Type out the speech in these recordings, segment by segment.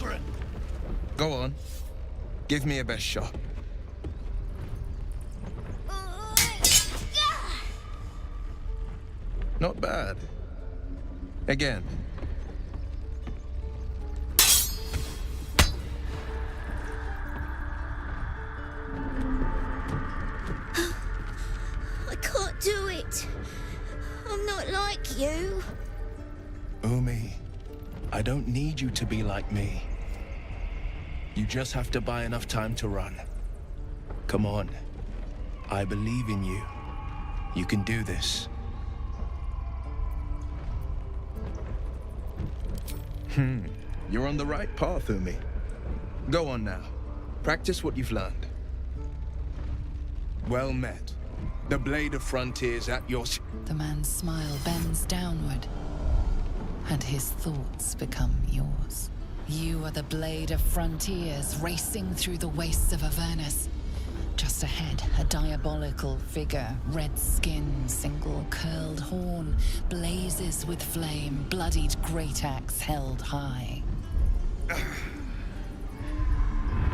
Sylaryn! Go on. Give me a best shot. Not bad. Again. I can't do it. I'm not like you. Umi, I don't need you to be like me. You just have to buy enough time to run. Come on. I believe in you. You can do this. You're on the right path, Umi. Go on now. Practice what you've learned. Well met. The Blade of Frontiers at your... The man's smile bends downward, and his thoughts become yours. You are the Blade of Frontiers, racing through the wastes of Avernus. Just ahead, a diabolical figure, red skin, single curled horn, blazes with flame, bloodied great axe held high.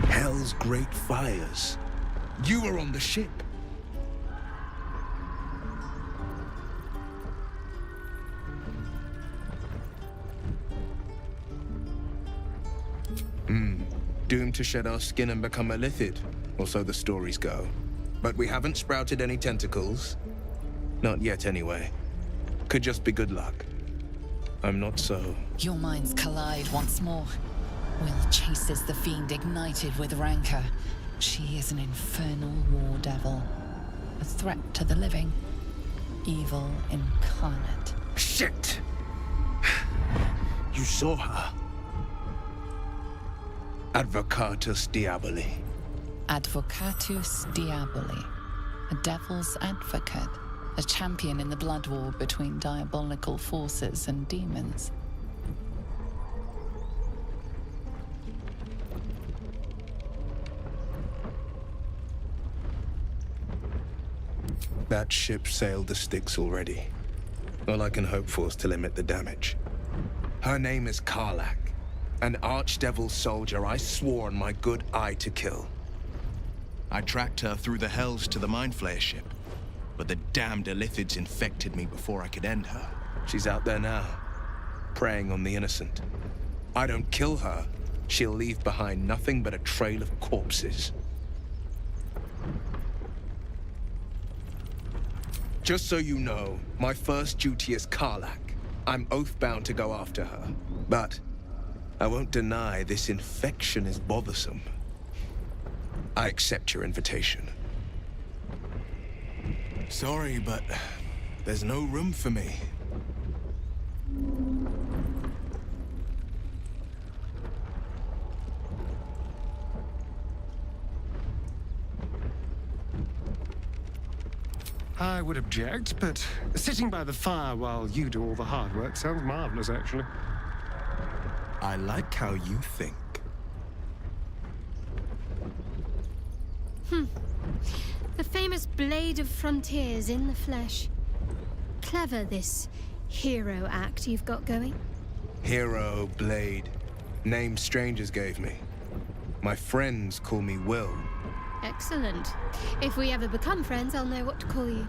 Hell's great fires. You were on the ship. Doomed to shed our skin and become a lithid, or so the stories go. But we haven't sprouted any tentacles. Not yet, anyway. Could just be good luck. I'm not so... Your minds collide once more. Will chases the fiend ignited with rancor. She is an infernal war devil. A threat to the living. Evil incarnate. Shit! You saw her. Advocatus Diaboli. Advocatus Diaboli. A devil's advocate. A champion in the blood war between diabolical forces and demons. That ship sailed the Styx already. All I can hope for is to limit the damage. Her name is Karlach. An archdevil soldier I swore on my good eye to kill. I tracked her through the hells to the Mind Flayer ship, but the damned Illithids infected me before I could end her. She's out there now, preying on the innocent. I don't kill her, she'll leave behind nothing but a trail of corpses. Just so you know, my first duty is Karlach. I'm oath-bound to go after her, but I won't deny this infection is bothersome. I accept your invitation. Sorry, but there's no room for me. I would object, but sitting by the fire while you do all the hard work sounds marvelous, actually. I like how you think. The famous Blade of Frontiers in the flesh. Clever, this hero act you've got going. Hero, Blade. Name strangers gave me. My friends call me Will. Excellent. If we ever become friends, I'll know what to call you.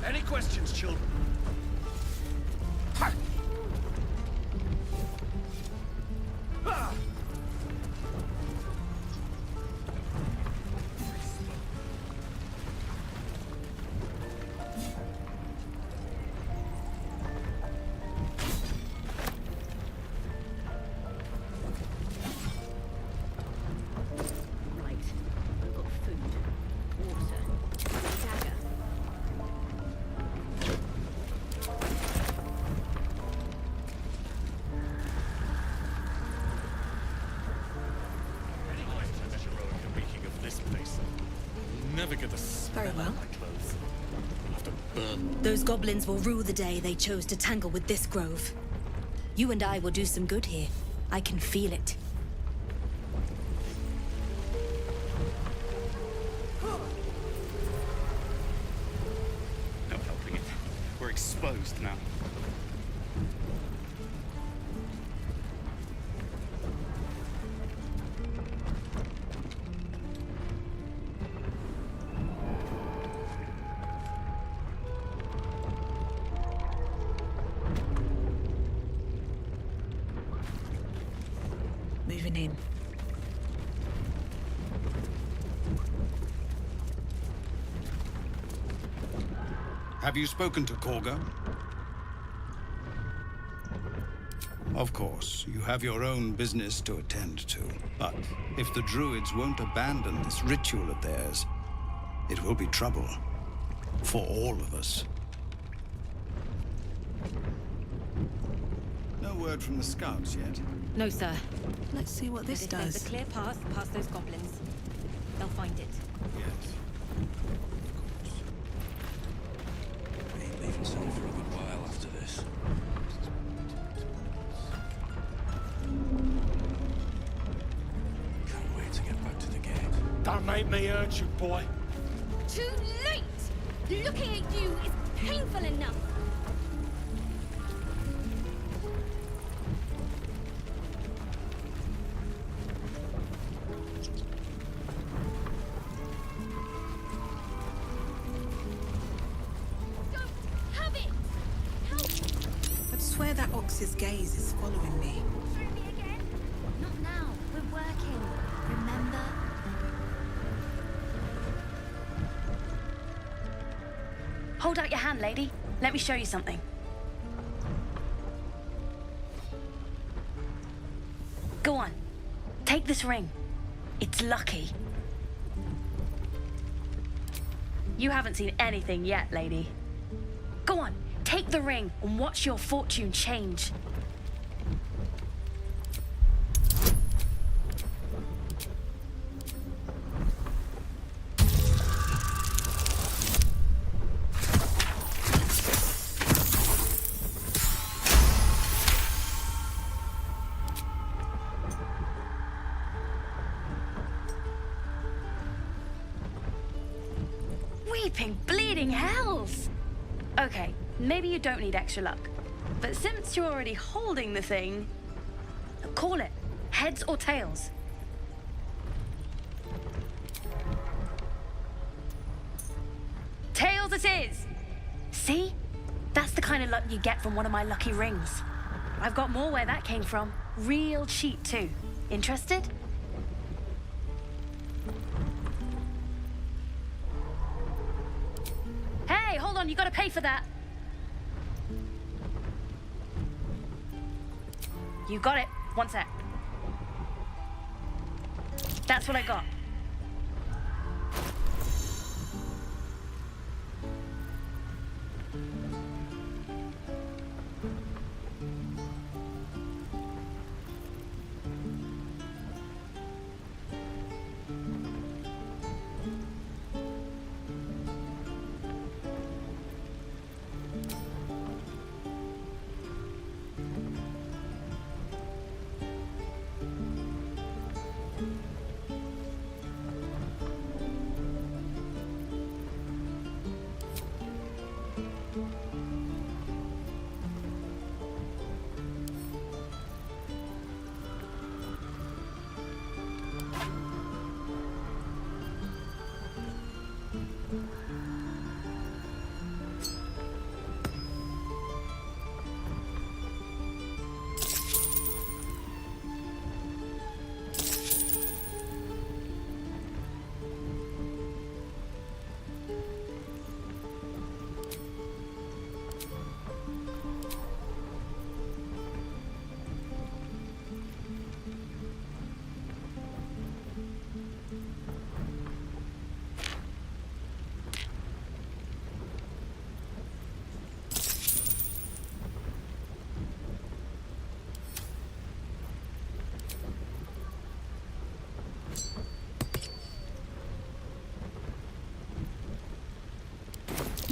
Any questions, children? Right. We've got food, water, dagger. Any questions, children? Speaking of this place, I'll never get the smell Very well. of my clothes. I'll have to burn. Those goblins will rue the day they chose to tangle with this grove. You and I will do some good here. I can feel it. No helping it. We're exposed now. Moving in. Have you spoken to Korga? Of course, you have your own business to attend to. But if the druids won't abandon this ritual of theirs, it will be trouble. For all of us. No word from the scouts yet. No, sir. Let's see what this If there's does. a clear path past those goblins, they'll find it. Yes. Ain't leaving cell for a good while after this. Can't wait to get back to the gate. Don't make me hurt you, boy. Too late! Looking at you is painful enough. Don't have it! Help! I swear that ox's gaze is following me. Through me again? Not now. We're working. Remember? Hold out your hand, lady. Let me show you something. Go on. Take this ring. It's lucky. You haven't seen anything yet, lady. Go on. Take the ring and watch your fortune change. Weeping, bleeding hells! Okay, maybe you don't need extra luck. But since you're already holding the thing, call it. Heads or tails? Tails it is! See? That's the kind of luck you get from one of my lucky rings. I've got more where that came from. Real cheap too. Interested? Hey, hold on, you gotta pay for that. You got it. One sec. That's what I got.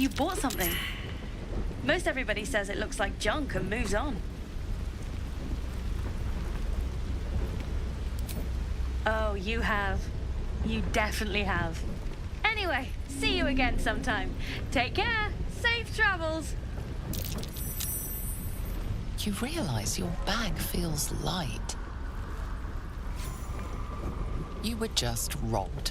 You bought something. Most everybody says it looks like junk and moves on. Oh, you have. You definitely have. Anyway, see you again sometime. Take care. Safe travels. You realize your bag feels light. You were just robbed.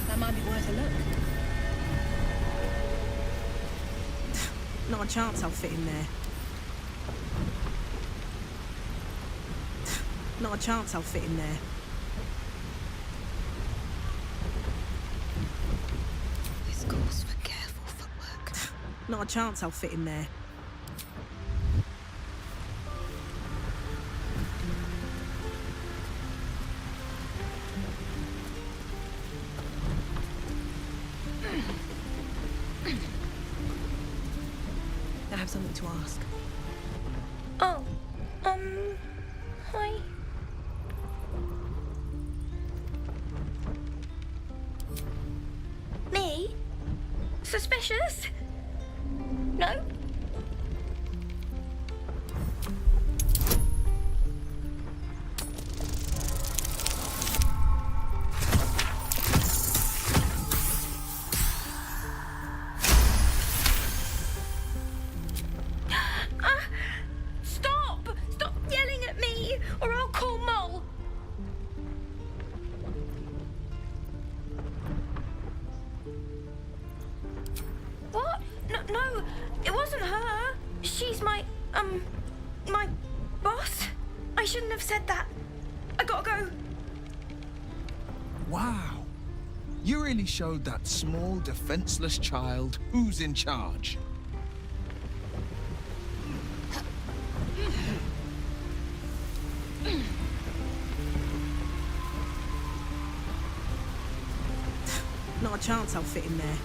That might be worth a look. Not a chance I'll fit in there. Not a chance I'll fit in there. This calls for careful footwork. Not a chance I'll fit in there. I have something to ask. Oh, hi. Me? Suspicious? No? Stop! Stop yelling at me, or I'll call Mole. What? No, it wasn't her. She's my boss. I shouldn't have said that. I gotta go. Wow. You really showed that small, defenseless child who's in charge. Not a chance I'll fit in there.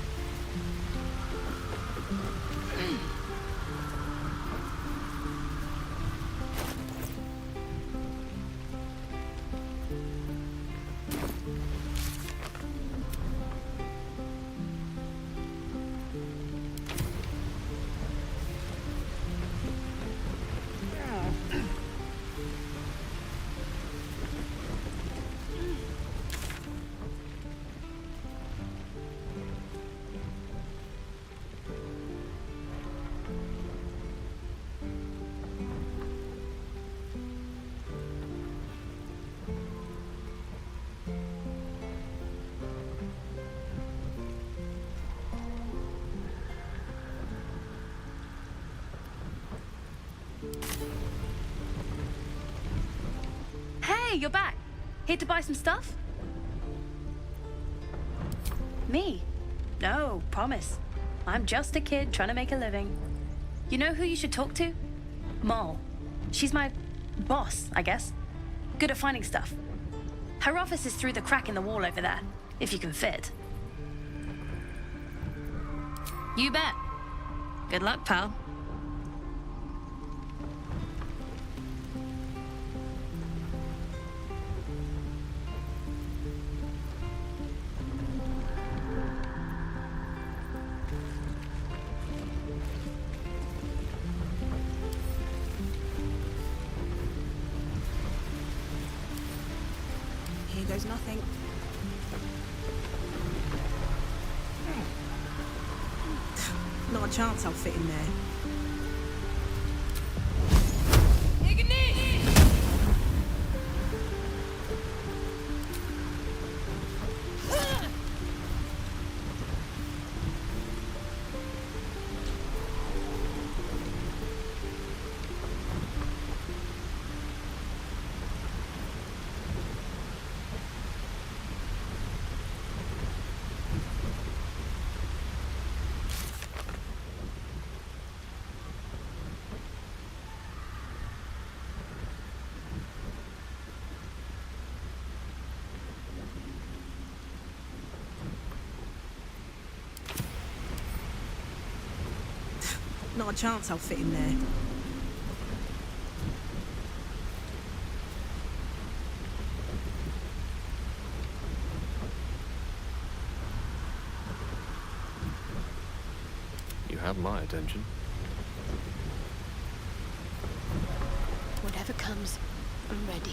Hey, you're back. Here to buy some stuff? Me? No, promise. I'm just a kid trying to make a living. You know who you should talk to? Mole. She's my boss, I guess. Good at finding stuff. Her office is through the crack in the wall over there, if you can fit. You bet. Good luck, pal. Here goes nothing. Not a chance I'll fit in there. Not a chance I'll fit in there. You have my attention. Whatever comes, I'm ready.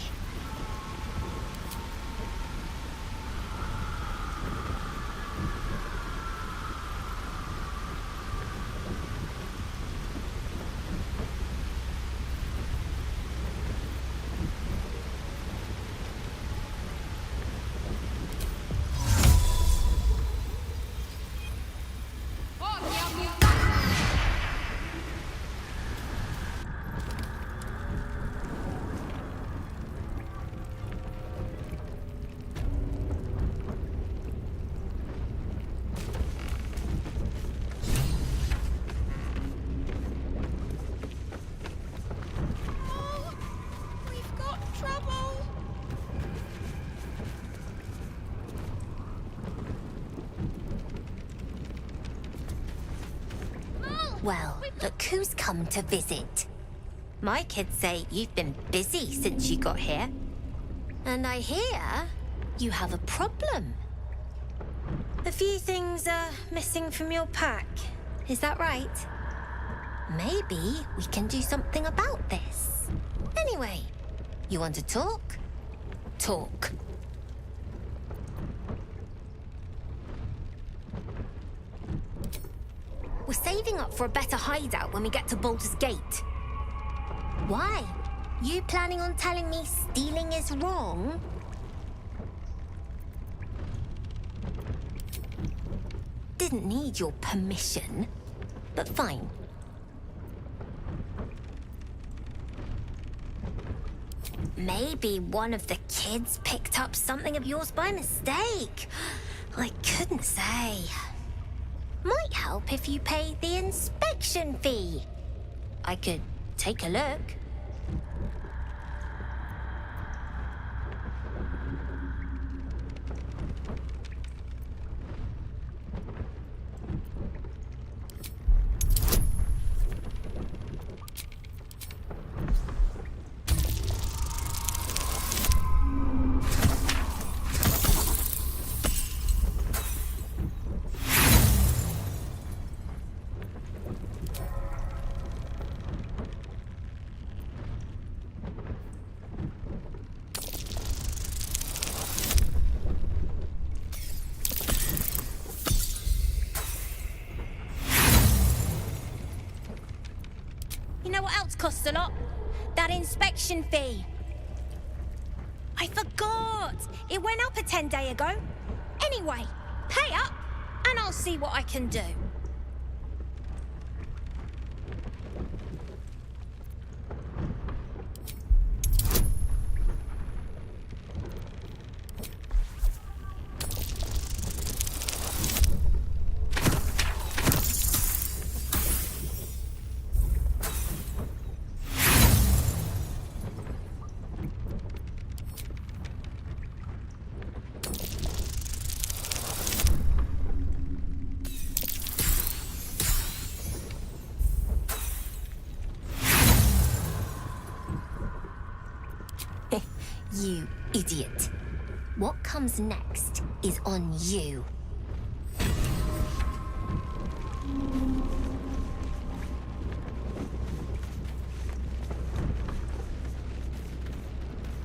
Well, look who's come to visit. My kids say you've been busy since you got here. And I hear you have a problem. A few things are missing from your pack. Is that right? Maybe we can do something about this. Anyway, you want to talk? Talk. We're saving up for a better hideout when we get to Baldur's Gate. Why? You planning on telling me stealing is wrong? Didn't need your permission, but fine. Maybe one of the kids picked up something of yours by mistake. I couldn't say. Might help if you paid the inspection fee. I could take a look. You know what else costs a lot? That inspection fee. I forgot! It went up a 10-day ago. Anyway, pay up, and I'll see what I can do. You idiot. What comes next is on you.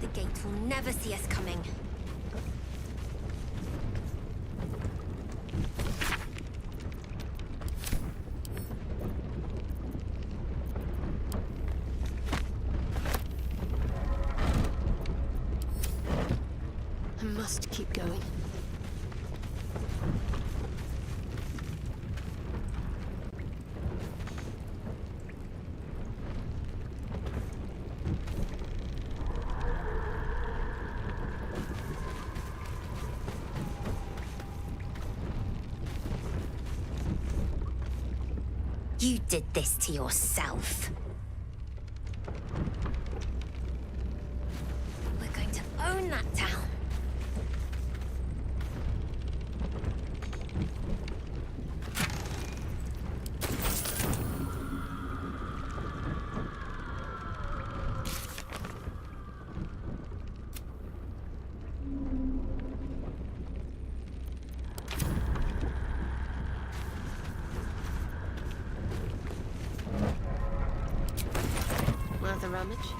The gate will never see us coming. I must keep going. You did this to yourself. We're going to own that town. damage.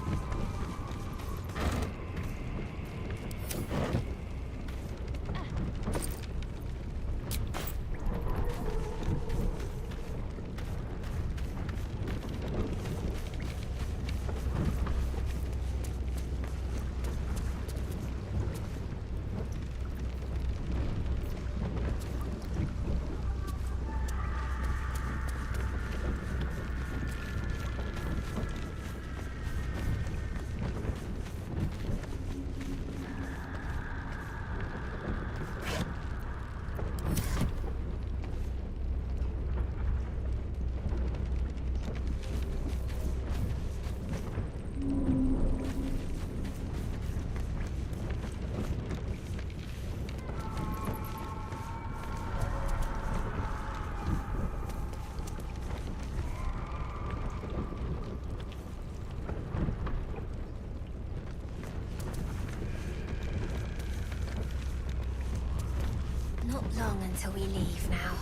Not long until we leave now.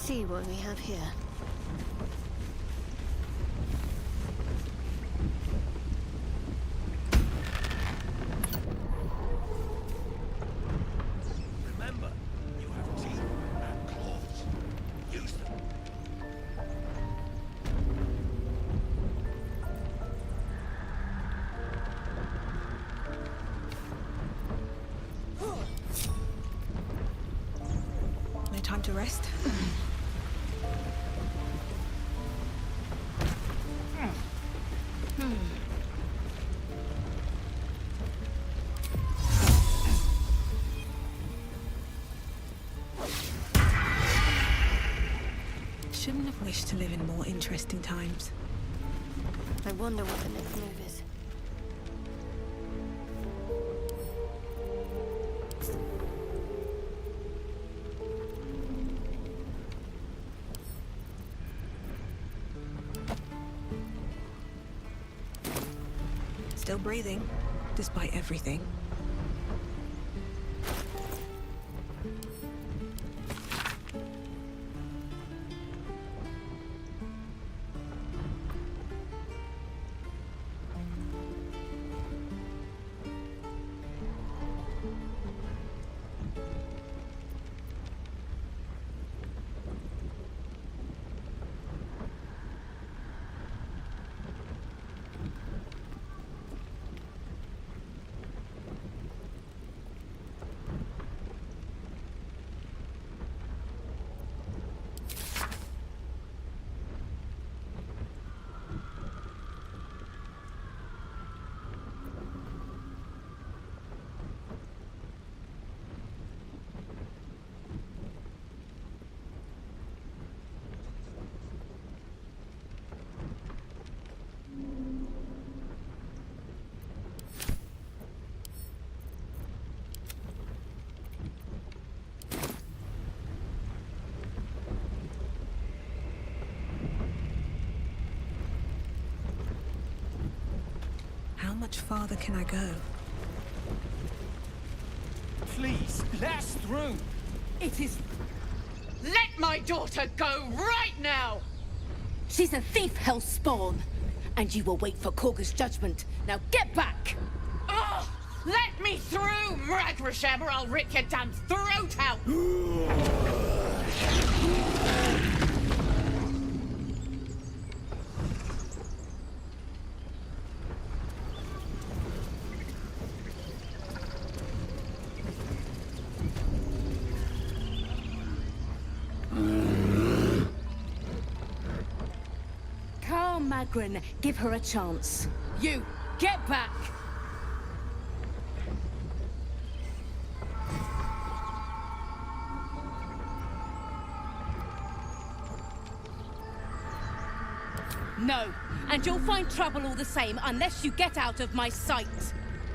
see what we have here. Remember, you have teeth and claws. Use them. No time to rest. Shouldn't have wished to live in more interesting times. I wonder what the next move is. Still breathing, despite everything. How much farther can I go? Please, let us through. It is... Let my daughter go right now! She's a thief, hellspawn, and you will wait for Korga's judgment. Now get back! Oh, let me through, Mragrasham, or I'll rip your damn throat out! Magrin, give her a chance. You, get back! No, and you'll find trouble all the same unless you get out of my sight.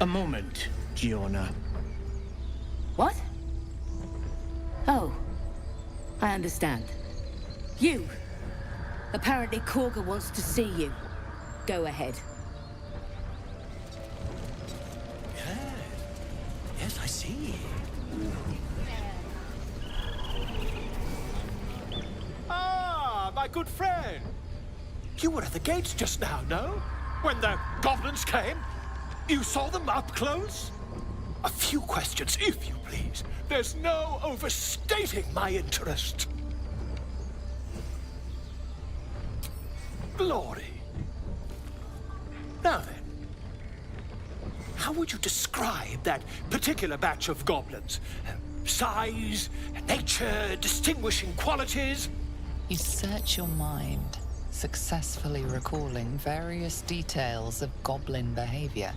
A moment, Giona. What? Oh, I understand. You! Apparently Korga wants to see you. Go ahead. Yes, I see. Ah, my good friend. You were at the gates just now, no? When the goblins came? You saw them up close? A few questions, if you please. There's no overstating my interest. Glory. Now then, how would you describe that particular batch of goblins? Size, nature, distinguishing qualities? You search your mind, successfully recalling various details of goblin behavior.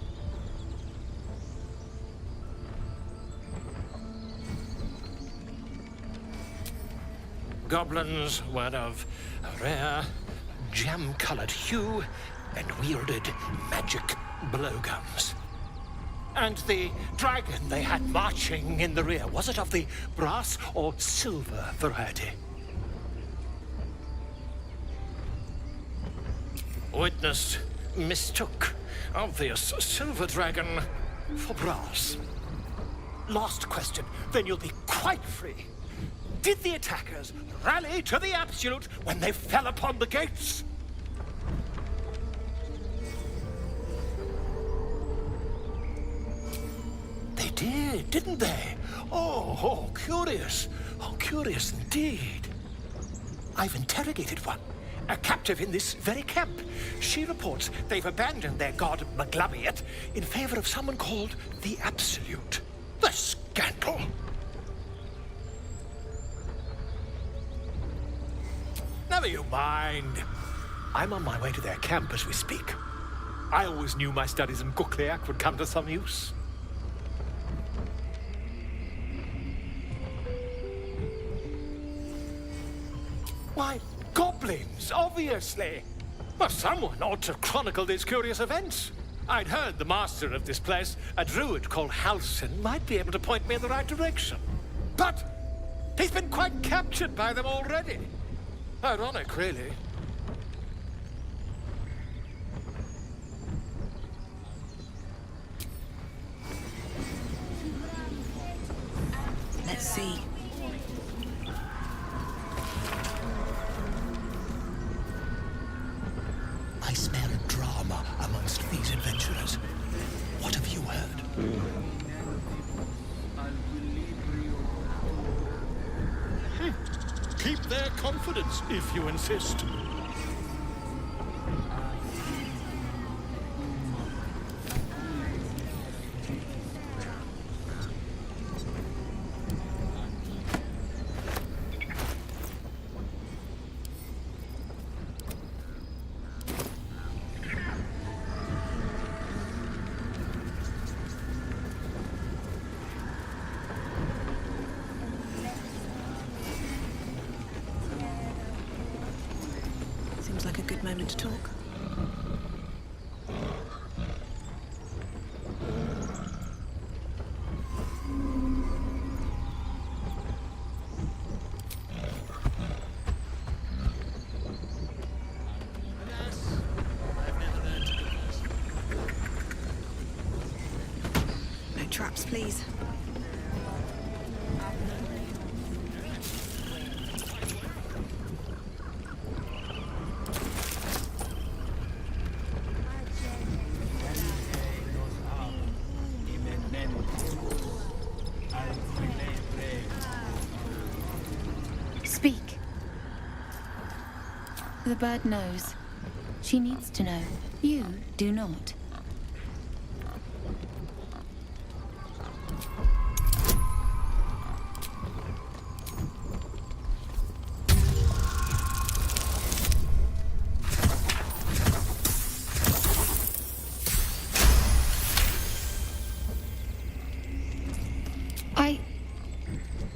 Goblins were of a rare, jam-colored hue and wielded magic blowguns. And the dragon they had marching in the rear, was it of the brass or silver variety? Witness mistook obvious silver dragon for brass. Last question, then you'll be quite free. Did the attackers rally to the Absolute when they fell upon the gates? They did, didn't they? Oh, curious. Oh, curious indeed. I've interrogated one, a captive in this very camp. She reports they've abandoned their god Maglabiet in favor of someone called the Absolute. The scandal! Never you mind. I'm on my way to their camp as we speak. I always knew my studies in Gukliak would come to some use. Why, goblins, obviously. Well, someone ought to chronicle these curious events. I'd heard the master of this place, a druid called Halsin, might be able to point me in the right direction. But he's been quite captured by them already. Ironic, really. Let's see. I smell drama amongst these adventurers. What have you heard? Keep their confidence, if you insist. Seems like a good moment to talk. No traps, please. Speak. The bird knows. She needs to know. You do not.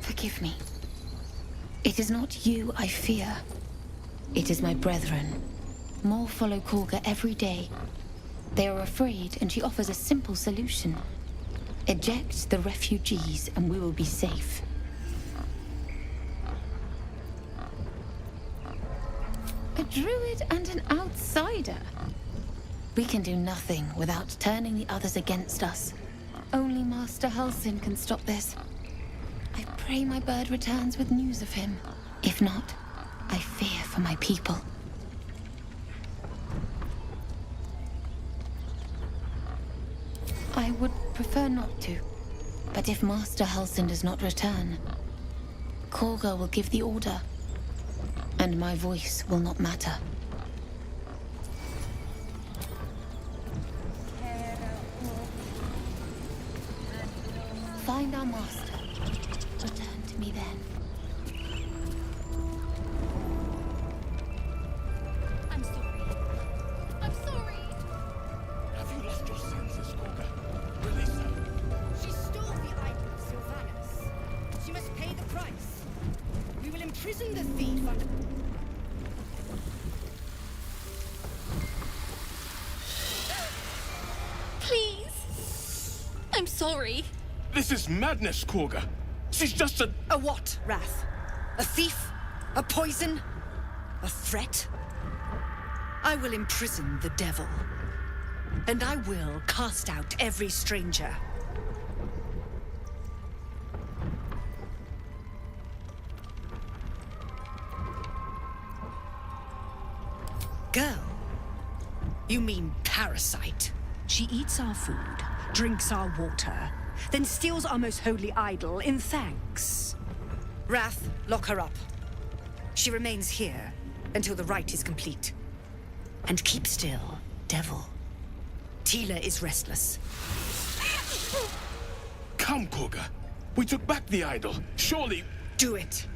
Forgive me. It is not you I fear. It is my brethren. More follow Korga every day. They are afraid, and she offers a simple solution. Eject the refugees, and we will be safe. A druid and an outsider. We can do nothing without turning the others against us. Only Master Halsin can stop this. I pray my bird returns with news of him. If not, I fear for my people. I would prefer not to. But if Master Halsin does not return, Korga will give the order. And my voice will not matter. Find our master. Return to me then. I'm sorry. I'm sorry. Have you lost your senses, Korga? Release her. She stole the idol of Sylvanus. She must pay the price. We will imprison the thief under... Please. I'm sorry. This is madness, Korga. She's just a... A what, Wrath? A thief? A poison? A threat? I will imprison the devil. And I will cast out every stranger. parasite. She eats our food, drinks our water, then steals our most holy idol in thanks. Wrath, lock her up. She remains here until the rite is complete. And keep still, devil. Tila is restless. Come, Koga. We took back the idol. Surely... Do it.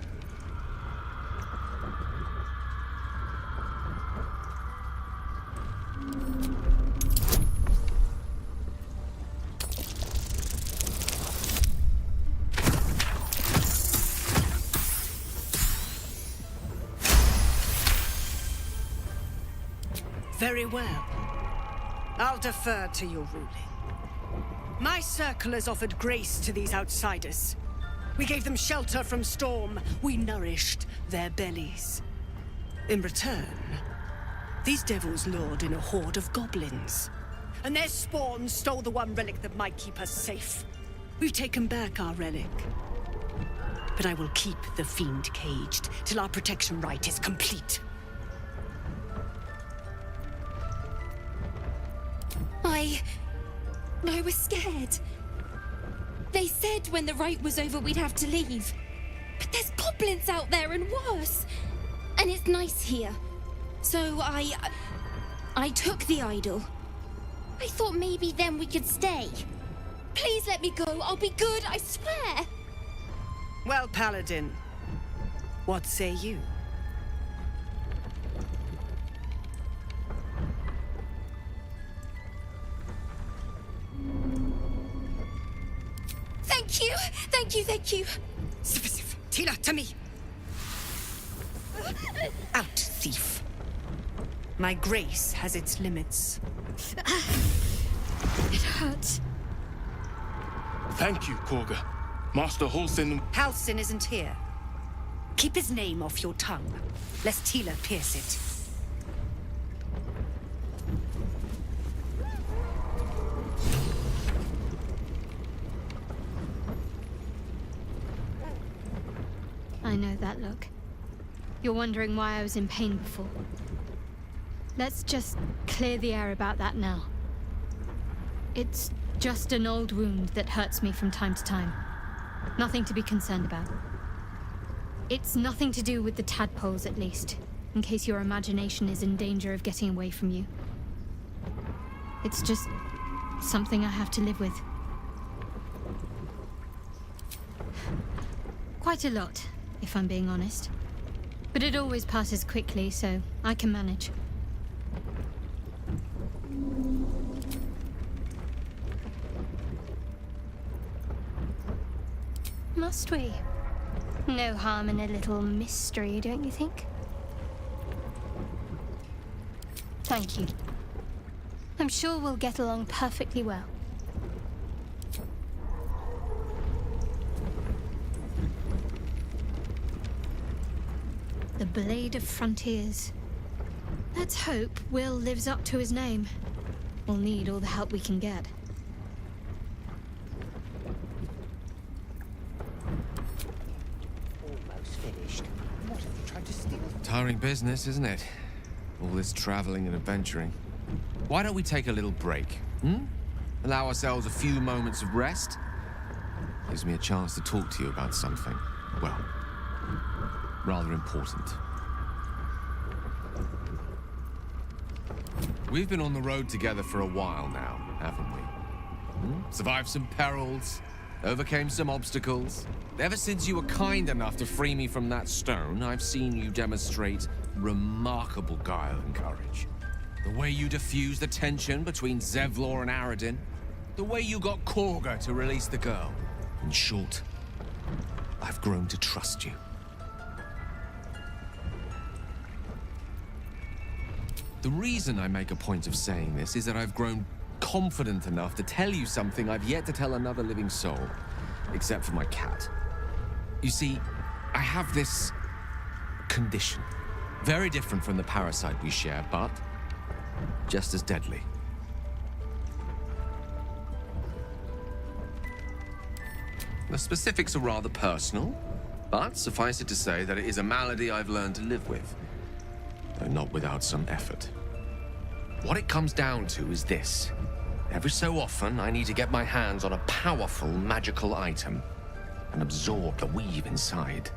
Very well. I'll defer to your ruling. My circle has offered grace to these outsiders. We gave them shelter from storm. We nourished their bellies. In return, these devils lured in a horde of goblins. And their spawn stole the one relic that might keep us safe. We've taken back our relic. But I will keep the fiend caged till our protection rite is complete. I was scared. They said when the rite was over we'd have to leave. But there's goblins out there and worse. And it's nice here. So I took the idol. I thought maybe then we could stay. Please let me go. I'll be good, I swear. Well, Paladin, what say you? Thank you! Thank you, thank you! Tila, to me! Out, thief. My grace has its limits. It hurts. Thank you, Koga. Master Halsin... Halsin isn't here. Keep his name off your tongue, lest Tila pierce it. I know that look. You're wondering why I was in pain before. Let's just clear the air about that now. It's just an old wound that hurts me from time to time. Nothing to be concerned about. It's nothing to do with the tadpoles, at least, in case your imagination is in danger of getting away from you. It's just something I have to live with. Quite a lot, if I'm being honest. But it always passes quickly, so I can manage. Must we? No harm in a little mystery, don't you think? Thank you. I'm sure we'll get along perfectly well. The Blade of Frontiers. Let's hope Will lives up to his name. We'll need all the help we can get. Almost finished. What have you tried to steal? Tiring business, isn't it? All this traveling and adventuring. Why don't we take a little break, Allow ourselves a few moments of rest? Gives me a chance to talk to you about something, well, rather important. We've been on the road together for a while now, haven't we? Survived some perils, overcame some obstacles. Ever since you were kind enough to free me from that stone, I've seen you demonstrate remarkable guile and courage. The way you diffused the tension between Zevlor and Aradin. The way you got Korga to release the girl. In short, I've grown to trust you. The reason I make a point of saying this is that I've grown confident enough to tell you something I've yet to tell another living soul, except for my cat. You see, I have this condition. Very different from the parasite we share, but just as deadly. The specifics are rather personal, but suffice it to say that it is a malady I've learned to live with, though not without some effort. What it comes down to is this. Every so often, I need to get my hands on a powerful magical item and absorb the weave inside.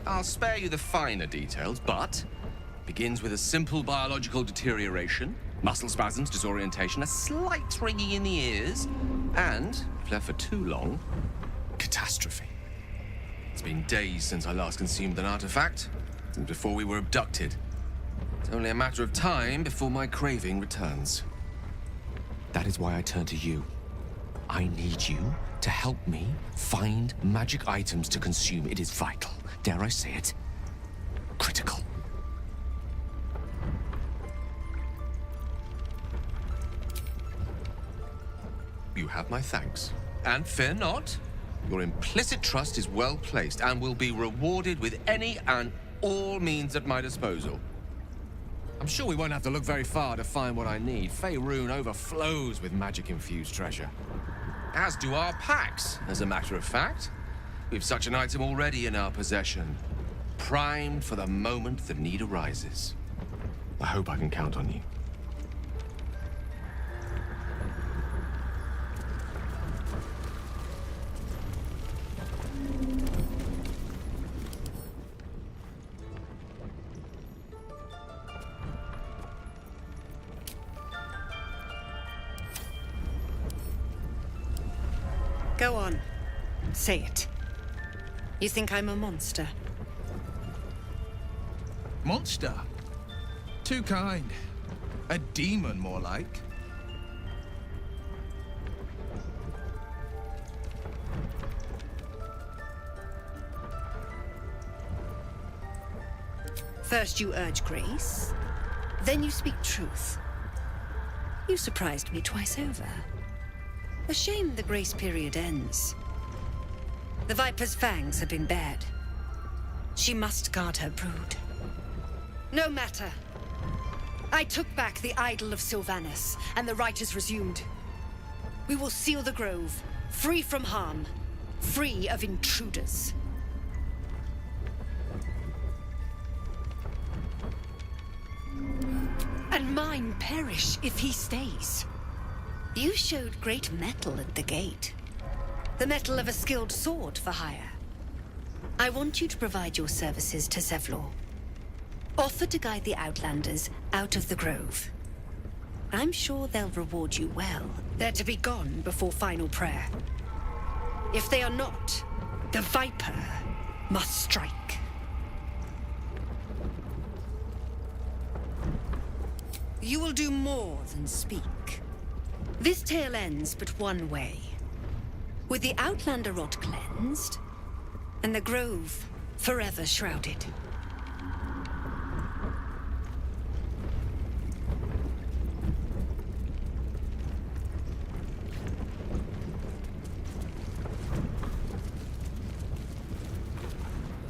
I'll spare you the finer details, but begins with a simple biological deterioration, muscle spasms, disorientation, a slight ringing in the ears, and, if left for too long, catastrophe. It's been days since I last consumed an artifact, since before we were abducted. It's only a matter of time before my craving returns. That is why I turn to you. I need you to help me find magic items to consume. It is vital. Dare I say it? Critical. You have my thanks. And fear not, your implicit trust is well placed and will be rewarded with any and all means at my disposal. I'm sure we won't have to look very far to find what I need. Faerun overflows with magic-infused treasure. As do our packs, as a matter of fact. We've such an item already in our possession, primed for the moment the need arises. I hope I can count on you. Go on. Say it. You think I'm a monster? Monster? Too kind. A demon, more like. First you urge grace, then you speak truth. You surprised me twice over. A shame the grace period ends. The Viper's fangs have been bared. She must guard her brood. No matter. I took back the idol of Sylvanas, and the rite is resumed. We will seal the grove, free from harm, free of intruders. And mine perish if he stays. You showed great mettle at the gate. The mettle of a skilled sword for hire. I want you to provide your services to Zevlor. Offer to guide the Outlanders out of the grove. I'm sure they'll reward you well. They're to be gone before final prayer. If they are not, the Viper must strike. You will do more than speak. This tale ends but one way. With the Outlander rot cleansed, and the grove forever shrouded.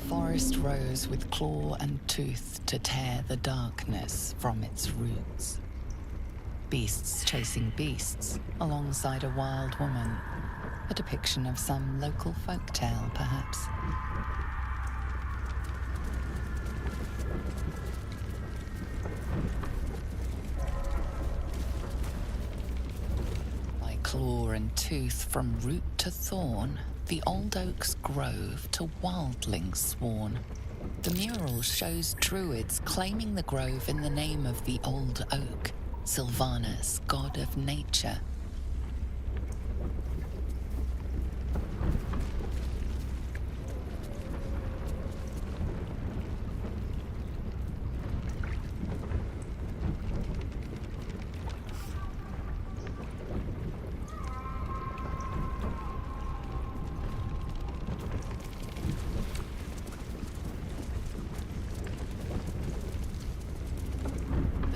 Forest rose with claw and tooth to tear the darkness from its roots. Beasts chasing beasts alongside a wild woman. A depiction of some local folktale, perhaps. By claw and tooth from root to thorn, the old oak's grove to wildlings sworn. The mural shows druids claiming the grove in the name of the old oak, Sylvanas, god of nature.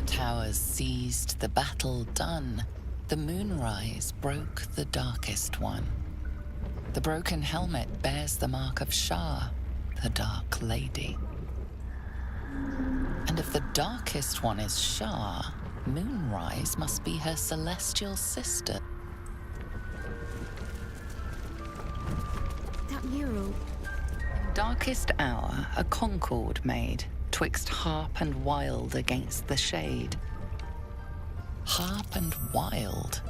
Towers seized, the battle done. The moonrise broke the darkest one. The broken helmet bears the mark of Shah, the Dark Lady. And if the darkest one is Shah, Moonrise must be her celestial sister. darkest hour, a concord made, twixt harp and wild against the shade. Harp and wild.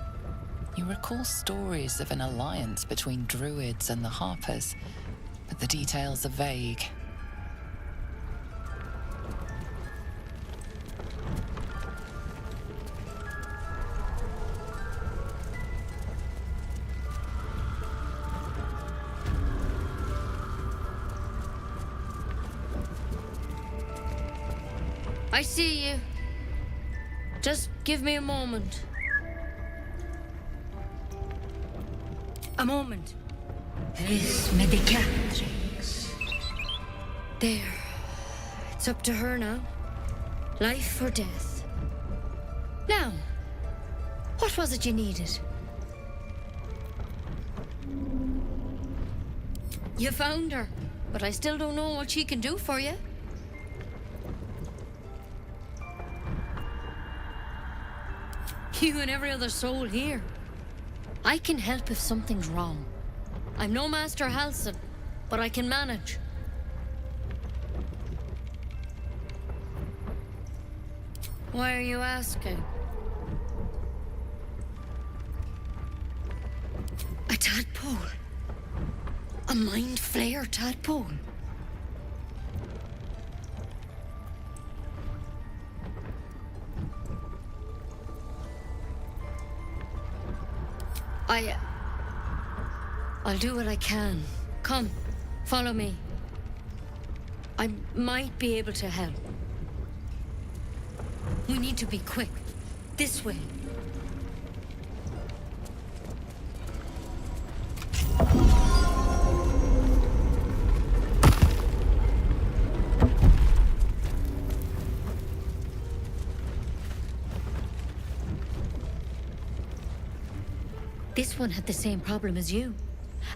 You recall stories of an alliance between druids and the harpers, but the details are vague. I see you. Just give me a moment. A moment. This medicatrix. There. It's up to her now. Life or death. Now, what was it you needed? You found her, but I still don't know what she can do for you. You and every other soul here. I can help if something's wrong. I'm no Master Halsin, but I can manage. Why are you asking? A tadpole. A mind flayer tadpole. I'll do what I can. Come, follow me. I might be able to help. We need to be quick. This way. This one had the same problem as you.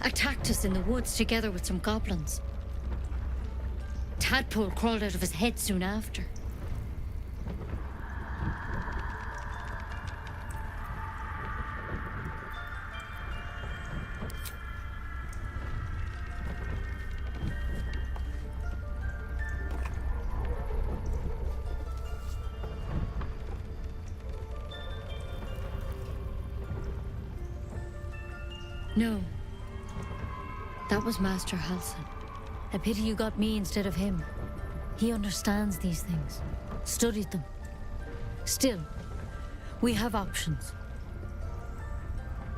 Attacked us in the woods together with some goblins. Tadpole crawled out of his head soon after. No. That was Master Halsin. A pity you got me instead of him. He understands these things. Studied them. Still, we have options.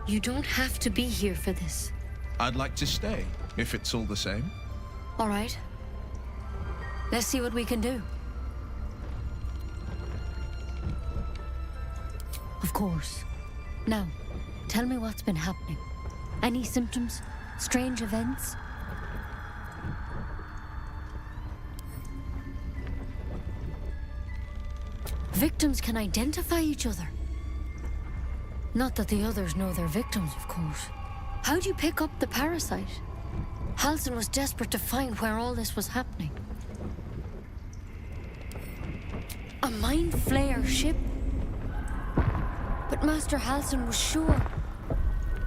You don't have to be here for this. I'd like to stay, if it's all the same. All right. Let's see what we can do. Of course. Now, tell me what's been happening. Any symptoms? Strange events? Victims can identify each other. Not that the others know they're victims, of course. How'd you pick up the parasite? Halsin was desperate to find where all this was happening. A mind flayer ship? But Master Halsin was sure.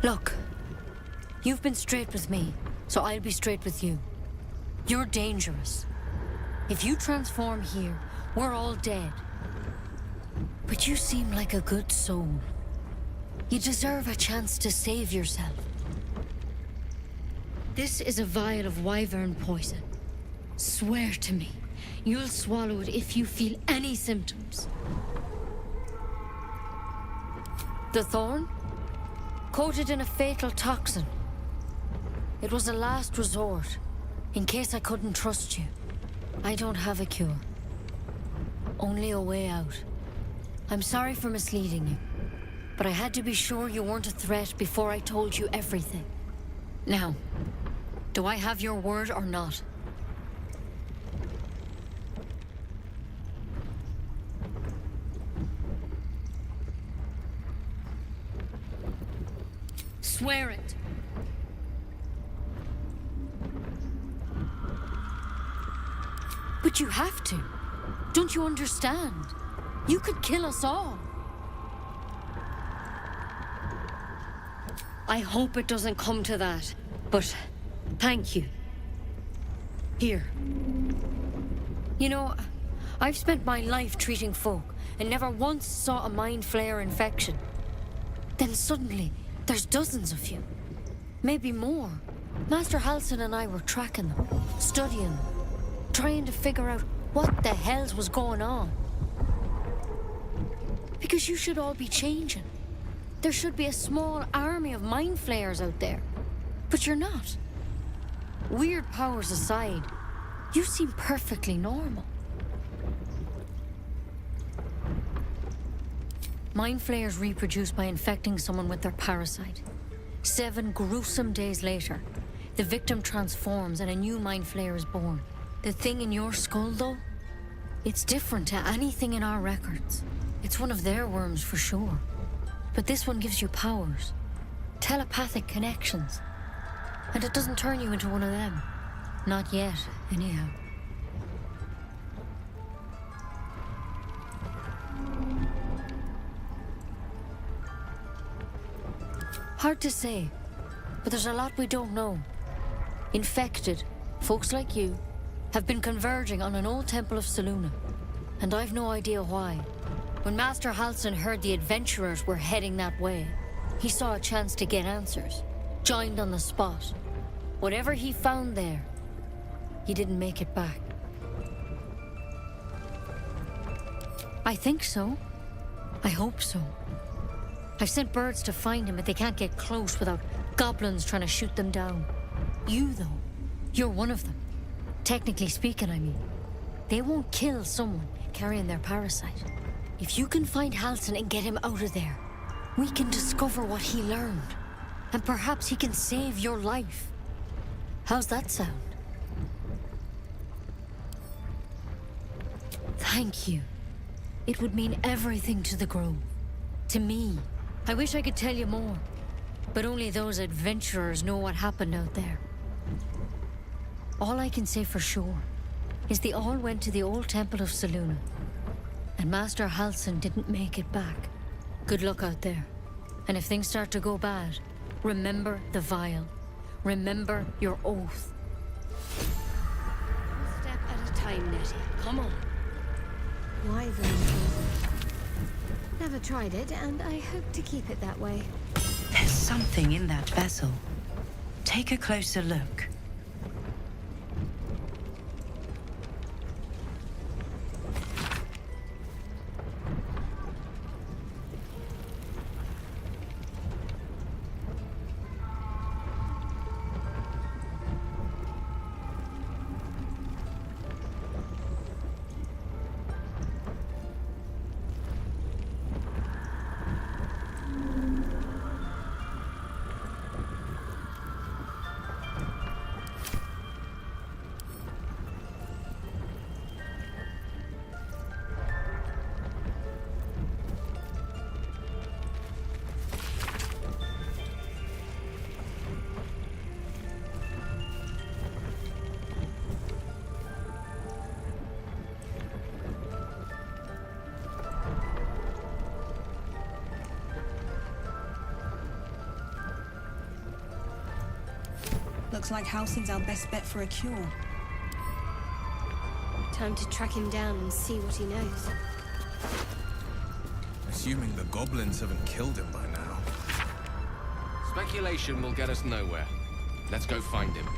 Look. You've been straight with me, so I'll be straight with you. You're dangerous. If you transform here, we're all dead. But you seem like a good soul. You deserve a chance to save yourself. This is a vial of wyvern poison. Swear to me, you'll swallow it if you feel any symptoms. The thorn? Coated in a fatal toxin. It was a last resort, in case I couldn't trust you. I don't have a cure. Only a way out. I'm sorry for misleading you, but I had to be sure you weren't a threat before I told you everything. Now, do I have your word or not? Swear it. But you have to. Don't you understand? You could kill us all. I hope it doesn't come to that, but thank you. Here. You know, I've spent my life treating folk and never once saw a mind flare infection. Then suddenly, there's dozens of you. Maybe more. Master Halsin and I were tracking them, studying them, trying to figure out what the hells was going on. Because you should all be changing. There should be a small army of mind flayers out there. But you're not. Weird powers aside, you seem perfectly normal. Mind flayers reproduce by infecting someone with their parasite. 7 gruesome days later, the victim transforms and a new mind flayer is born. The thing in your skull, though, it's different to anything in our records. It's one of their worms for sure. But this one gives you powers, telepathic connections. And it doesn't turn you into one of them. Not yet, anyhow. Hard to say, but there's a lot we don't know. Infected, folks like you, have been converging on an old temple of Selûne, and I've no idea why. When Master Halsin heard the adventurers were heading that way, he saw a chance to get answers, joined on the spot. Whatever he found there, he didn't make it back. I think so. I hope so. I've sent birds to find him, but they can't get close without goblins trying to shoot them down. You, though, you're one of them. Technically speaking, I mean. They won't kill someone carrying their parasite. If you can find Halsin and get him out of there, we can discover what he learned. And perhaps he can save your life. How's that sound? Thank you. It would mean everything to the Grove. To me. I wish I could tell you more. But only those adventurers know what happened out there. All I can say for sure is they all went to the old temple of Selûne. And Master Halsin didn't make it back. Good luck out there. And if things start to go bad, remember the vial. Remember your oath. One step at a time, Nettie. Come on. Wyvern. Never tried it, and I hope to keep it that way. There's something in that vessel. Take a closer look. Looks like Halsin's our best bet for a cure. Time to track him down and see what he knows. Assuming the goblins haven't killed him by now. Speculation will get us nowhere. Let's go find him.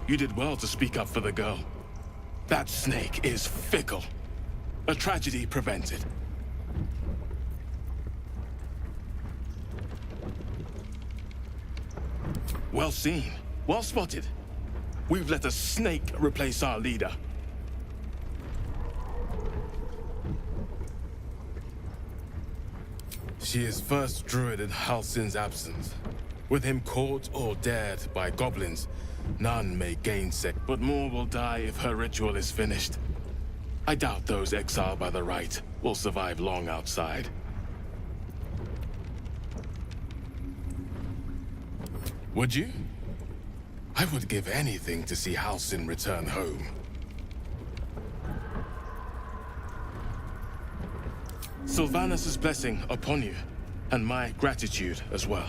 You did well to speak up for the girl. That snake is fickle. A tragedy prevented. Well seen. Well spotted. We've let a snake replace our leader. She is first druid in Halsin's absence. With him caught or dared by goblins, None may gainsay, but more will die if her ritual is finished. I doubt those exiled by the rite will survive long outside. Would you? I would give anything to see Halsin return home. Sylvanus' blessing upon you, and my gratitude as well.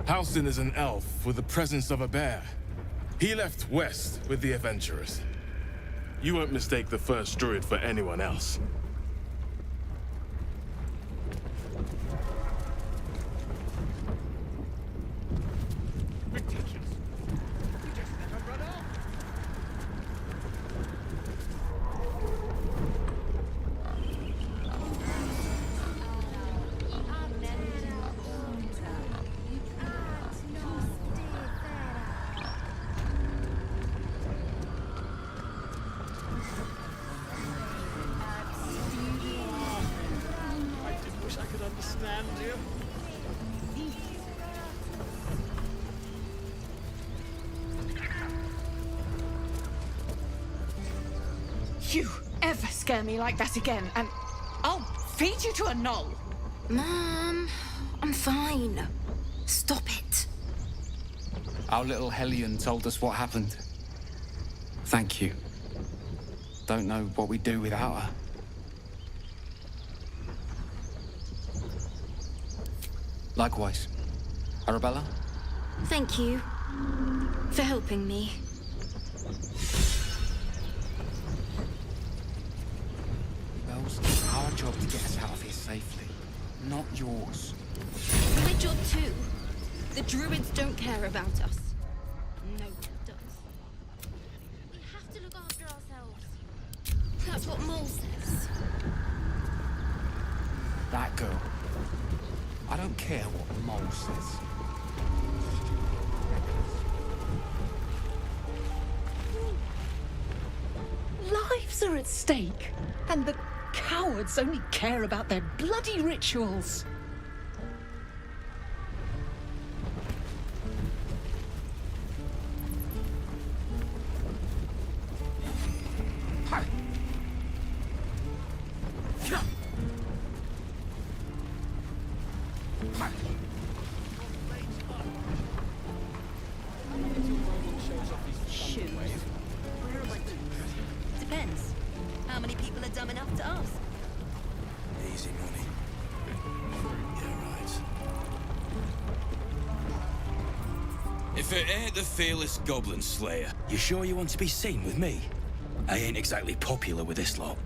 Halsin is an elf with the presence of a bear. He left west with the adventurers. You won't mistake the first druid for anyone else. You ever scare me like that again, and I'll feed you to a knoll. Mom, I'm fine. Stop it. Our little Hellion told us what happened. Thank you. Don't know what we'd do without her. Likewise. Arabella? Thank you for helping me. Bells, it's our job to get us out of here safely, not yours. My job too. The druids don't care about us. No one does. We have to look after ourselves. That's what Mole says. That girl. I don't care what the mole says. Lives are at stake, and the cowards only care about their bloody rituals. Depends. How many people are dumb enough to ask? Easy money. Yeah, right. If it ain't the fearless goblin slayer, you sure you want to be seen with me? I ain't exactly popular with this lot.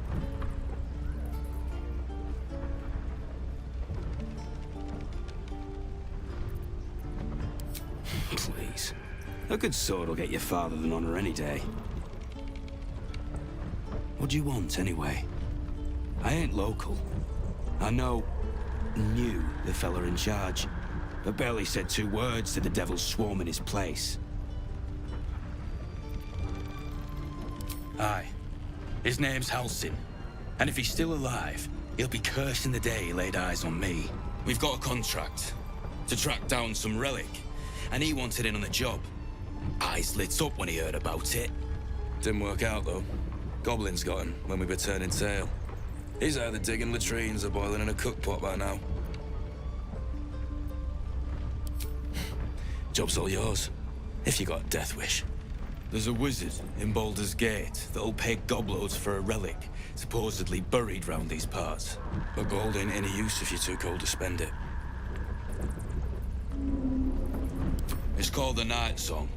Please. A good sword will get you farther than honor any day. What do you want, anyway? I ain't local. I knew the fella in charge, but barely said 2 words to the devil's swarm in his place. Aye. His name's Halsin. And if he's still alive, he'll be cursing the day he laid eyes on me. We've got a contract to track down some relic, and he wanted in on the job. Eyes lit up when he heard about it. Didn't work out, though. Goblins got him when we were turning tail. He's either digging latrines or boiling in a cookpot by now. Job's all yours, if you got a death wish. There's a wizard in Baldur's Gate that'll pay gobloads for a relic, supposedly buried round these parts. But gold ain't any use if you're too cold to spend it. It's called the Night Song.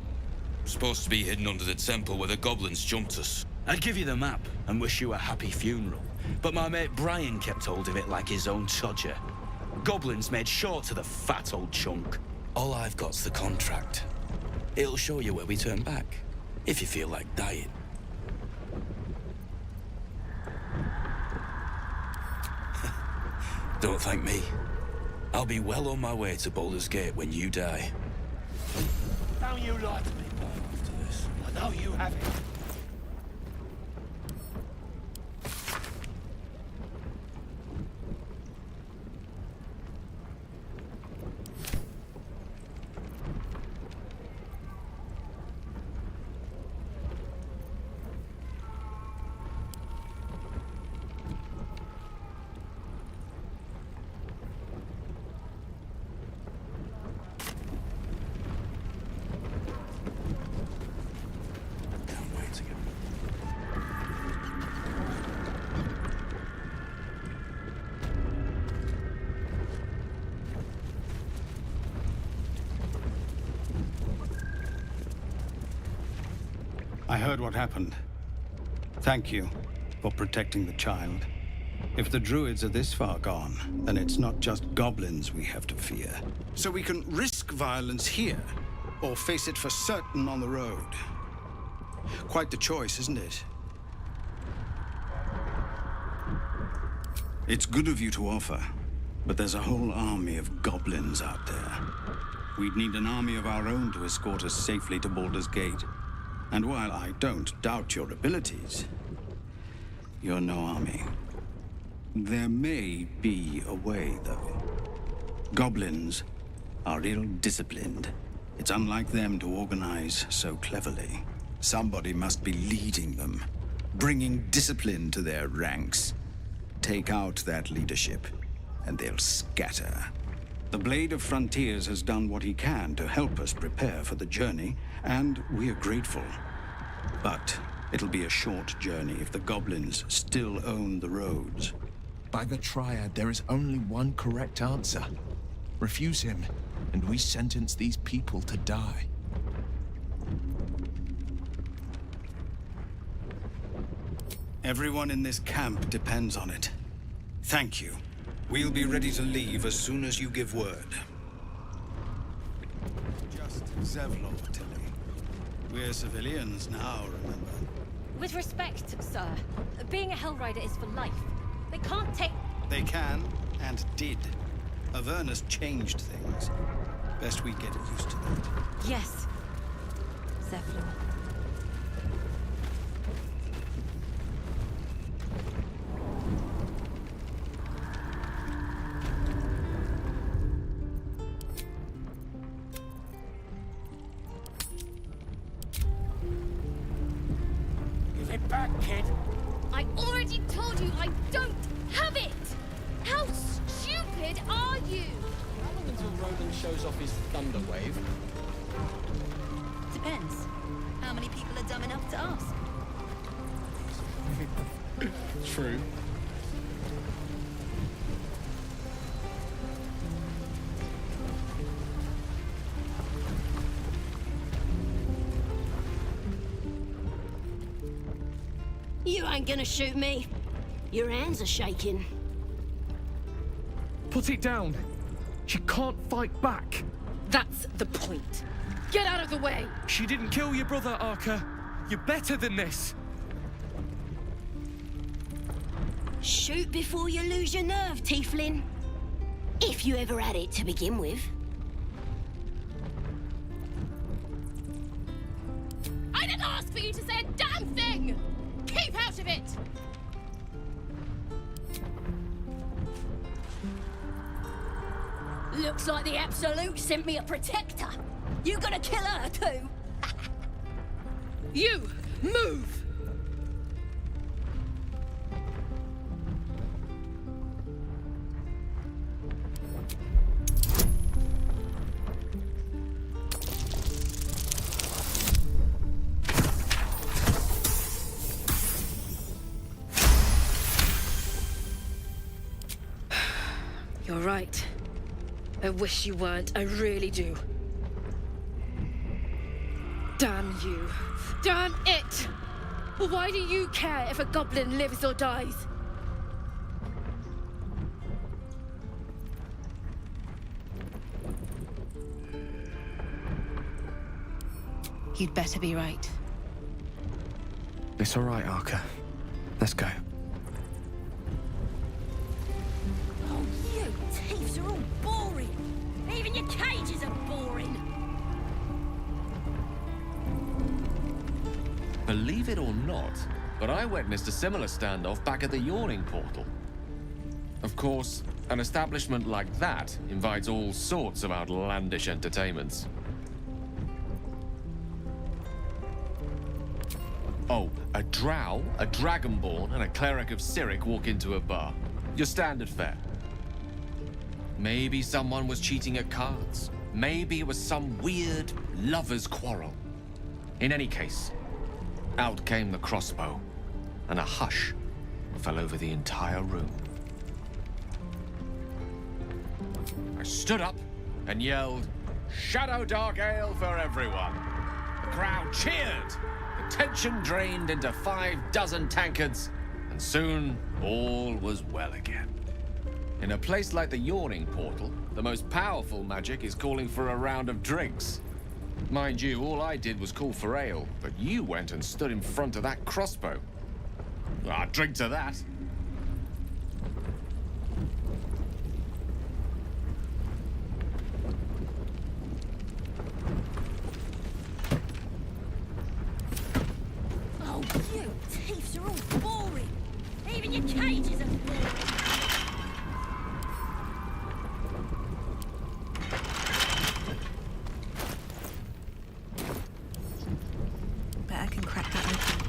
Supposed to be hidden under the temple where the goblins jumped us. I'd give you the map and wish you a happy funeral, but my mate Brian kept hold of it like his own todger. Goblins made sure to the fat old chunk. All I've got's the contract. It'll show you where we turn back, if you feel like dying. Don't thank me. I'll be well on my way to Baldur's Gate when you die. Now you lie to me, boy, after this. I know you have it. I heard what happened. Thank you for protecting the child. If the druids are this far gone, then it's not just goblins we have to fear. So we can risk violence here, or face it for certain on the road. Quite the choice, isn't it? It's good of you to offer, but there's a whole army of goblins out there. We'd need an army of our own to escort us safely to Baldur's Gate. And while I don't doubt your abilities, you're no army. There may be a way, though. Goblins are ill-disciplined. It's unlike them to organize so cleverly. Somebody must be leading them, bringing discipline to their ranks. Take out that leadership, and they'll scatter. The Blade of Frontiers has done what he can to help us prepare for the journey, and we are grateful. But it'll be a short journey if the goblins still own the roads. By the Triad, there is only one correct answer. Refuse him, and we sentence these people to die. Everyone in this camp depends on it. Thank you. We'll be ready to leave as soon as you give word. Just Zevlor, Tilly. We're civilians now, remember? With respect, sir, being a Hellrider is for life. They can't take... They can, and did. Avernus changed things. Best we get used to that. Yes, Zevlor. Give it back, kid. I already told you I don't have it! How stupid are you? How long until Roland shows off his thunder wave? Depends. How many people are dumb enough to ask? True. You ain't gonna shoot me. Your hands are shaking. Put it down. She can't fight back. That's the point. Get out of the way! She didn't kill your brother, Arca. You're better than this. Shoot before you lose your nerve, Tiefling. If you ever had it to begin with. I didn't ask for you to say a damn thing! Keep out of it! Looks like the Absolute sent me a protector. You gonna kill her too? You, move! You're right. I wish you weren't, I really do. Damn you. Damn it! Why do you care if a goblin lives or dies? You'd better be right. It's all right, Arca. Let's go. Oh, you thieves are all boring. Even your cages are boring. Believe it or not, but I witnessed a similar standoff back at the Yawning Portal. Of course, an establishment like that invites all sorts of outlandish entertainments. Oh, a drow, a dragonborn, and a cleric of Cyric walk into a bar. Your standard fare. Maybe someone was cheating at cards. Maybe it was some weird lover's quarrel. In any case, out came the crossbow, and a hush fell over the entire room. I stood up and yelled, "Shadow Dark Ale for everyone!" The crowd cheered. The attention drained into 6 tankards, and soon all was well again. In a place like the Yawning Portal, the most powerful magic is calling for a round of drinks. Mind you, all I did was call for ale, but you went and stood in front of that crossbow. Well, I'd drink to that. Oh, you thieves are all boring. Even your cages are boring. Bet I can crack that open.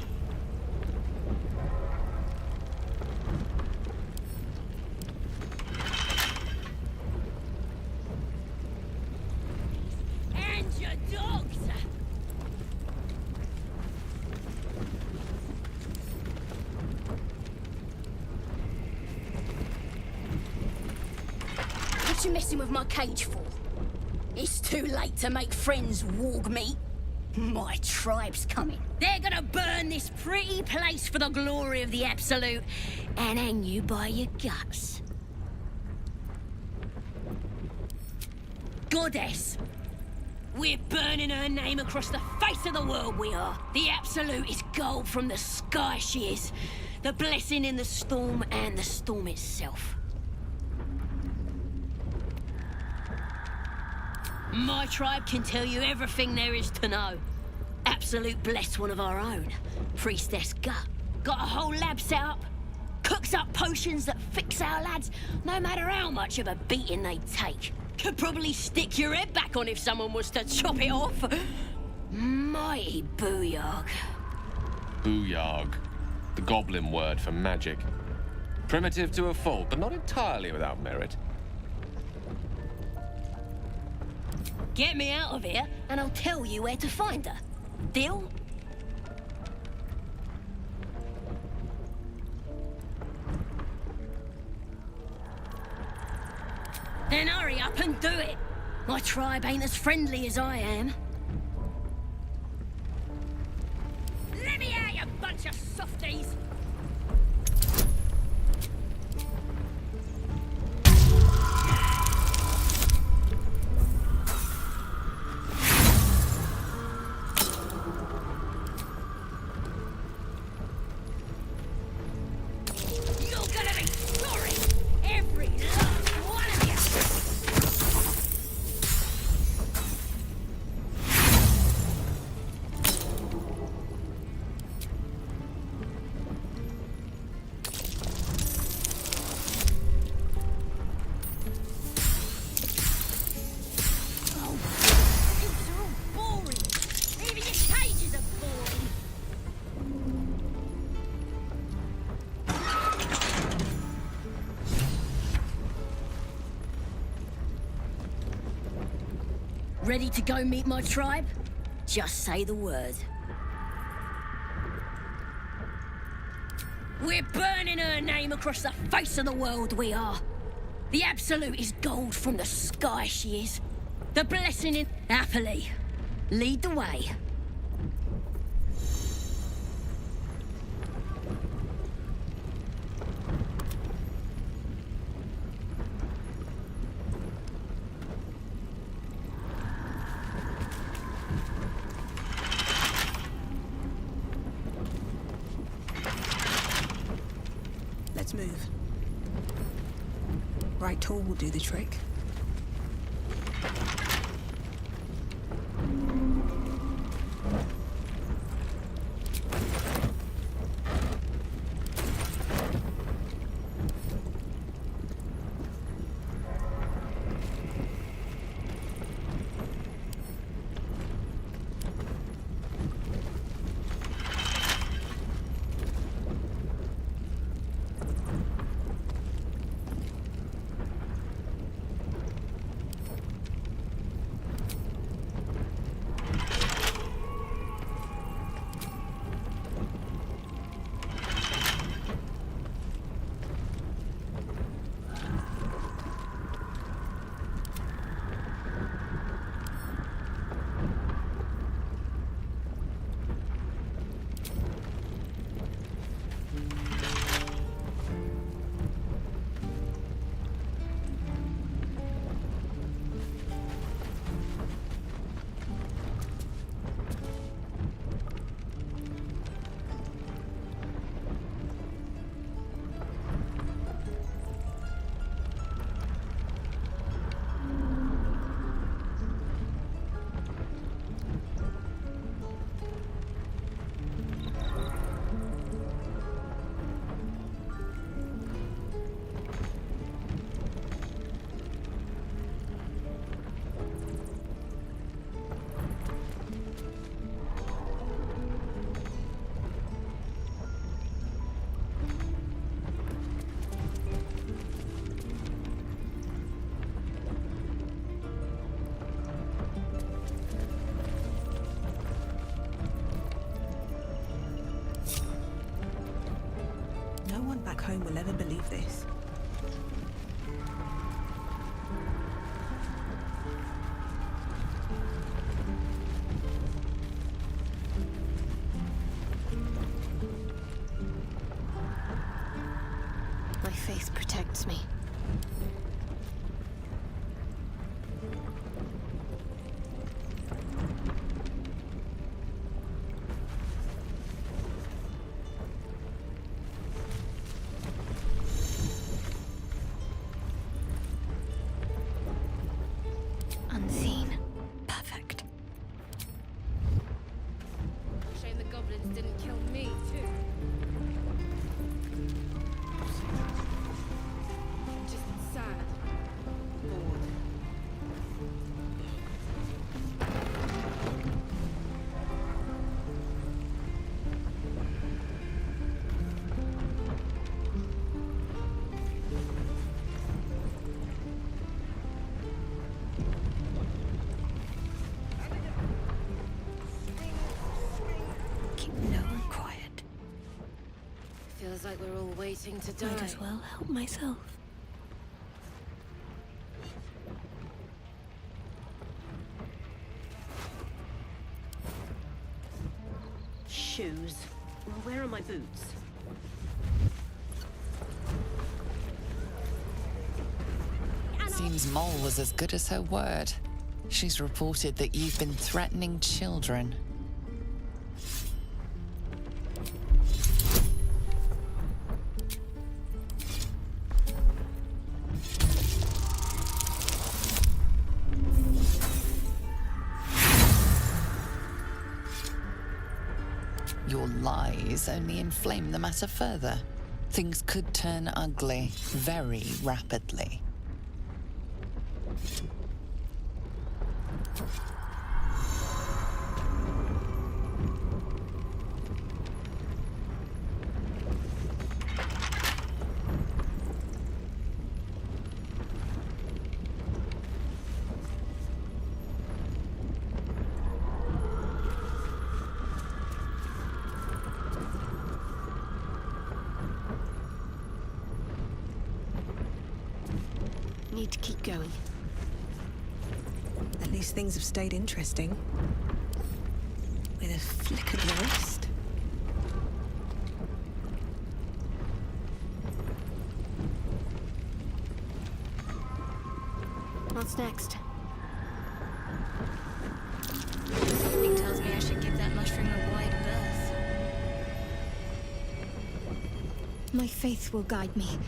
And your dogs. What you messing with my cage for? It's too late to make friends, warg meat. My tribe's coming. They're gonna burn this pretty place for the glory of the Absolute and hang you by your guts. Goddess! We're burning her name across the face of the world, we are. The Absolute is gold from the sky, she is. The blessing in the storm and the storm itself. My tribe can tell you everything there is to know. Absolute blessed one of our own. Priestess Gut. Got a whole lab set up. Cooks up potions that fix our lads, no matter how much of a beating they take. Could probably stick your head back on if someone was to chop it off. Mighty booyarg. Booyarg, the goblin word for magic. Primitive to a fault, but not entirely without merit. Get me out of here, and I'll tell you where to find her. Deal? Then hurry up and do it. My tribe ain't as friendly as I am. Let me out, you bunch of softies! Ready to go meet my tribe? Just say the word. We're burning her name across the face of the world, we are. The Absolute is gold from the sky, she is. The blessing in... Happily. Lead the way. Let's move. Right tool will do the trick. back home will ever believe this. My faith protects me. Unseen. Perfect. Shame the goblins didn't kill me, too. Just sad. Bored. Keep low and quiet. Feels like we're all waiting to die. Might as well help myself. Shoes. Well, where are my boots? Seems Mole was as good as her word. She's reported that you've been threatening children. Your lies only inflame the matter further. Things could turn ugly very rapidly. Need to keep going. At least things have stayed interesting. With a flick of the wrist. What's next? Something tells me I should give that mushroom a wide berth. My faith will guide me.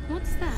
What's that?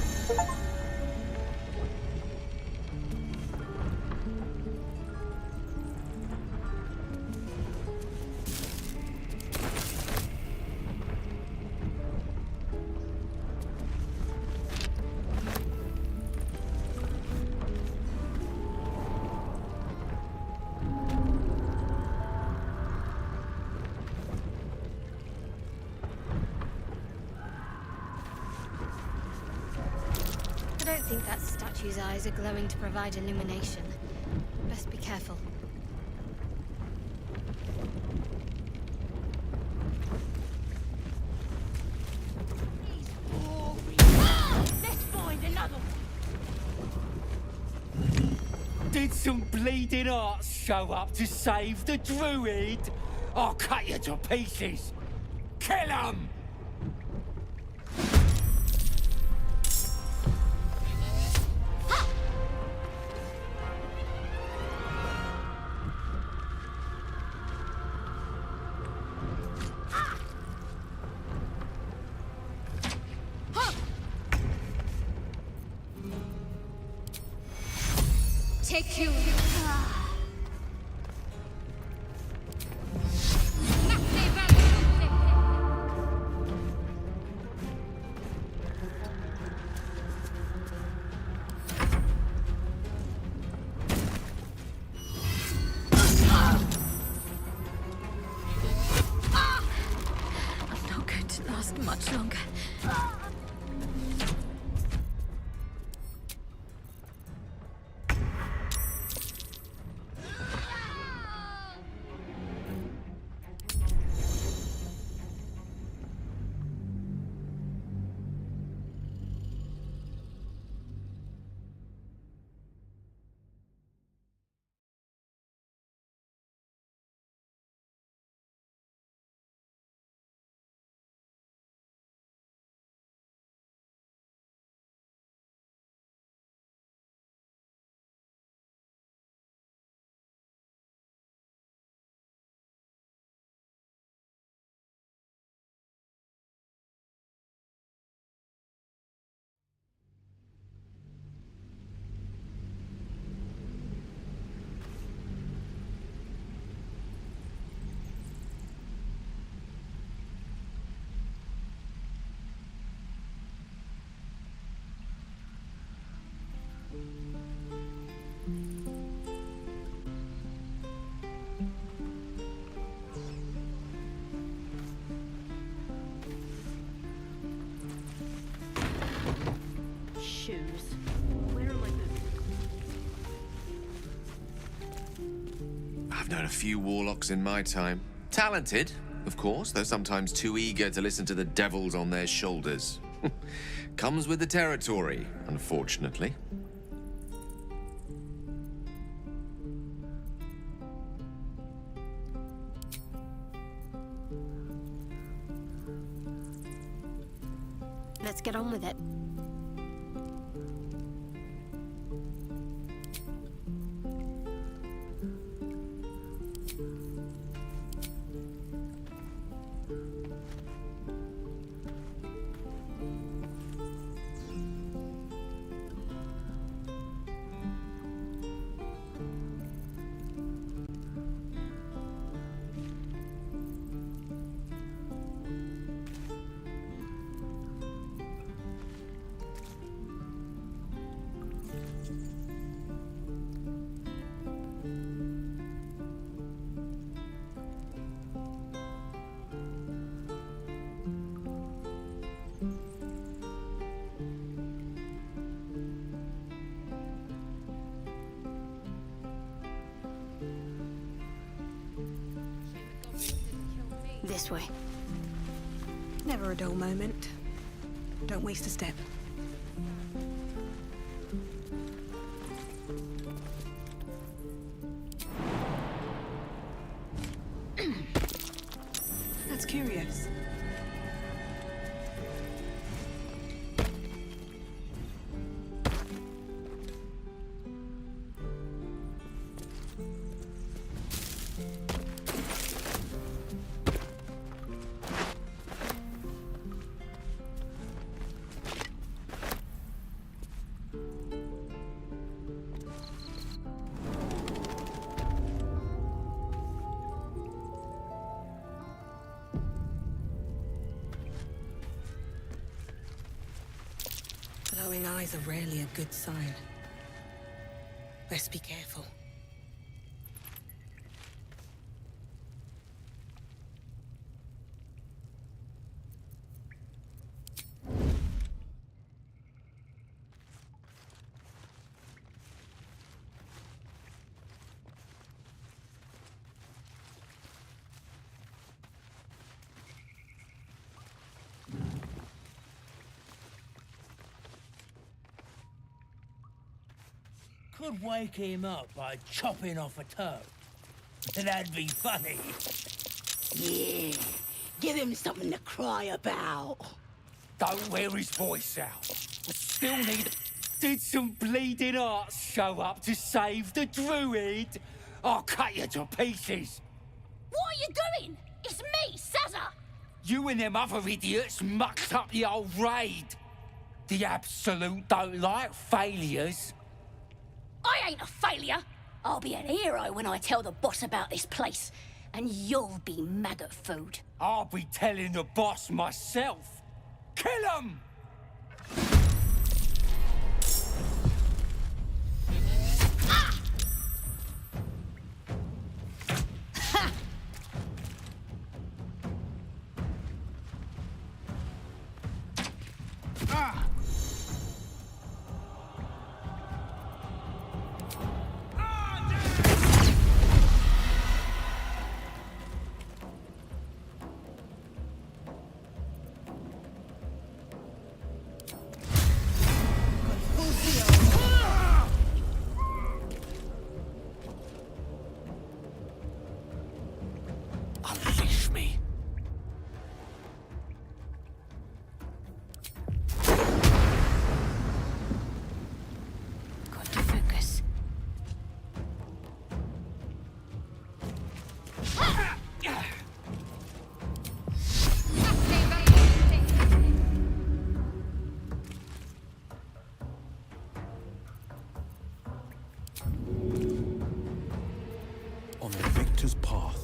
I don't think that statue's eyes are glowing to provide illumination. Best be careful. Let's find another one. Did some bleeding arts show up to save the druid? I'll cut you to pieces. Kill him! Take you. I'm not going to last much longer. Shoes. Where are my boots? I've known a few warlocks in my time. Talented, of course, though sometimes too eager to listen to the devils on their shoulders. Comes with the territory, unfortunately. Let's get on with it. This way. Never a dull moment. Don't waste a step. That's curious. Glowing eyes are rarely a good sign. Best be careful. Could wake him up by chopping off a toe. That'd be funny. Yeah, Give him something to cry about. Don't wear his voice out. I still need... Did some bleeding arts show up to save the druid? I'll cut you to pieces. What are you doing? It's me, Sazza! You and them other idiots mucked up the old raid. The Absolute don't like failures. I ain't a failure. I'll be an hero when I tell the boss about this place. And you'll be maggot food. I'll be telling the boss myself. Kill him! Unleash me. Got to focus. On the victor's path.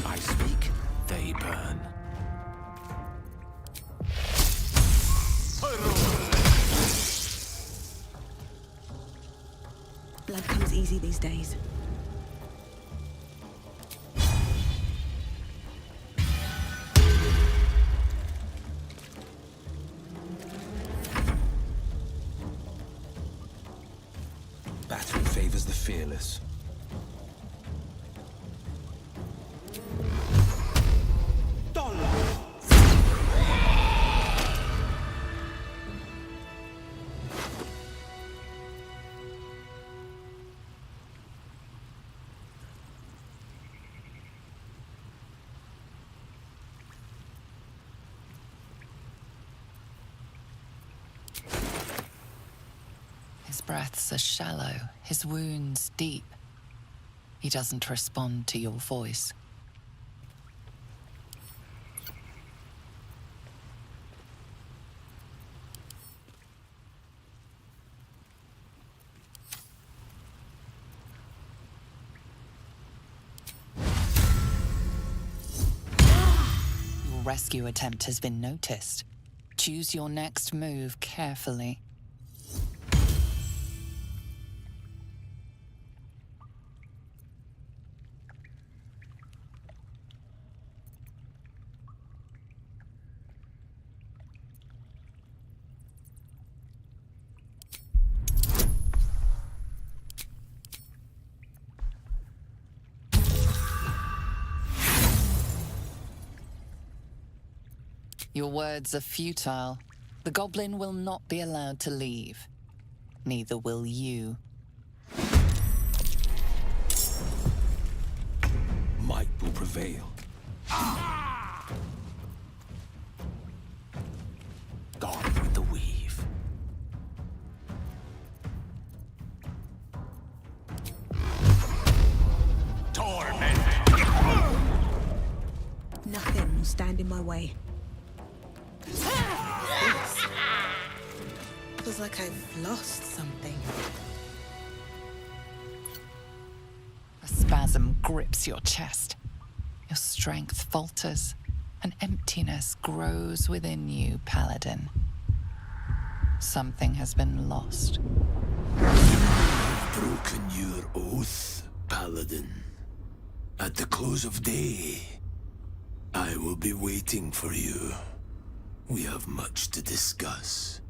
I speak, they burn. Blood comes easy these days. Battle favors the fearless. His breaths are shallow, his wounds deep. He doesn't respond to your voice. Your rescue attempt has been noticed. Choose your next move carefully. Your words are futile. The goblin will not be allowed to leave. Neither will you. Might will prevail. Gone with the weave. Torment! Nothing will stand in my way. This feels like I've lost something. A spasm grips your chest. Your strength falters. An emptiness grows within you, Paladin. Something has been lost. You've broken your oath, Paladin. At the close of day, I will be waiting for you. We have much to discuss.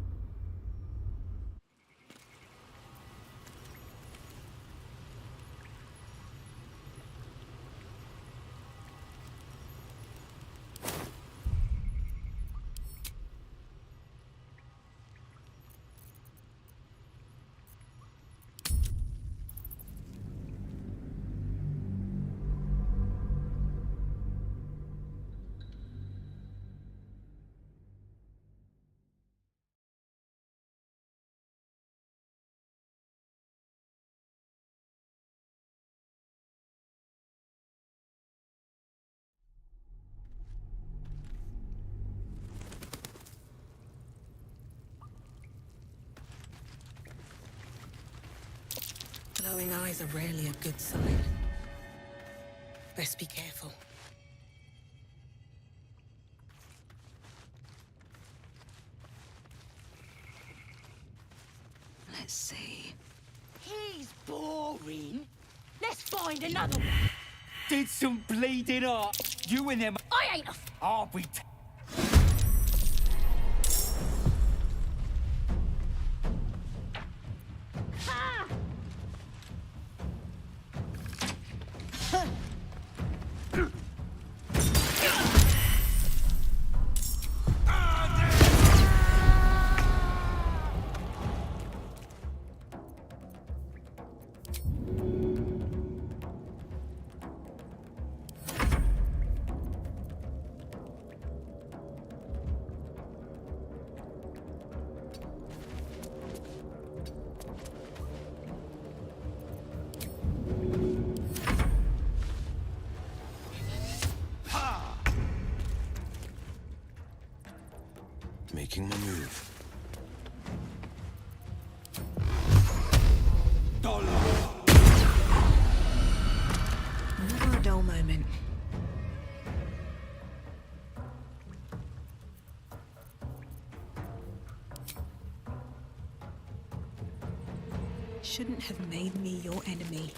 Glowing eyes are rarely a good sign. Best be careful. Let's see. He's boring. Let's find another one. Did some bleeding art. You and them. I ain't a I'll be. Making my move. Never a dull moment. Shouldn't have made me your enemy.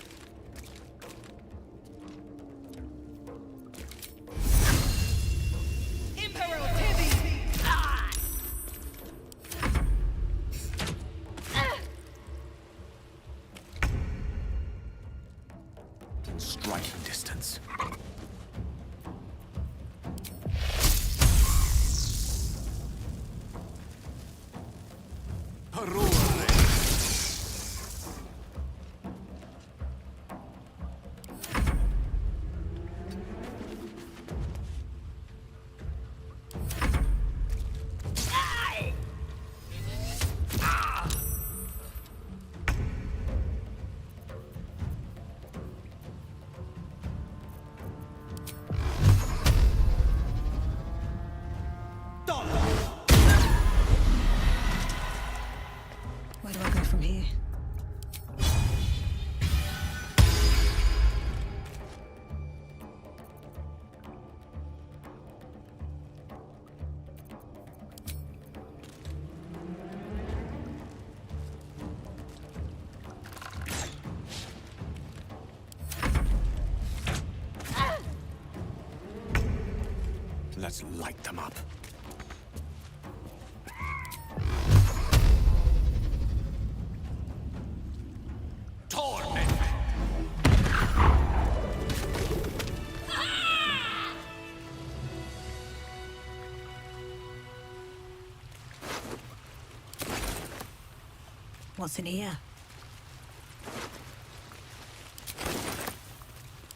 Striking distance. Where do I go from here? Let's light them up. What's in here?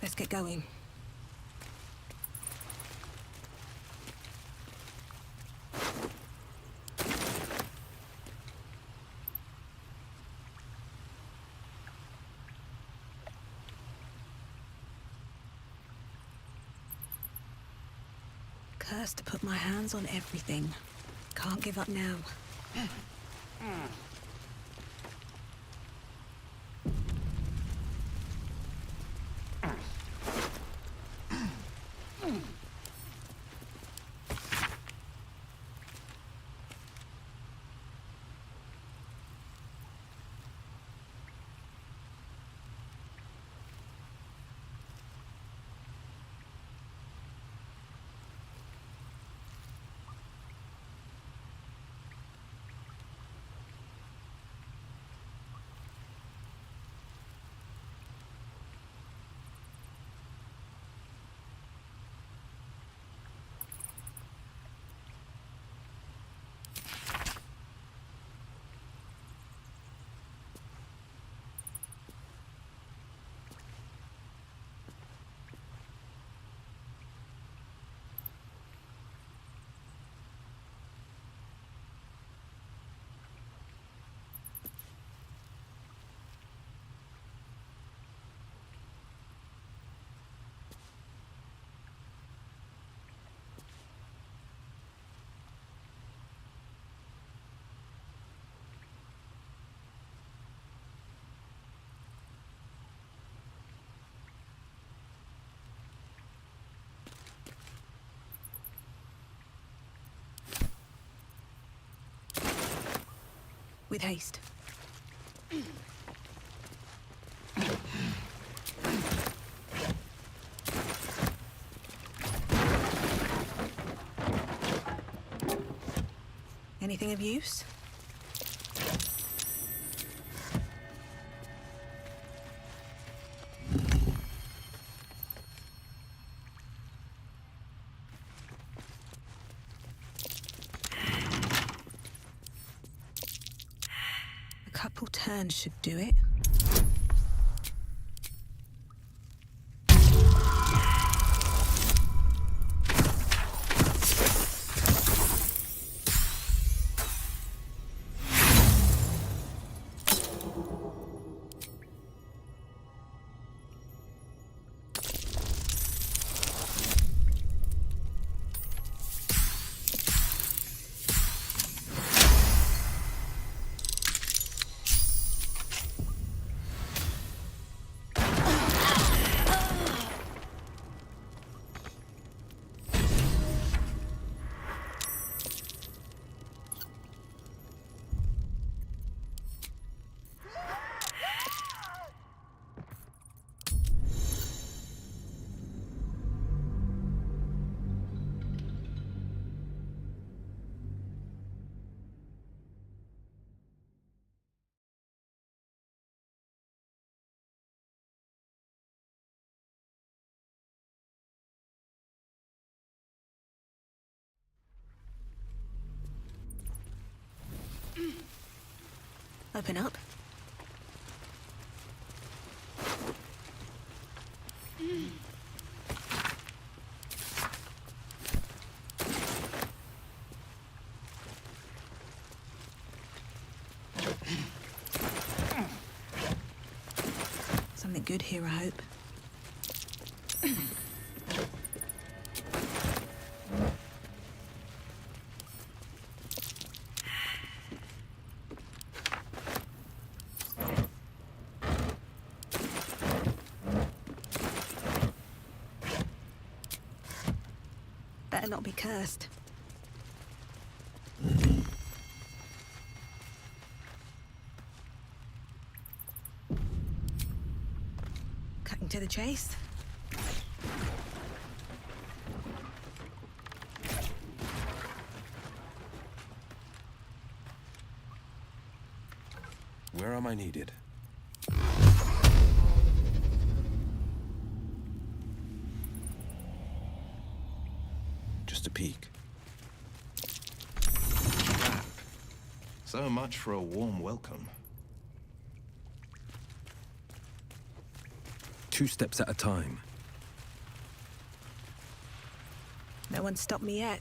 Let's get going. Cursed to put my hands on everything. Can't give up now. with haste. Anything of use? A couple turns should do it. Open up. Something good here, I hope. Better not be cursed. Cutting to the chase. Where am I needed? Just a peek. So much for a warm welcome. 2 steps at a time. No one's stopped me yet.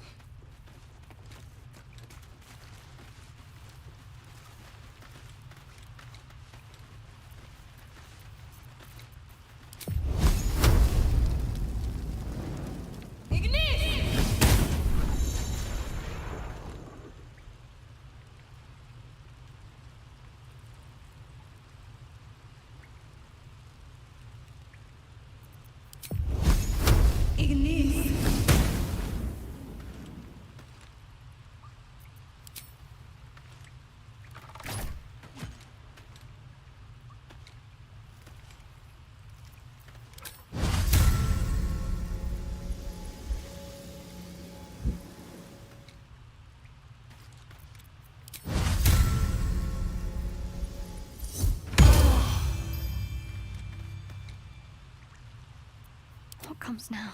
What comes now?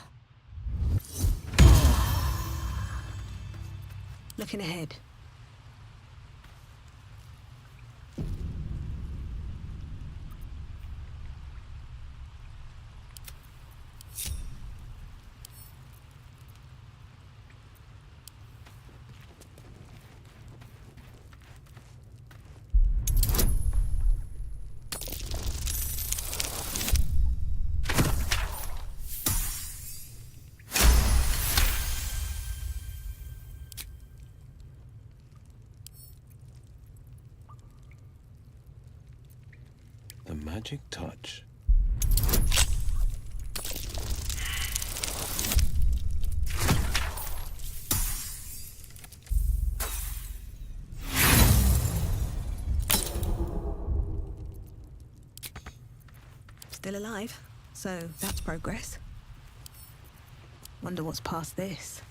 Looking ahead. The magic touch. still alive, so that's progress. Wonder what's past this.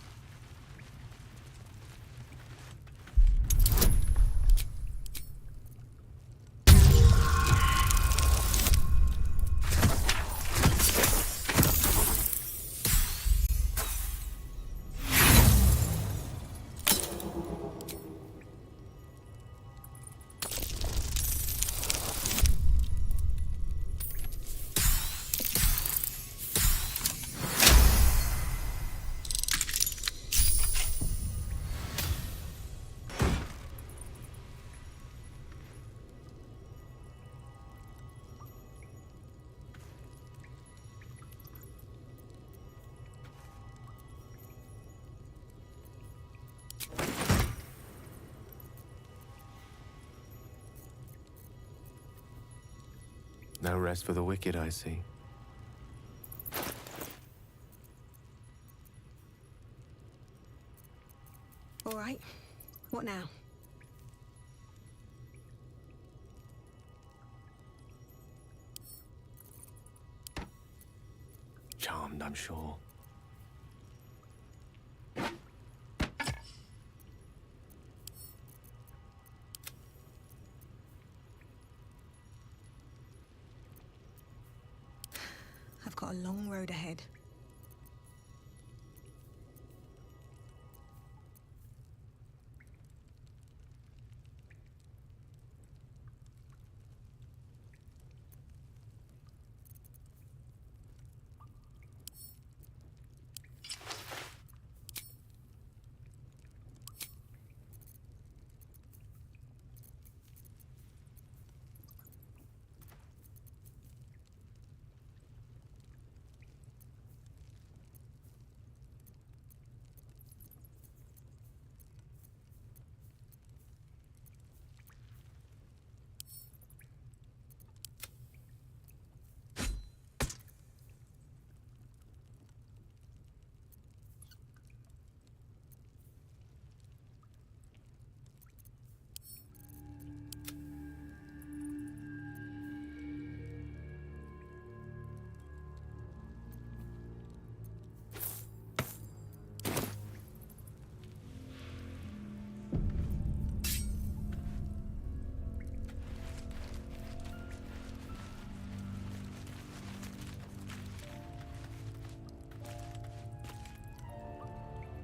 No rest for the wicked, I see. All right, what now? Charmed, I'm sure. I've got a long road ahead.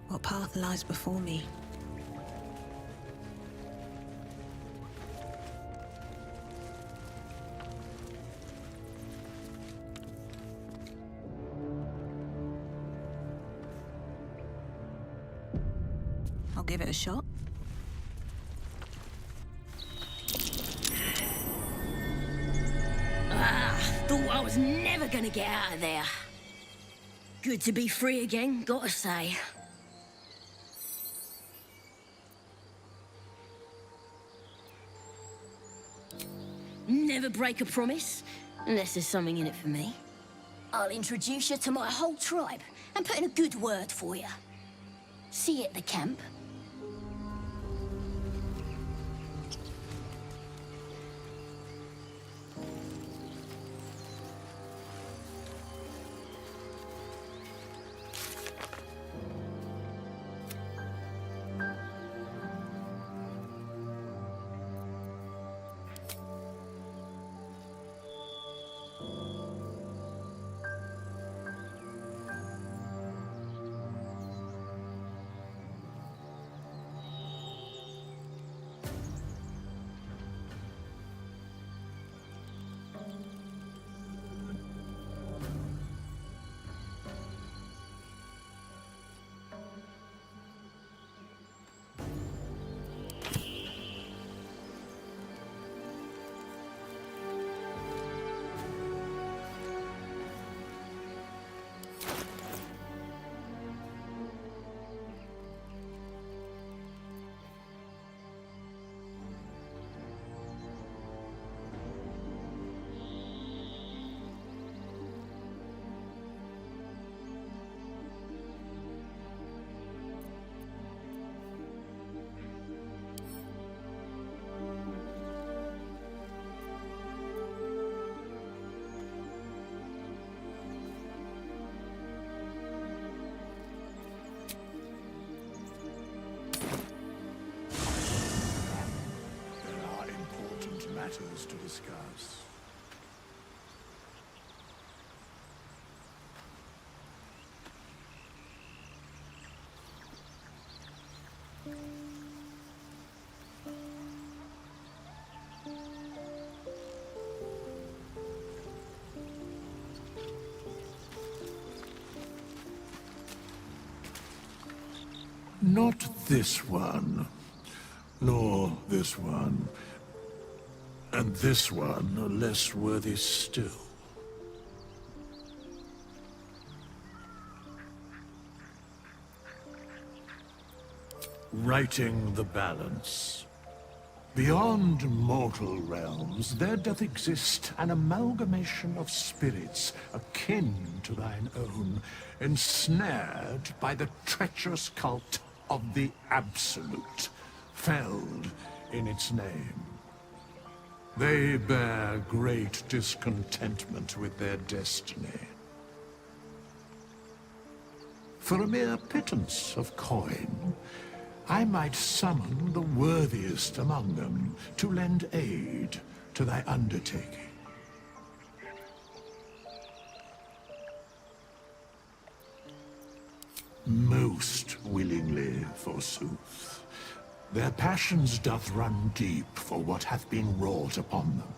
What path lies before me? I'll give it a shot. Thought I was never gonna get out of there. Good to be free again, gotta say. Never break a promise, unless there's something in it for me. I'll introduce you to my whole tribe and put in a good word for you. See you at the camp. matters to discuss. Not this one, nor this one, and this one are less worthy still. Righting the balance. Beyond mortal realms, there doth exist an amalgamation of spirits akin to thine own, ensnared by the treacherous cult of the Absolute, felled in its name. They bear great discontentment with their destiny. For a mere pittance of coin, I might summon the worthiest among them to lend aid to thy undertaking. Most willingly, forsooth. Their passions doth run deep for what hath been wrought upon them.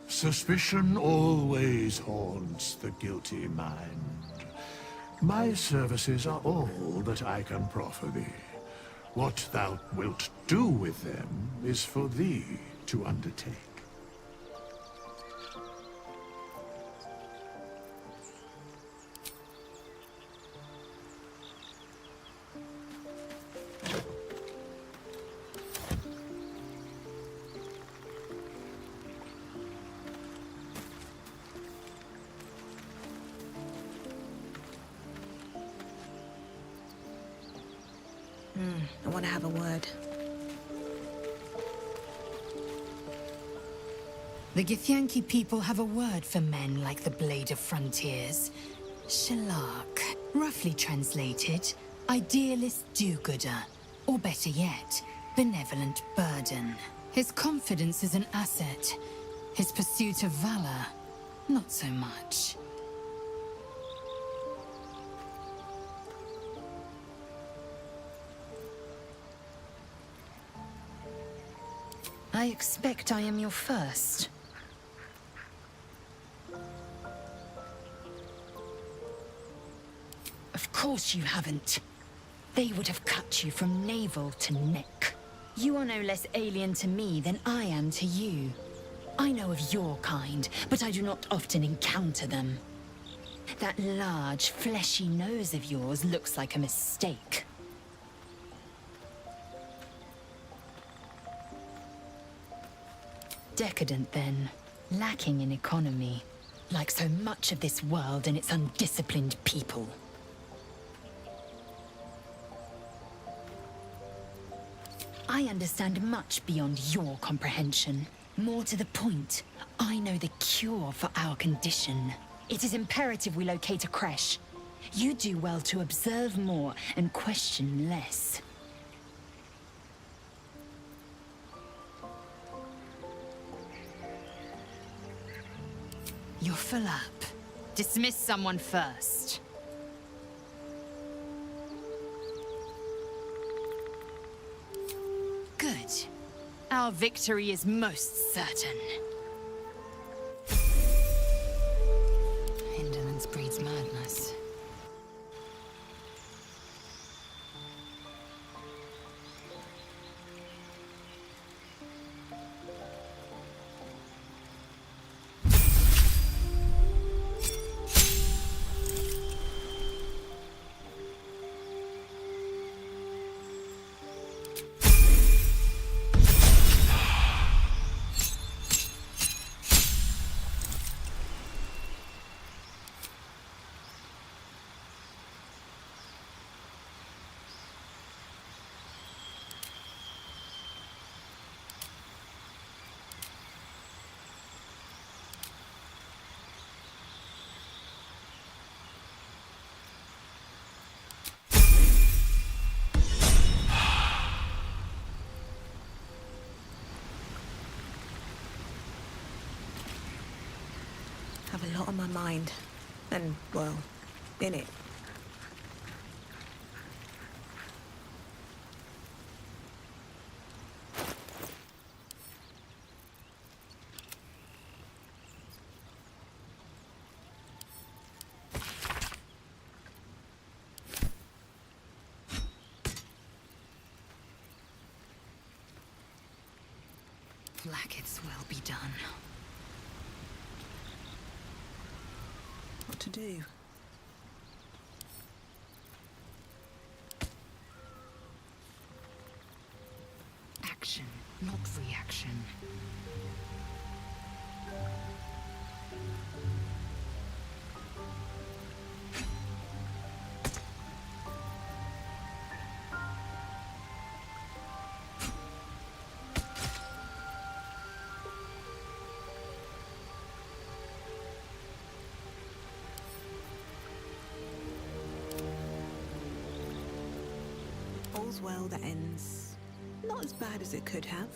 Suspicion always haunts the guilty mind. My services are all that I can proffer thee. What thou wilt do with them is for thee to undertake. I want to have a word. The Githyanki people have a word for men like the Blade of Frontiers. Shalak. Roughly translated, idealist do-gooder. Or better yet, benevolent burden. His confidence is an asset. His pursuit of valor, not so much. I expect I am your first. Of course you haven't. They would have cut you from navel to neck. You are no less alien to me than I am to you. I know of your kind, but I do not often encounter them. That large, fleshy nose of yours looks like a mistake. Decadent, then. Lacking in economy. Like so much of this world and its undisciplined people. I understand much beyond your comprehension. More to the point, I know the cure for our condition. It is imperative we locate a creche. You do well to observe more and question less. You're full up. Dismiss someone first. Good. Our victory is most certain. Indolence breeds madness. have a lot on my mind. And, well, in it. Blacket's will be done. What to do? Action, not reaction. All's well that ends not as bad as it could have.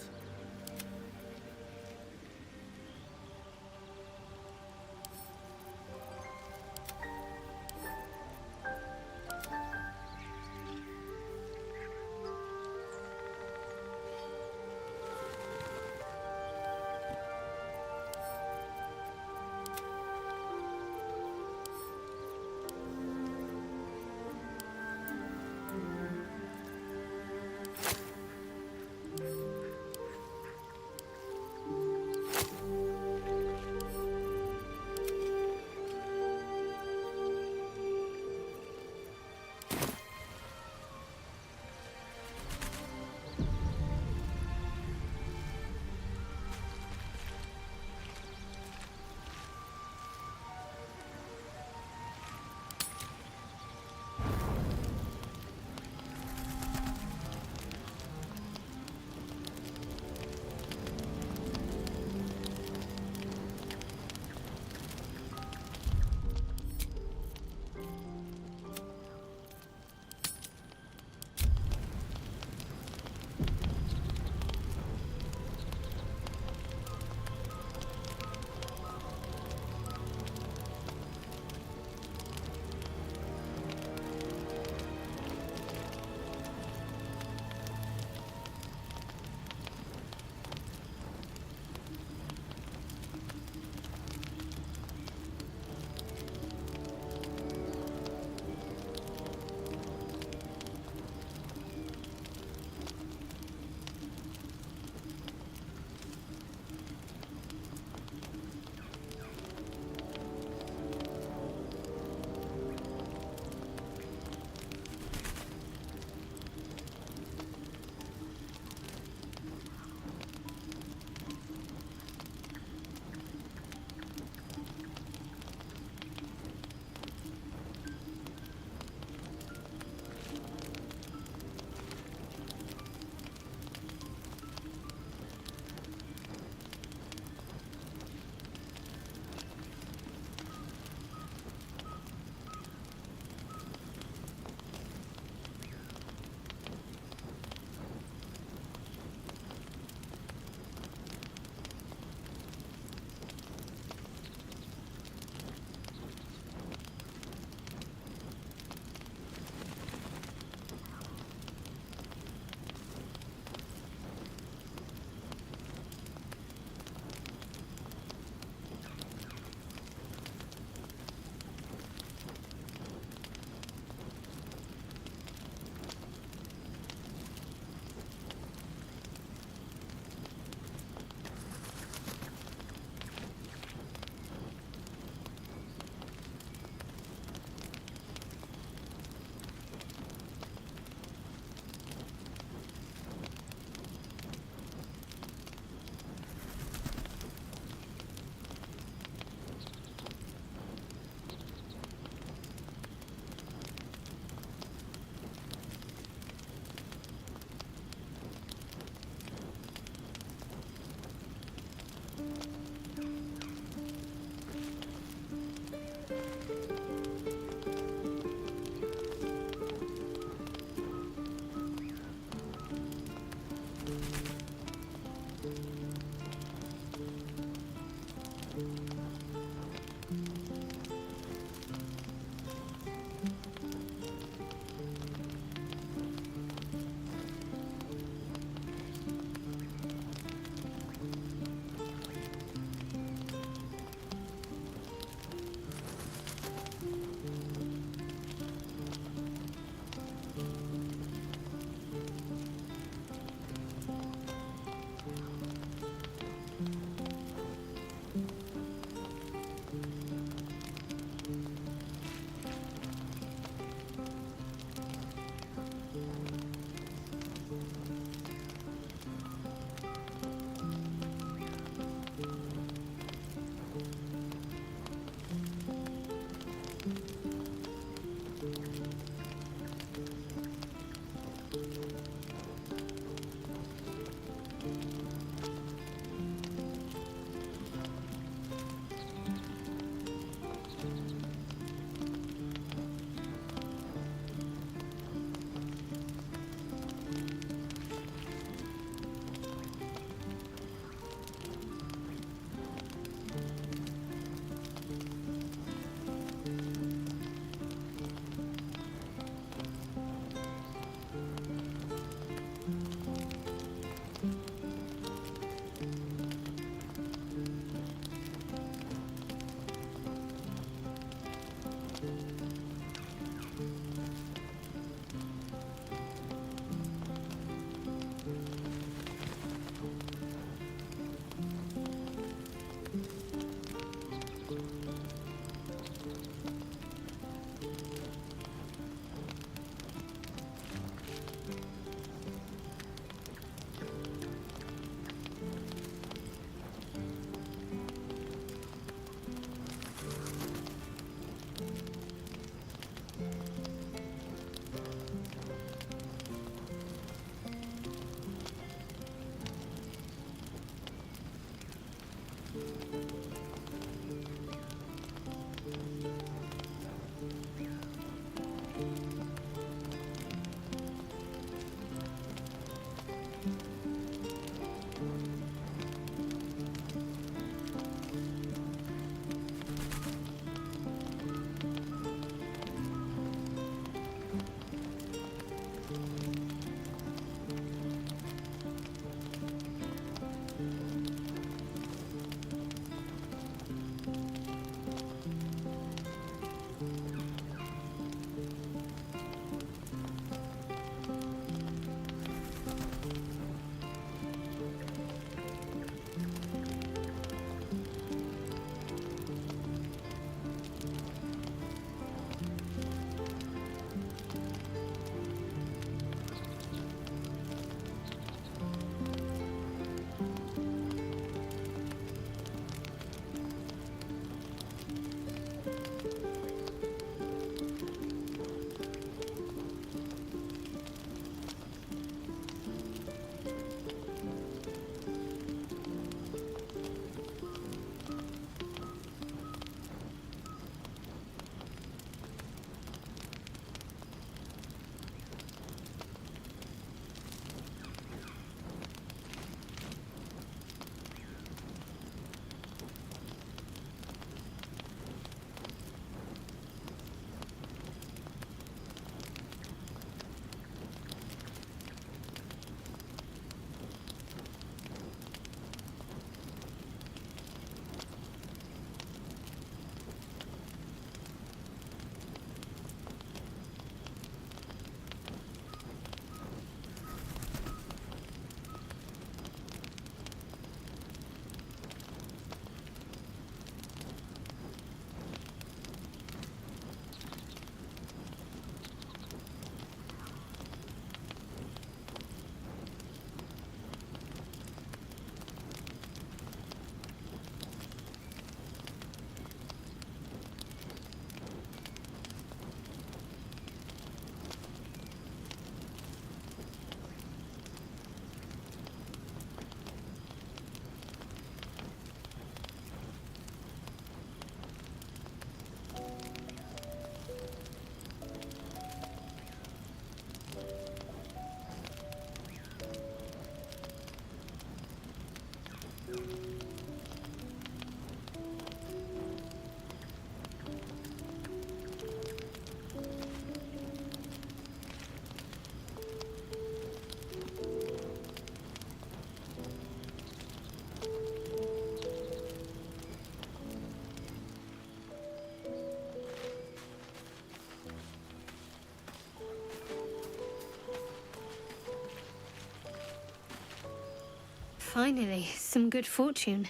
Finally, some good fortune.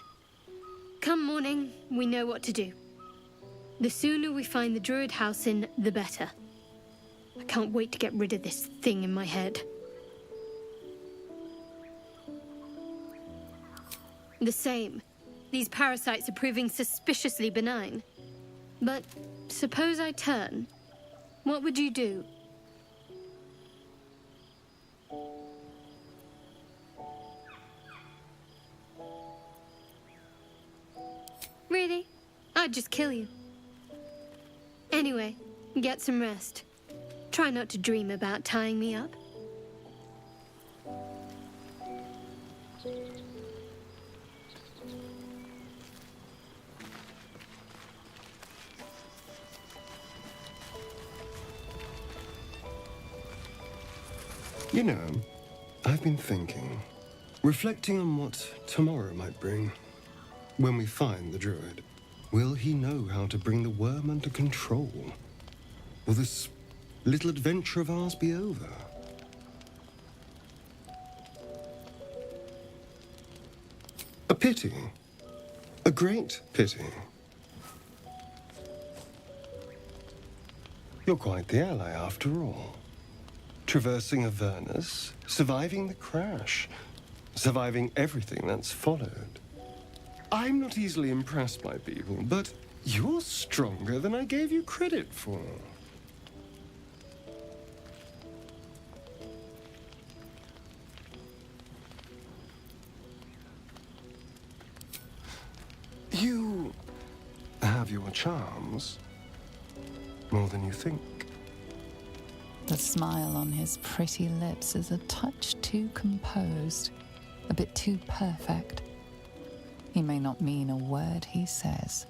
Come morning, we know what to do. The sooner we find the druid house in, the better. I can't wait to get rid of this thing in my head. The same. These parasites are proving suspiciously benign. But suppose I turn. What would you do? I'd just kill you. Anyway, get some rest. Try not to dream about tying me up. You know, I've been thinking, reflecting on what tomorrow might bring. When we find the druid, will he know how to bring the worm under control? Will this little adventure of ours be over? A pity. A great pity. You're quite the ally after all. Traversing Avernus, surviving the crash, surviving everything that's followed. I'm not easily impressed by people, but you're stronger than I gave you credit for. You have your charms, more than you think. The smile on his pretty lips is a touch too composed, a bit too perfect. He may not mean a word he says.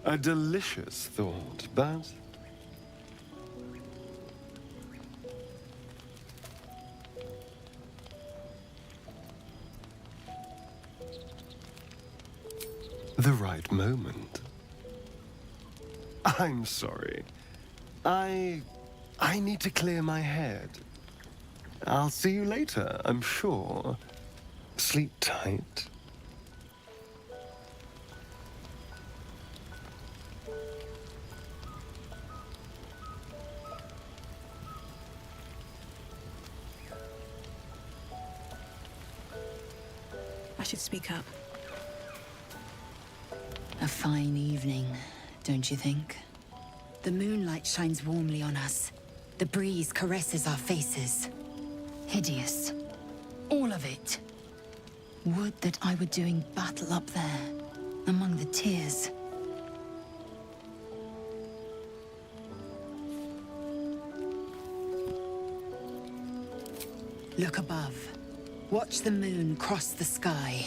A delicious thought, but... the right moment. I'm sorry. I need to clear my head. I'll see you later, I'm sure. Sleep tight. I should speak up. A fine evening, don't you think? The moonlight shines warmly on us. The breeze caresses our faces. Hideous. All of it. Would that I were doing battle up there, among the tears. Look above. Watch the moon cross the sky.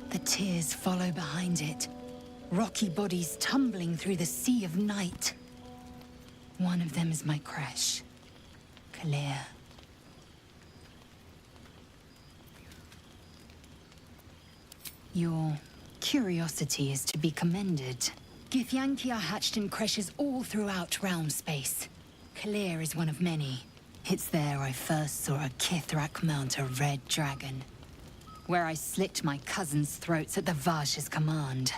The tears follow behind it. Rocky bodies tumbling through the sea of night. One of them is my crush, Kalir. Your curiosity is to be commended. Githyanki are hatched in creches all throughout realm space. Kalir is one of many. It's there I first saw a Kithrak mount a red dragon, where I slit my cousins' throats at the Vaj's command.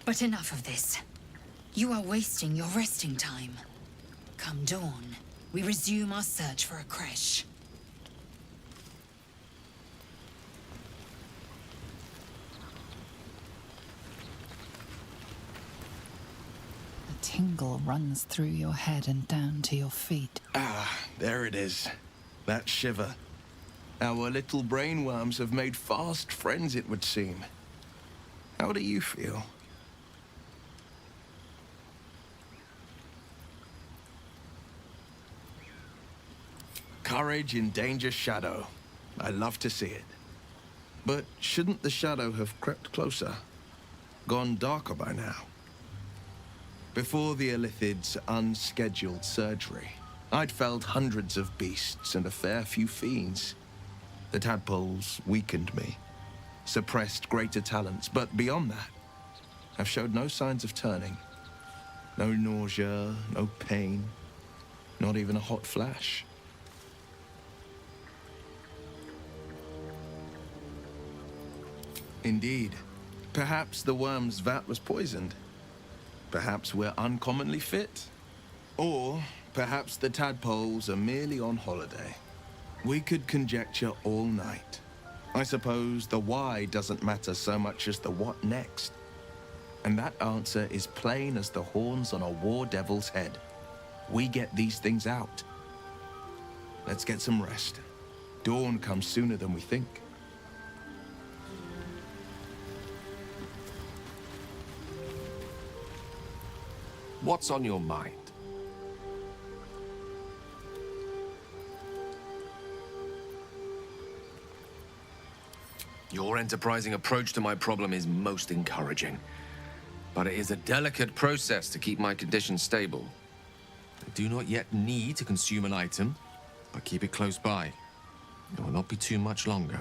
But enough of this. You are wasting your resting time. Come dawn, we resume our search for a creche. A tingle runs through your head and down to your feet. Ah, there it is. That shiver. Our little brainworms have made fast friends, it would seem. How do you feel? Courage in danger shadow. I love to see it. But shouldn't the shadow have crept closer? Gone darker by now? Before the Illithid's unscheduled surgery, I'd felled hundreds of beasts and a fair few fiends. The tadpoles weakened me, suppressed greater talents, but beyond that, I've showed no signs of turning. No nausea, no pain, not even a hot flash. Indeed. Perhaps the worm's vat was poisoned. Perhaps we're uncommonly fit. Or perhaps the tadpoles are merely on holiday. We could conjecture all night. I suppose the why doesn't matter so much as the what next. And that answer is plain as the horns on a war devil's head. We get these things out. Let's get some rest. Dawn comes sooner than we think. What's on your mind? Your enterprising approach to my problem is most encouraging. But it is a delicate process to keep my condition stable. I do not yet need to consume an item, but keep it close by. It will not be too much longer.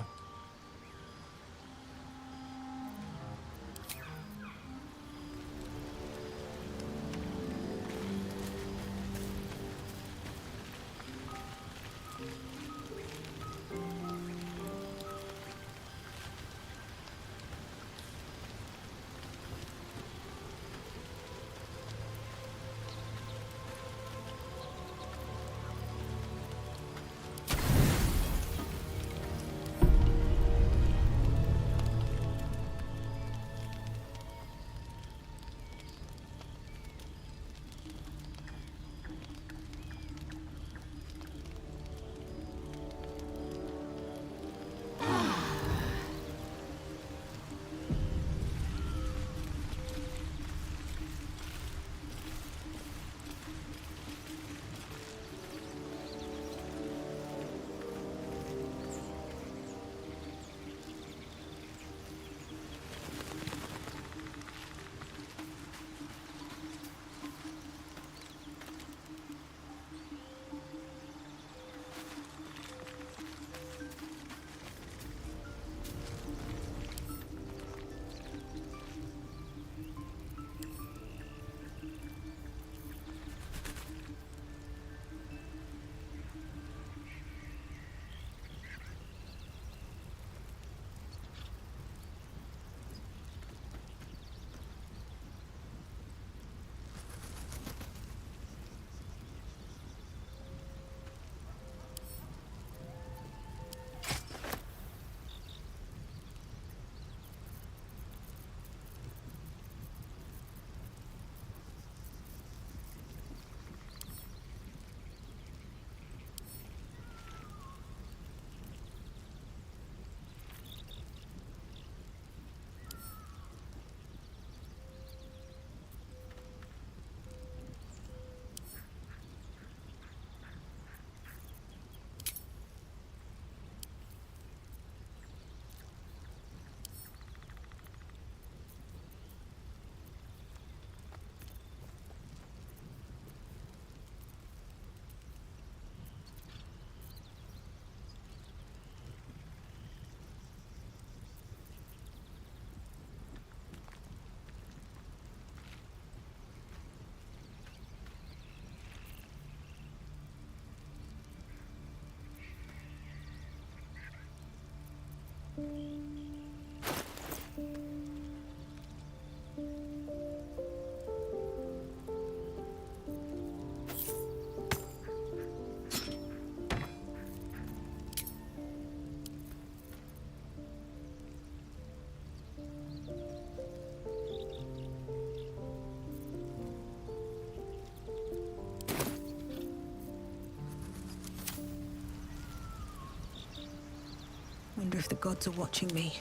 Wonder if the gods are watching me.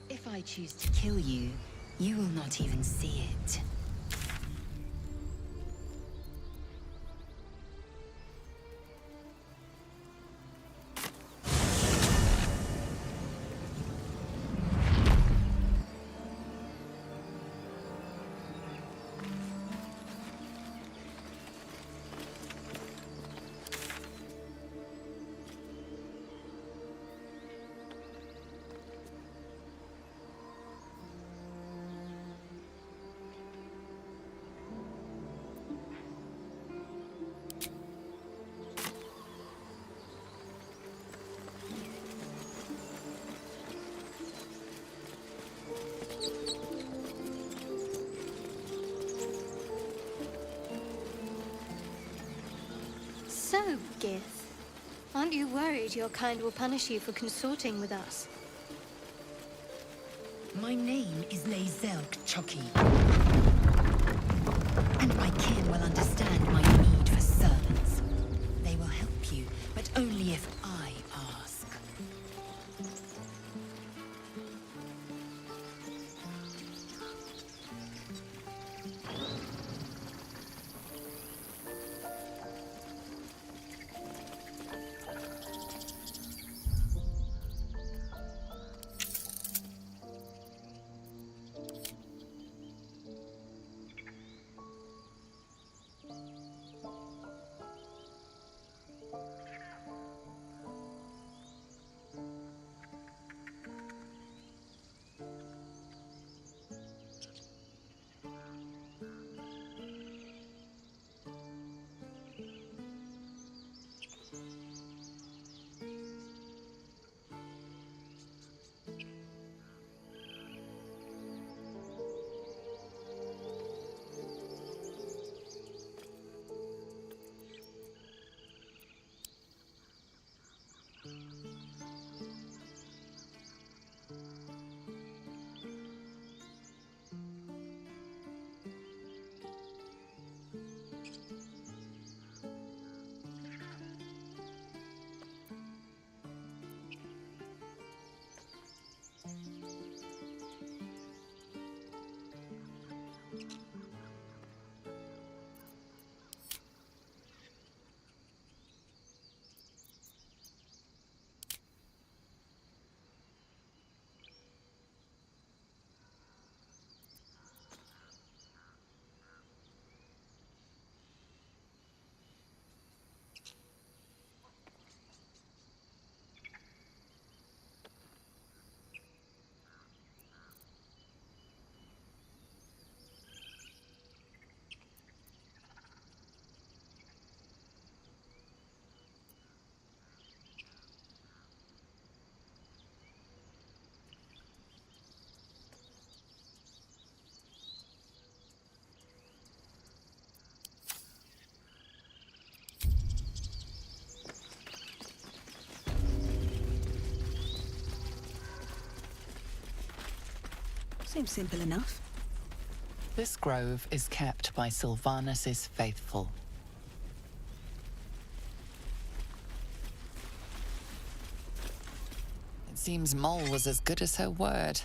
If I choose to kill you, you will not even see it. So, Gith, aren't you worried your kind will punish you for consorting with us? My name is Lazelk Chucky. And my kin will understand my need for servants. They will help you, but only if I ask. Seems simple enough. This grove is kept by Sylvanus' faithful. It seems Mole was as good as her word.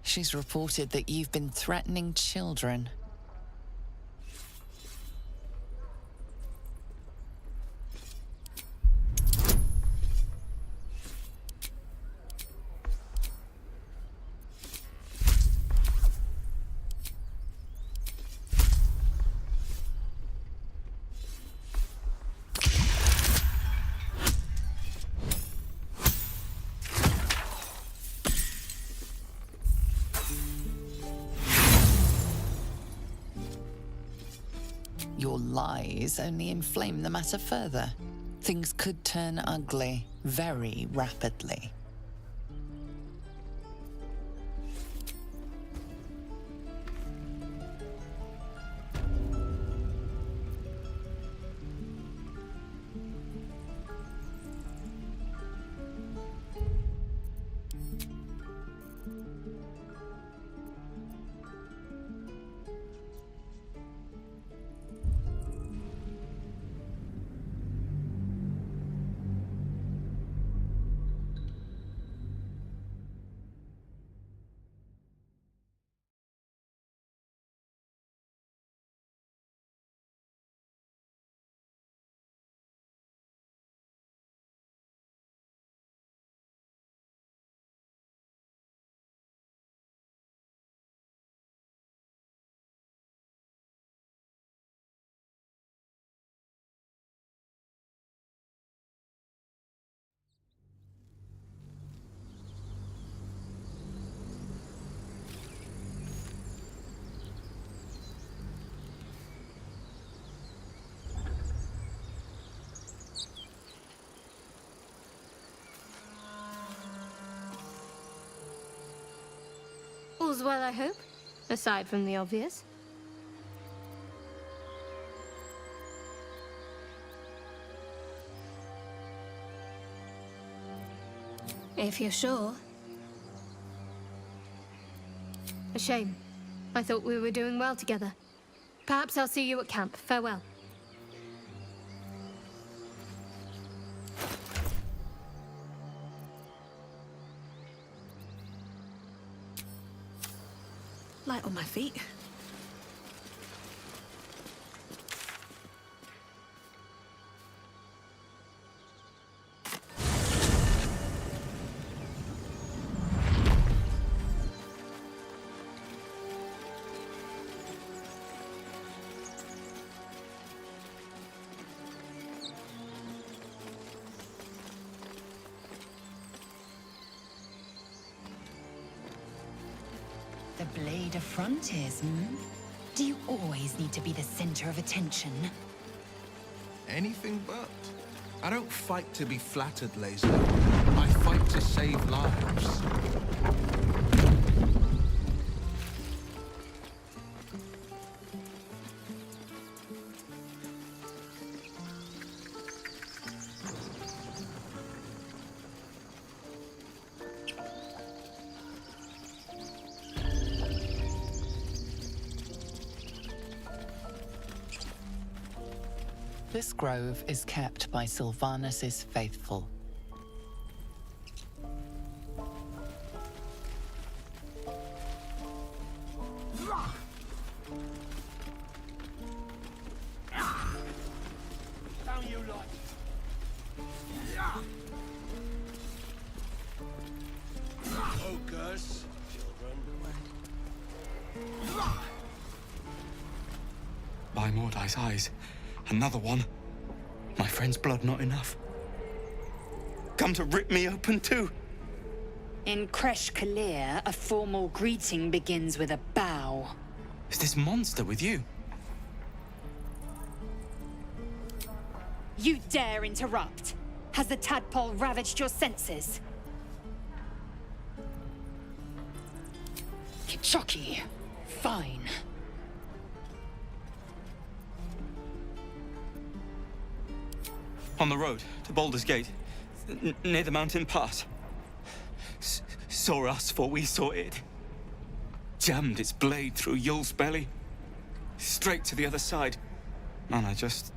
She's reported that you've been threatening children. Your lies only inflame the matter further. Things could turn ugly very rapidly. All's well, I hope, aside from the obvious. If you're sure. A shame. I thought we were doing well together. Perhaps I'll see you at camp. Farewell. Light on my feet. The Blade of Frontiers, hmm? Do you always need to be the center of attention? Anything but. I don't fight to be flattered, Laser. I fight to save lives. This grove is kept by Sylvanus' faithful. Down you lot. Focus, children. By Mordai's eyes, another one. My friend's blood not enough. Come to rip me open too. In Kresh Kalir, a formal greeting begins with a bow. Is this monster with you? You dare interrupt? Has the tadpole ravaged your senses? Kichoki. Fine. On the road to Baldur's Gate, near the mountain pass. Saw us before we saw it. Jammed its blade through Yul's belly. Straight to the other side. And I just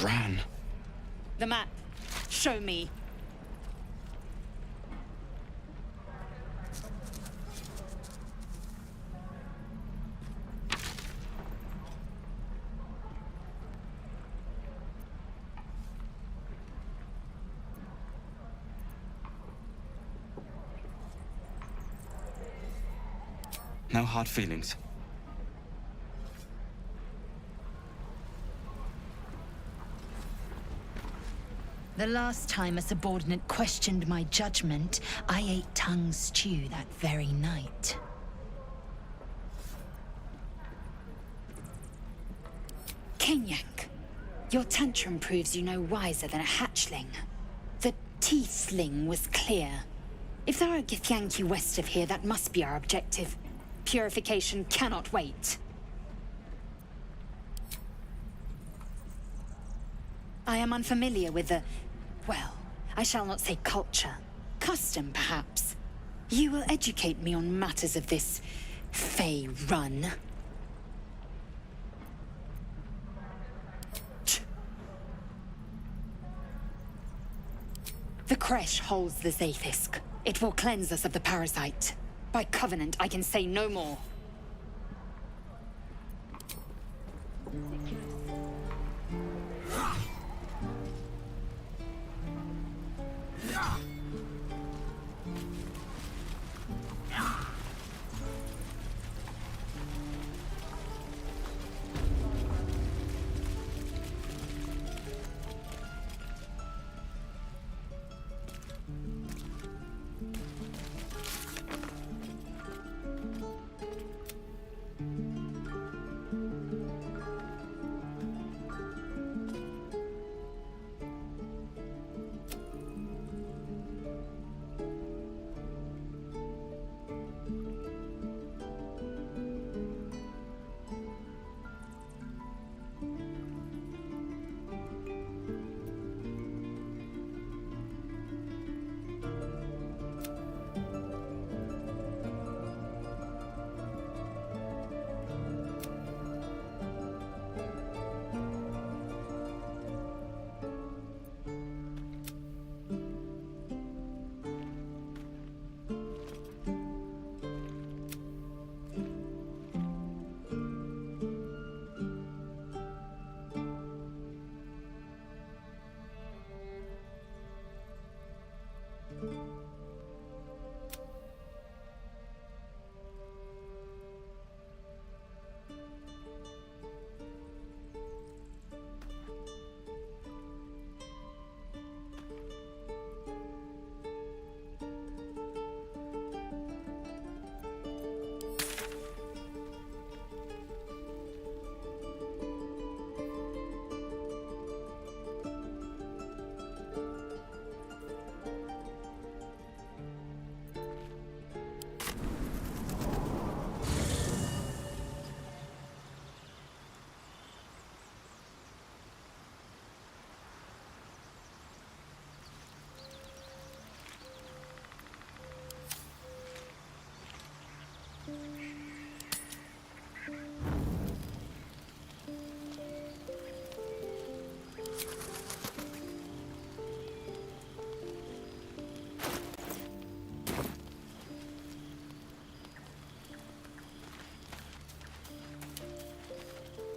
ran. The map. Show me. No hard feelings. The last time a subordinate questioned my judgment, I ate tongue stew that very night. Kenyank, your tantrum proves you no wiser than a hatchling. The tiefling was clear. If there are Githyanki west of here, that must be our objective. Purification cannot wait. I am unfamiliar with the... well, I shall not say culture. Custom, perhaps. You will educate me on matters of this... Fey run. The Kresh holds the Zaithisk. It will cleanse us of the parasite. By covenant, I can say no more.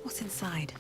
What's inside?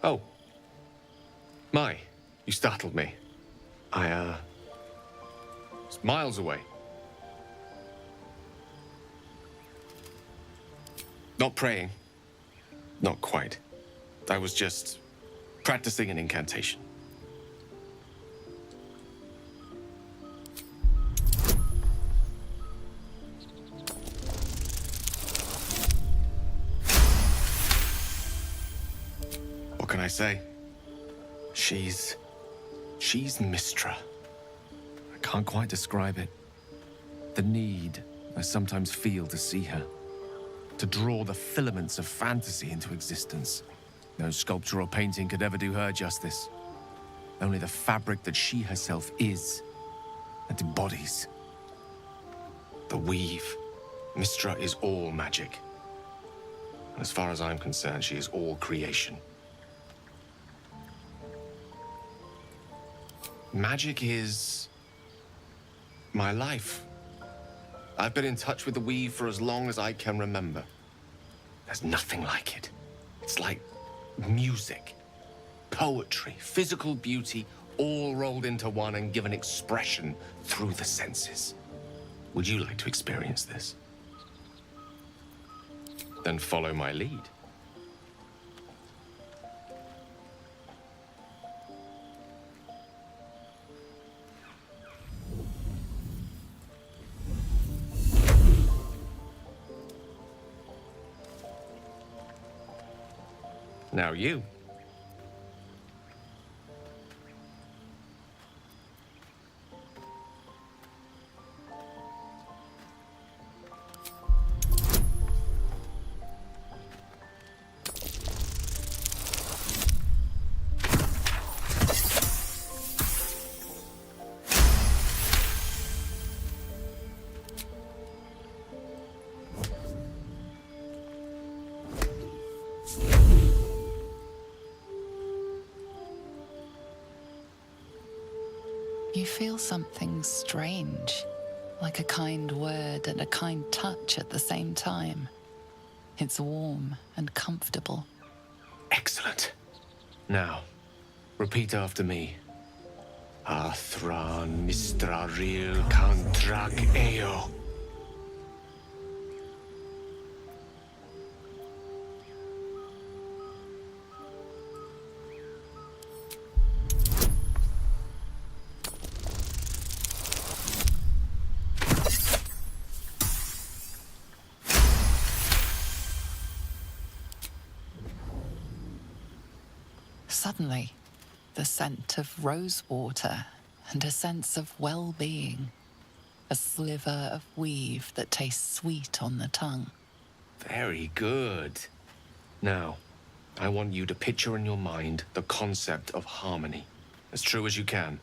Oh. My, you startled me. I, was miles away. Not praying. Not quite. I was just practicing an incantation. What can I say? She's Mistra. I can't quite describe it. The need I sometimes feel to see her. To draw the filaments of fantasy into existence. No sculpture or painting could ever do her justice. Only the fabric that she herself is and embodies. The weave. Mistra is all magic. And as far as I'm concerned, she is all creation. Magic is my life. I've been in touch with the weave for as long as I can remember. There's nothing like it. It's like music, poetry, physical beauty, all rolled into one and given expression through the senses. Would you like to experience this? Then follow my lead. Now you. You feel something strange, like a kind word and a kind touch at the same time. It's warm and comfortable. Excellent. Now, repeat after me. Athran Mistraril Kantrak Eo. Suddenly, the scent of rosewater and a sense of well-being. A sliver of weave that tastes sweet on the tongue. Very good. Now, I want you to picture in your mind the concept of harmony, as true as you can.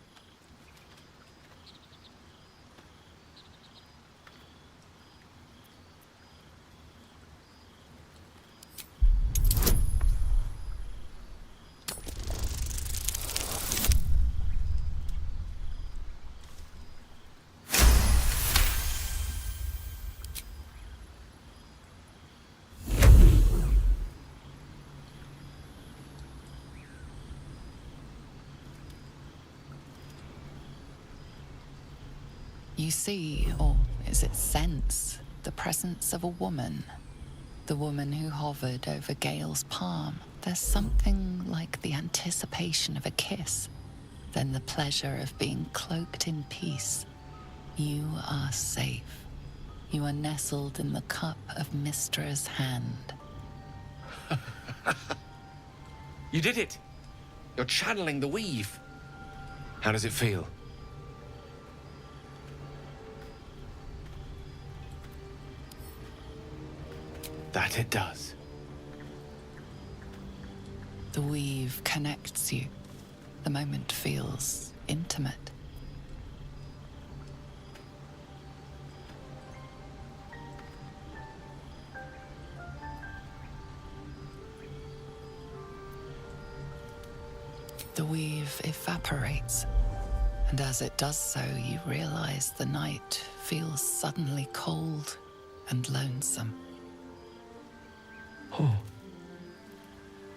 You see, or is it sense, the presence of a woman. The woman who hovered over Gale's palm. There's something like the anticipation of a kiss, then the pleasure of being cloaked in peace. You are safe. You are nestled in the cup of Mystra's hand. You did it! You're channeling the weave. How does it feel? That it does. The weave connects you. The moment feels intimate. The weave evaporates, and as it does so, you realize the night feels suddenly cold and lonesome. Oh.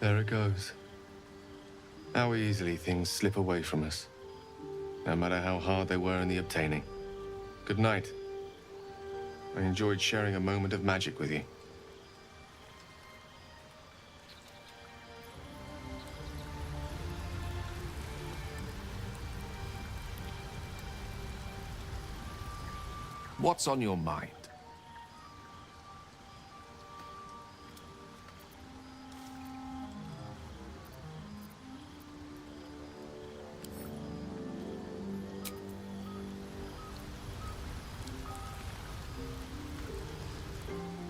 There it goes. How easily things slip away from us, no matter how hard they were in the obtaining. Good night. I enjoyed sharing a moment of magic with you. What's on your mind?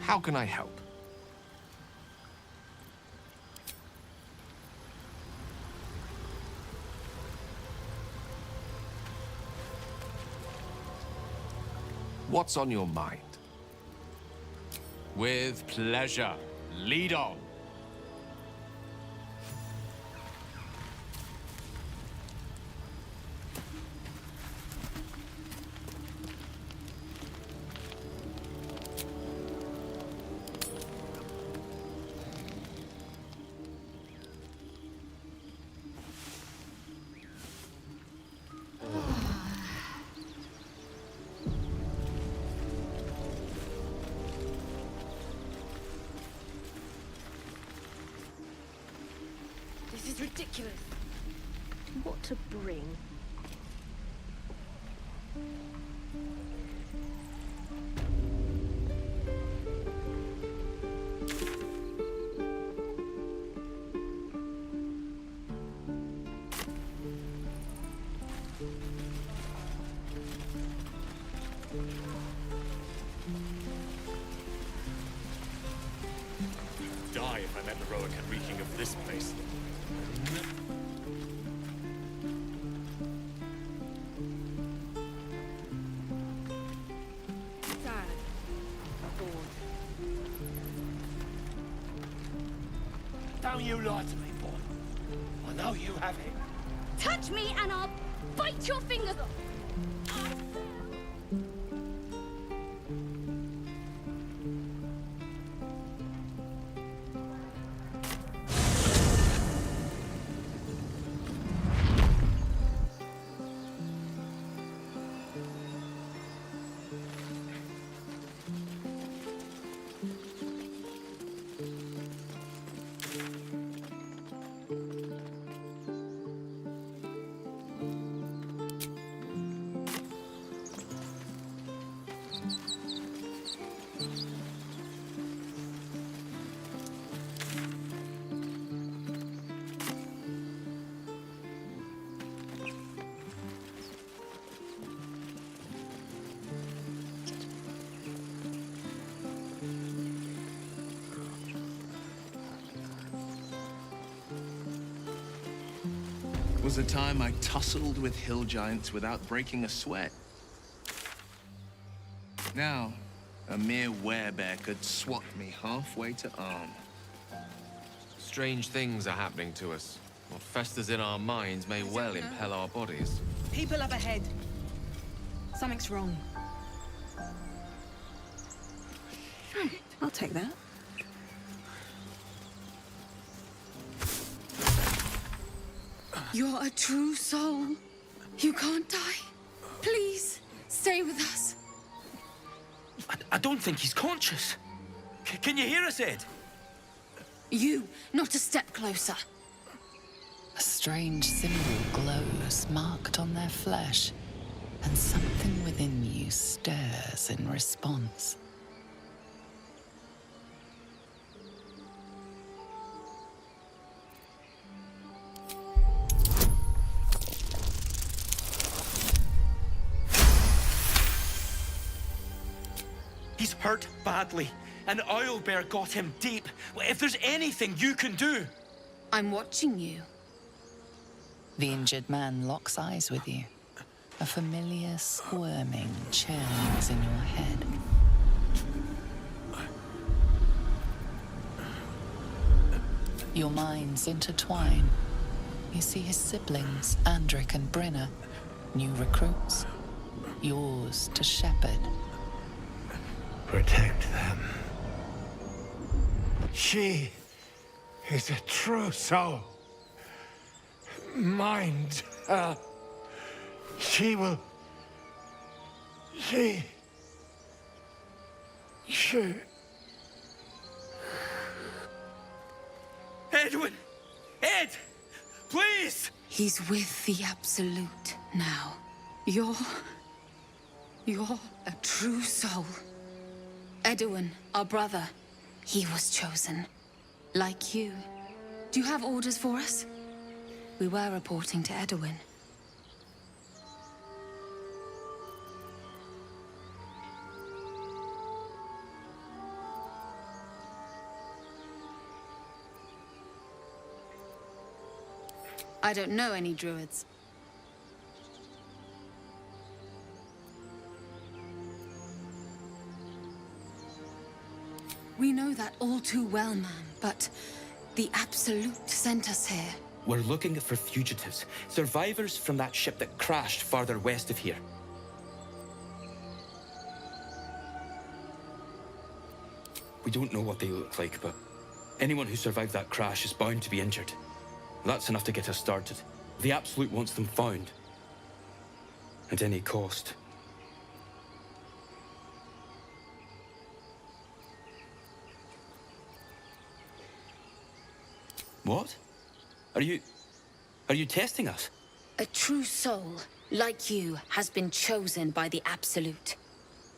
How can I help? What's on your mind? With pleasure. Lead on. This is ridiculous. What to bring? Die if I met the Roic and reeking of this place. Don't you lie to me, boy. I know you have it. Touch me and I'll bite your fingers off. Was a time I tussled with hill giants without breaking a sweat. Now, a mere werebear could swat me halfway to arm. Strange things are happening to us. What festers in our minds may well impel our bodies. People up ahead. Something's wrong. I'll take that. You're a true soul. You can't die. Please, stay. Stay with us. I don't think he's conscious. Can you hear us, Ed? You, not a step closer. A strange symbol glows marked on their flesh, and something within you stirs in response. He's hurt badly. An owlbear got him deep. If there's anything you can do... I'm watching you. The injured man locks eyes with you. A familiar squirming churns in your head. Your minds intertwine. You see his siblings, Andric and Brynna, new recruits, yours to shepherd. Protect them. She is a true soul. Mind her. She will... She... Edwin! Ed! Please! He's with the Absolute now. You're a true soul. Edwin, our brother, he was chosen. Like you. Do you have orders for us? We were reporting to Edwin. I don't know any druids. We know that all too well, ma'am, but the Absolute sent us here. We're looking for fugitives, survivors from that ship that crashed farther west of here. We don't know what they look like, but anyone who survived that crash is bound to be injured. That's enough to get us started. The Absolute wants them found. At any cost. What? Are you testing us? A true soul, like you, has been chosen by the Absolute.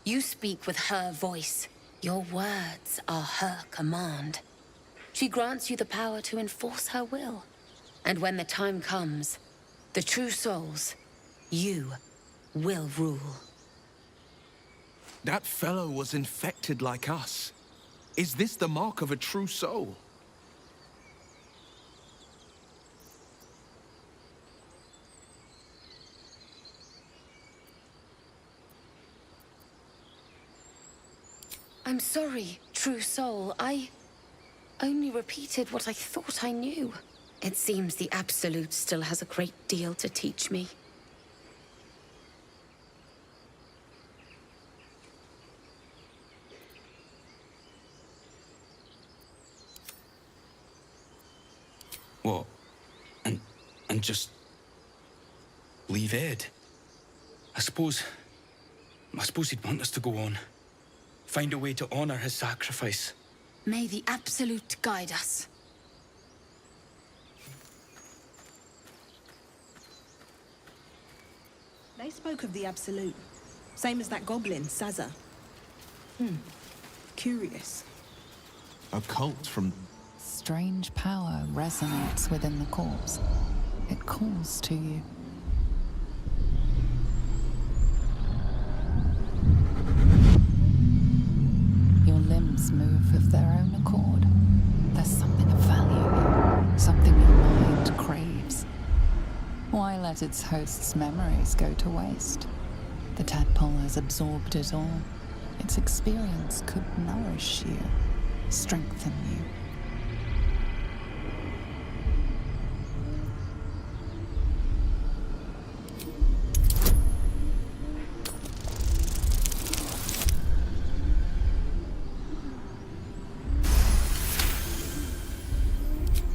You speak with her voice. Your words are her command. She grants you the power to enforce her will. And when the time comes, the true souls, you, will rule. That fellow was infected like us. Is this the mark of a true soul? I'm sorry, true soul. I only repeated what I thought I knew. It seems the Absolute still has a great deal to teach me. What? And just... leave Ed? I suppose he'd want us to go on. Find a way to honor his sacrifice. May the Absolute guide us. They spoke of the Absolute. Same as that goblin, Saza. Curious. A cult from... Strange power resonates within the corpse. It calls to you. Your limbs move of their own accord. There's something of value, something your mind craves. Why let its host's memories go to waste? The tadpole has absorbed it all. Its experience could nourish you, strengthen you.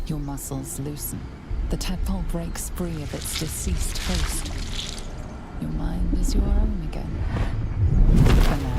Your muscles loosen. The tadpole breaks free of its deceased host. Your mind is your own again. For now.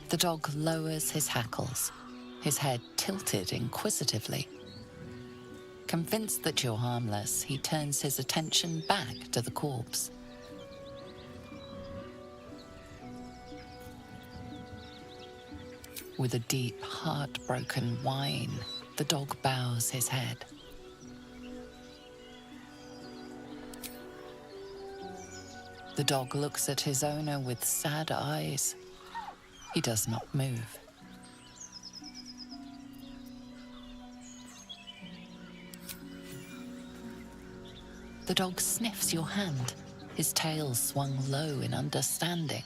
The dog lowers his hackles, his head tilted inquisitively. Convinced that you're harmless, he turns his attention back to the corpse. With a deep, heartbroken whine, the dog bows his head. The dog looks at his owner with sad eyes. He does not move. The dog sniffs your hand, his tail swung low in understanding.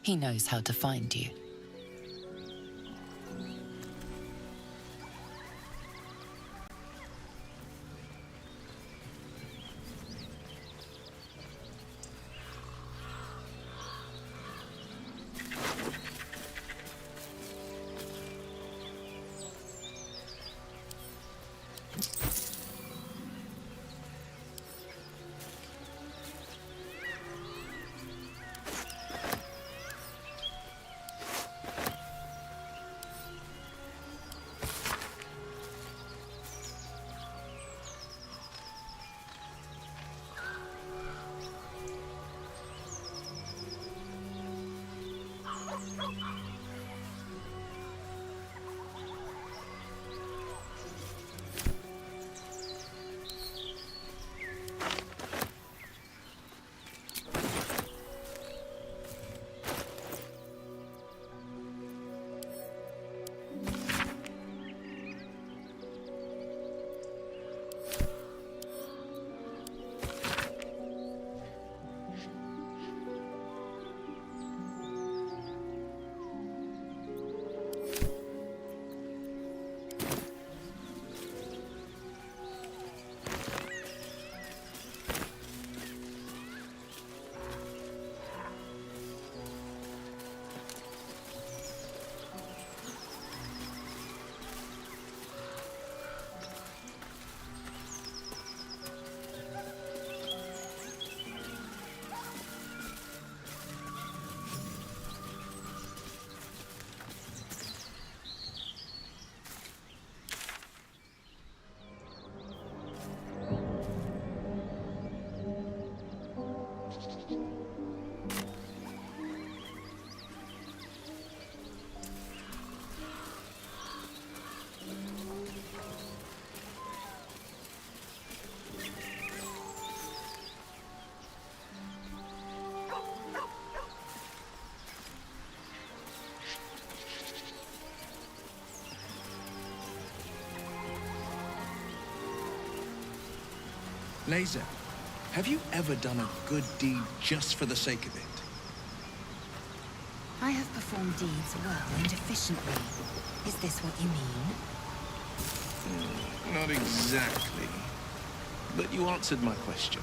He knows how to find you. Laser, have you ever done a good deed just for the sake of it? I have performed deeds well and efficiently. Is this what you mean? Not exactly. But you answered my question.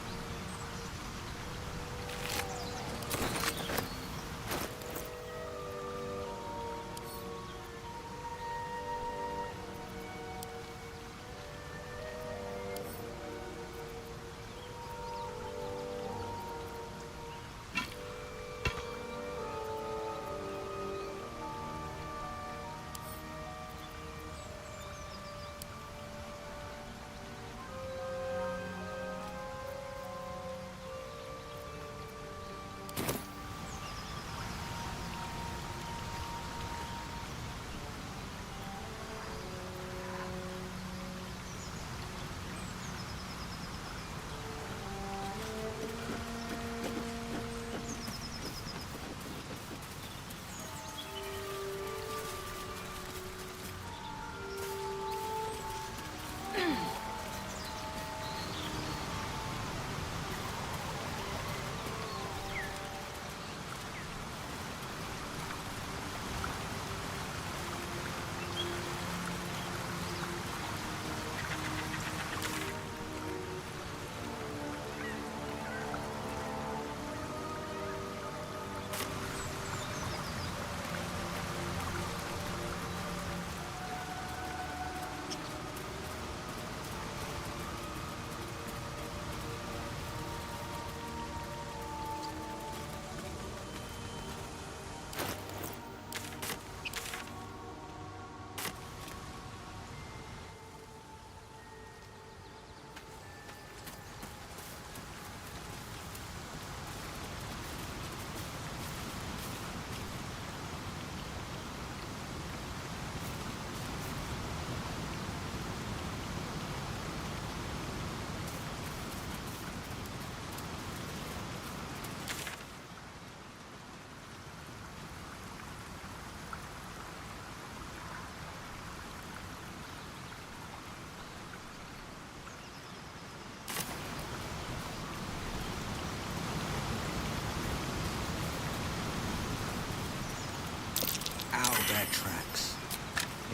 Owlbear tracks.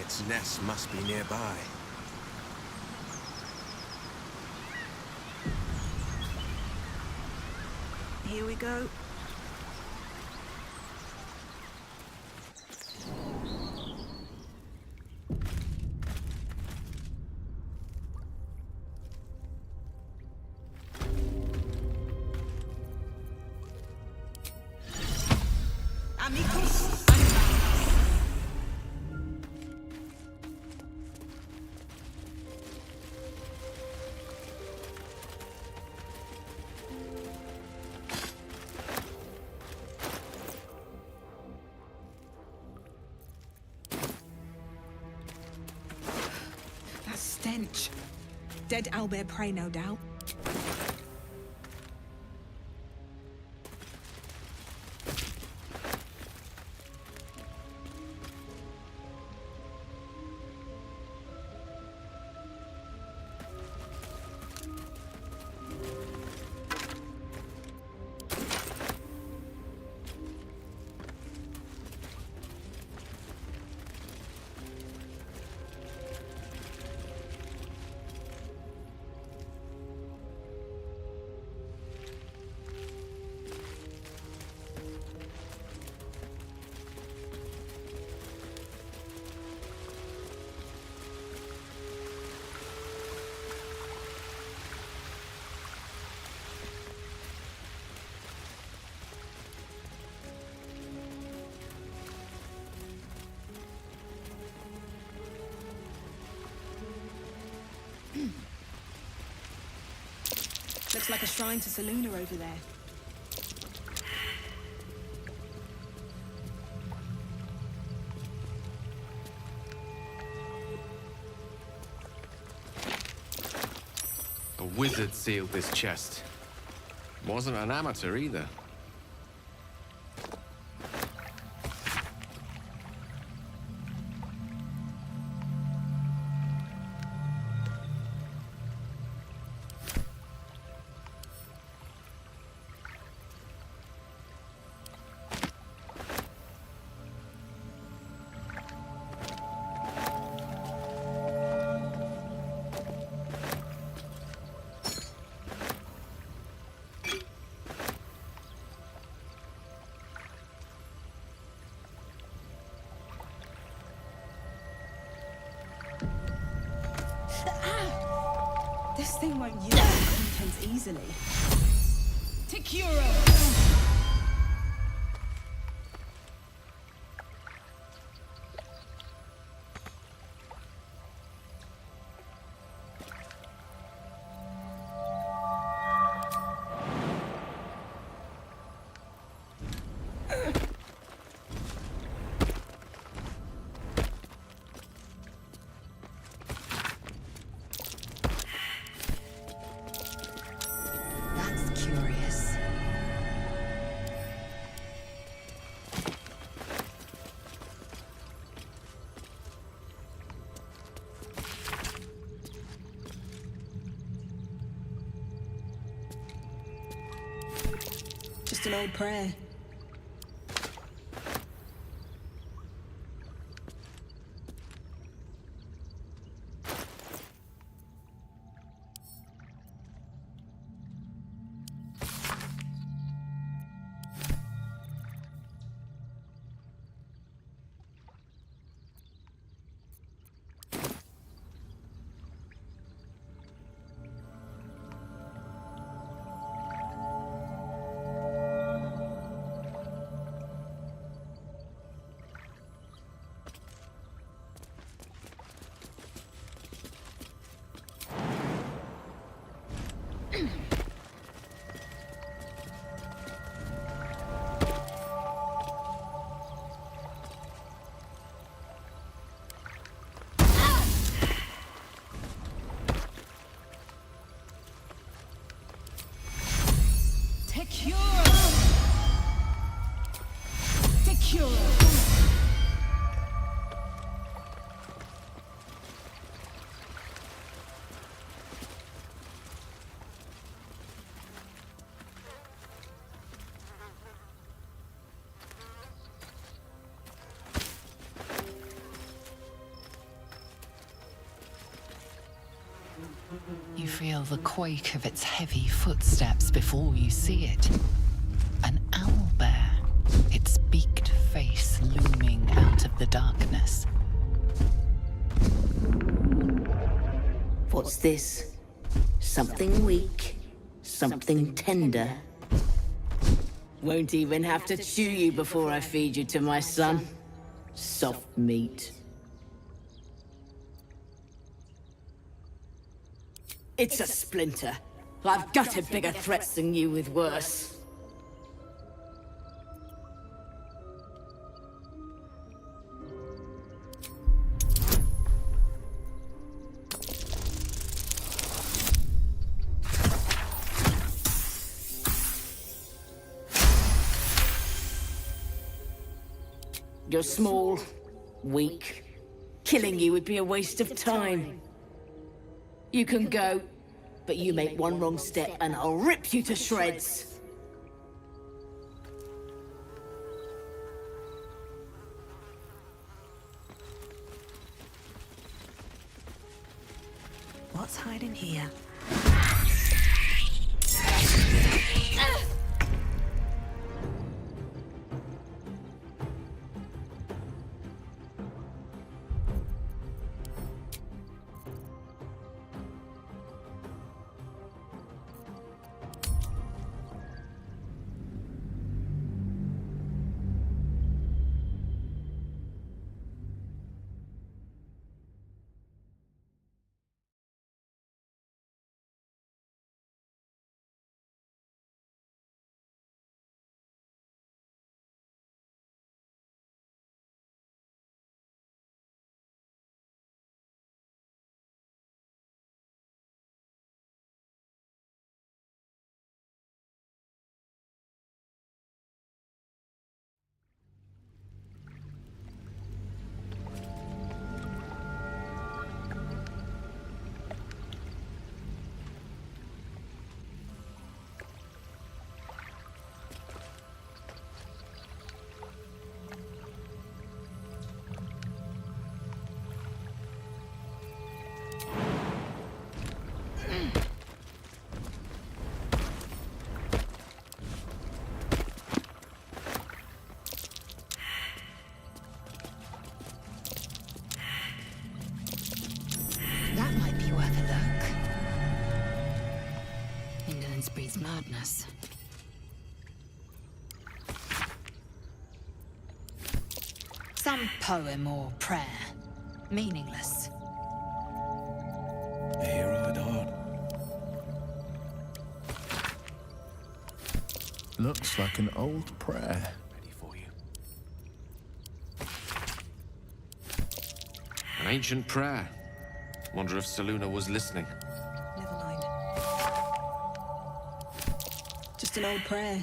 Its nest must be nearby. Here we go. Amicus. That stench. Dead owlbear prey, no doubt. Looks like a shrine to Sylaryn over there. A wizard sealed this chest. Wasn't an amateur either. thing won't use the contents easily. Tikuro! That's curious. Just an old prayer. You feel the quake of its heavy footsteps before you see it. An owlbear, its beaked face looming out of the darkness. What's this? Something weak, something tender. Won't even have to chew you before I feed you to my son. Soft meat. It's a splinter. I've gutted bigger threats than you with worse. You're small, weak. Killing you would be a waste of time. You can go, but you make one wrong step and I'll rip you to shreds. What's hiding here? breeds madness. Some poem or prayer. Meaningless. A hero at heart. Looks like an old prayer. Ready for you. An ancient prayer. Wonder if Selûne was listening. Never mind. Just an old prayer.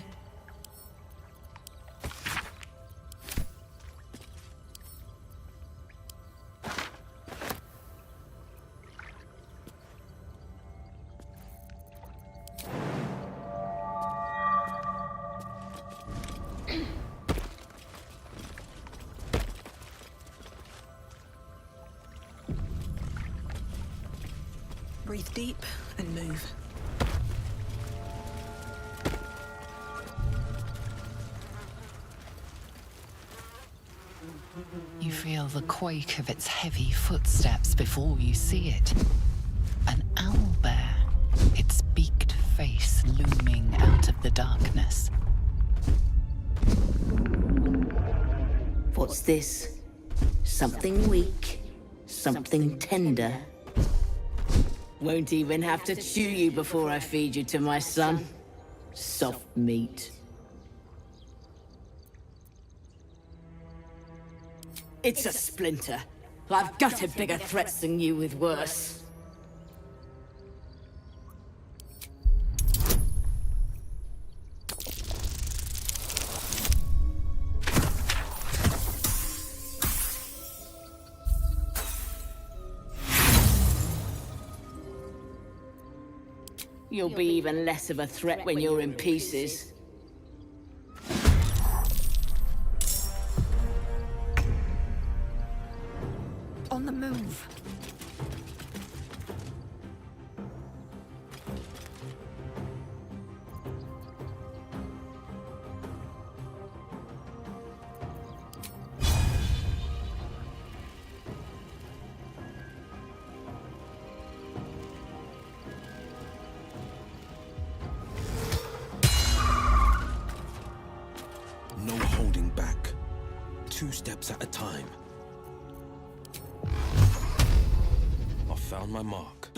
Breathe deep and move. You feel the quake of its heavy footsteps before you see it. An owlbear, its beaked face looming out of the darkness. What's this? Something weak, something tender. Won't even have to chew you before I feed you to my son. Soft meat. It's a splinter. I've gutted bigger threats than you with worse. You'll be even less of a threat when you're in pieces. On the move. No holding back. 2 steps at a time. I found my mark.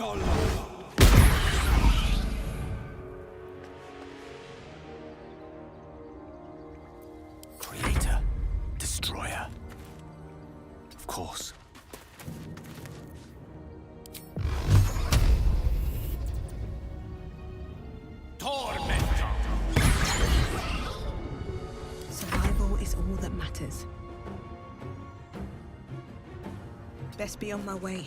Creator. Destroyer. Of course. Tormentor! Survival is all that matters. Best be on my way.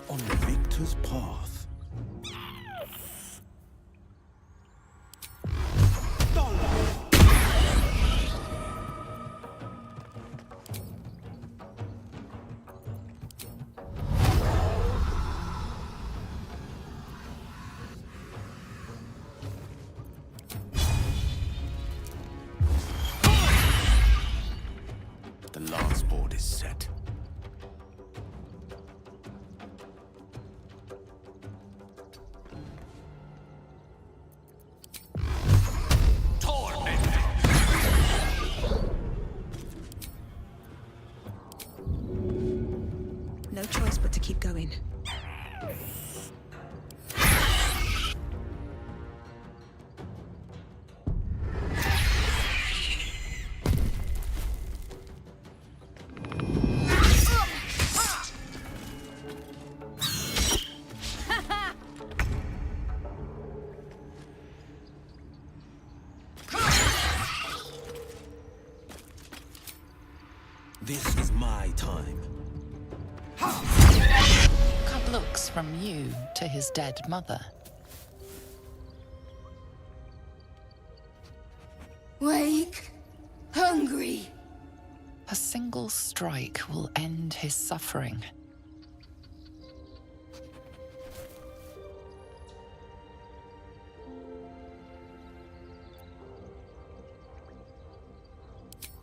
On the victor's path. choice but to keep going. This is my time. Cub looks from you to his dead mother. Wake. Hungry. A single strike will end his suffering.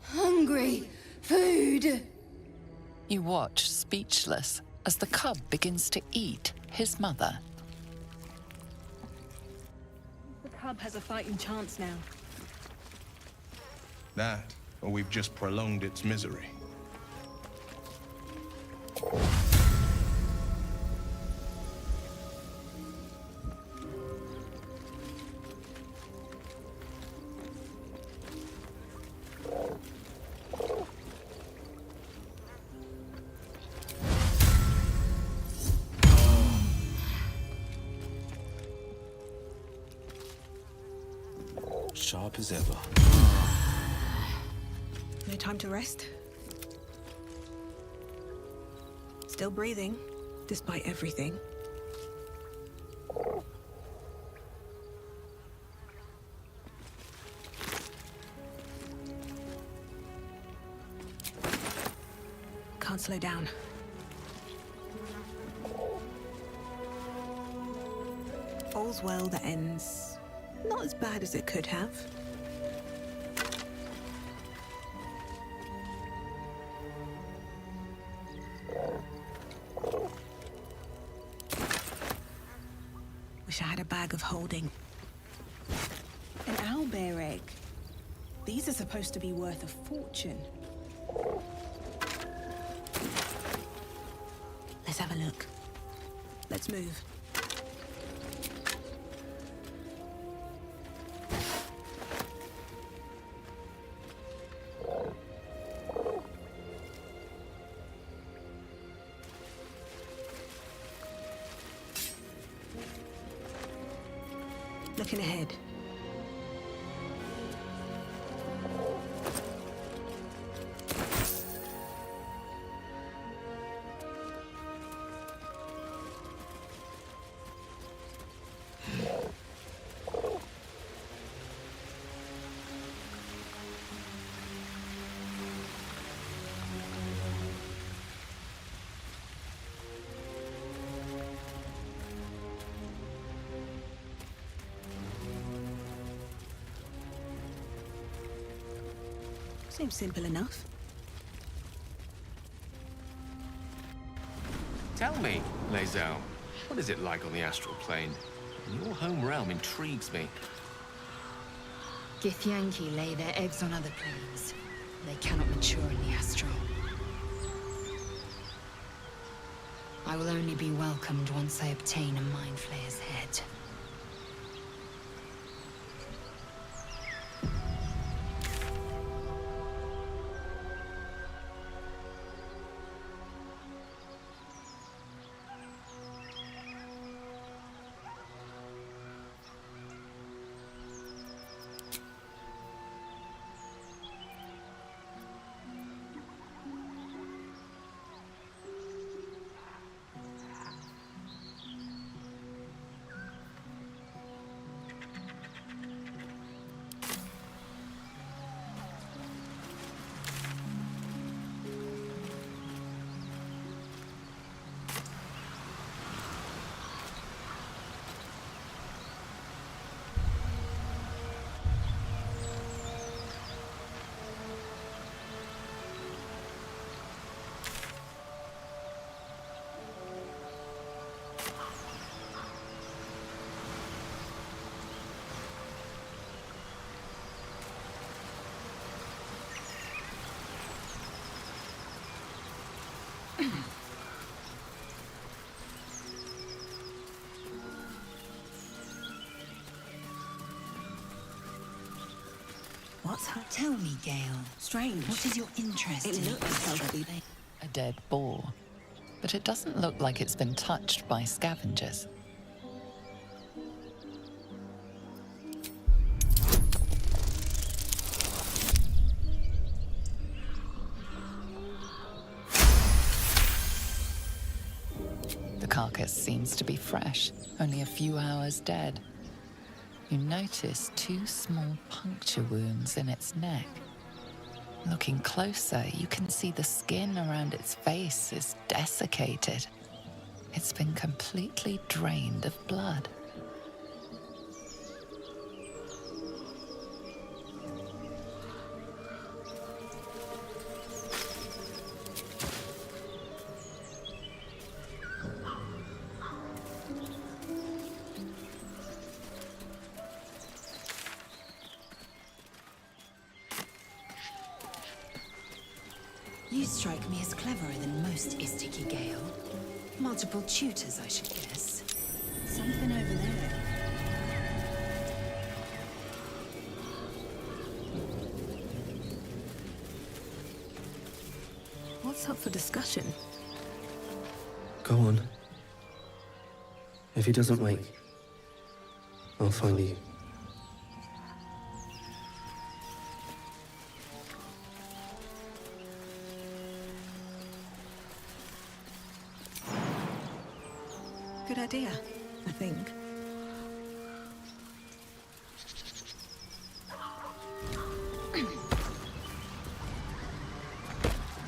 Hungry. Food. You watch, speechless, as the cub begins to eat his mother. The cub has a fighting chance now. That, or we've just prolonged its misery. Sharp as ever. No time to rest. Still breathing, despite everything. Can't slow down. All's well that ends not as bad as it could have. Wish I had a bag of holding. An owlbear egg. These are supposed to be worth a fortune. Let's have a look. Let's move. Looking ahead. Seems simple enough. Tell me, Lae'zel, what is it like on the astral plane? Your home realm intrigues me. Githyanki lay their eggs on other planes. They cannot mature in the astral. I will only be welcomed once I obtain a Mind Flayer's head. What's happening? Tell me, Gale. Strange. What is your interest It in looks extra- A dead boar. But it doesn't look like it's been touched by scavengers. The carcass seems to be fresh, only a few hours dead. You notice 2 small puncture wounds in its neck. Looking closer, you can see the skin around its face is desiccated. It's been completely drained of blood. You strike me as cleverer than most Istiki, Gale. Multiple tutors, I should guess. Something over there. What's up for discussion? Go on. If he doesn't wake, I'll find you. Good idea, I think.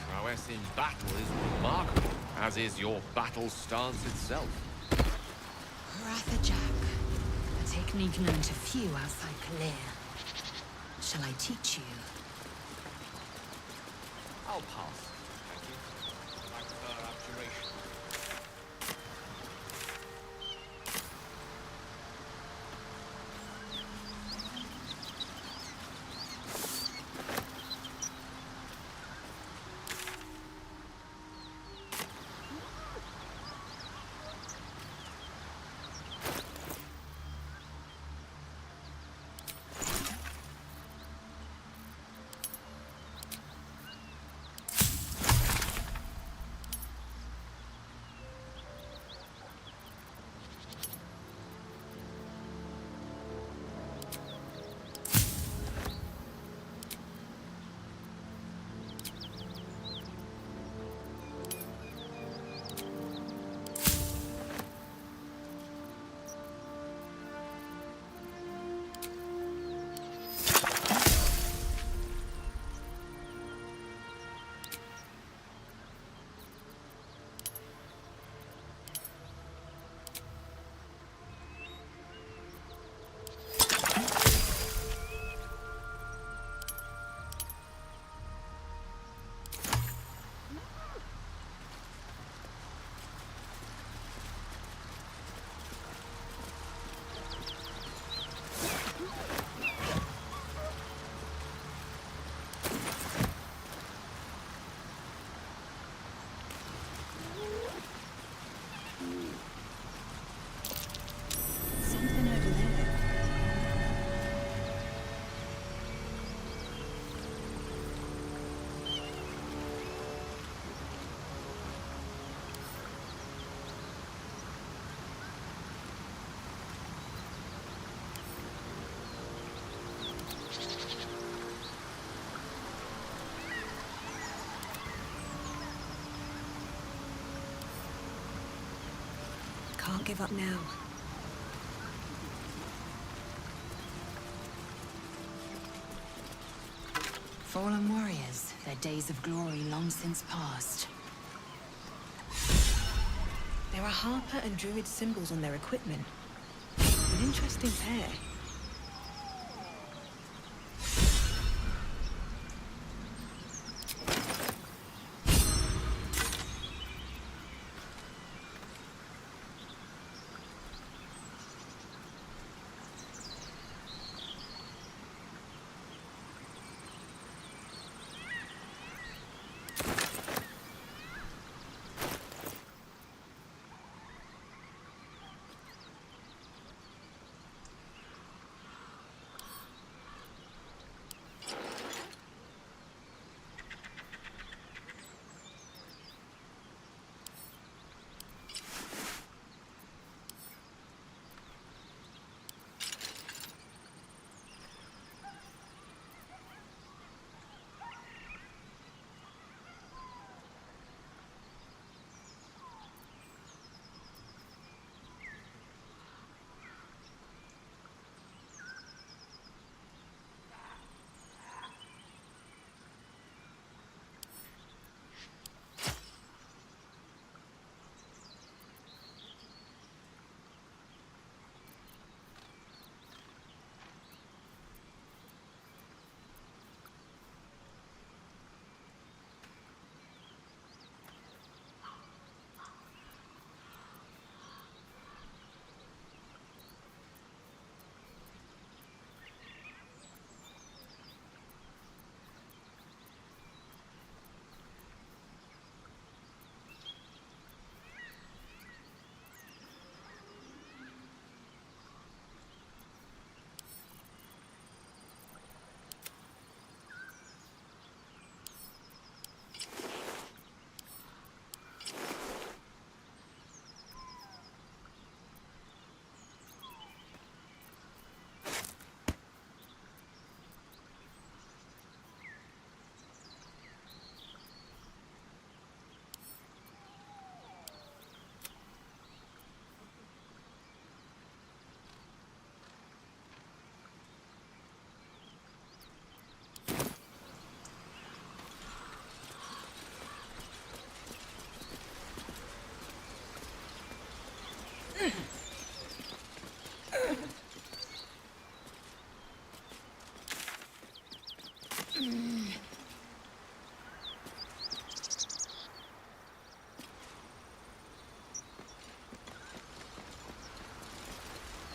Prowess in battle is remarkable, as is your battle stance itself. Rathajack. A technique known to few outside Kalir. Shall I teach you? I'll pass. Thank you. I prefer abjuration. Something over there. Can't give up now. Fallen warriors, their days of glory long since past. There are Harper and Druid symbols on their equipment. An interesting pair.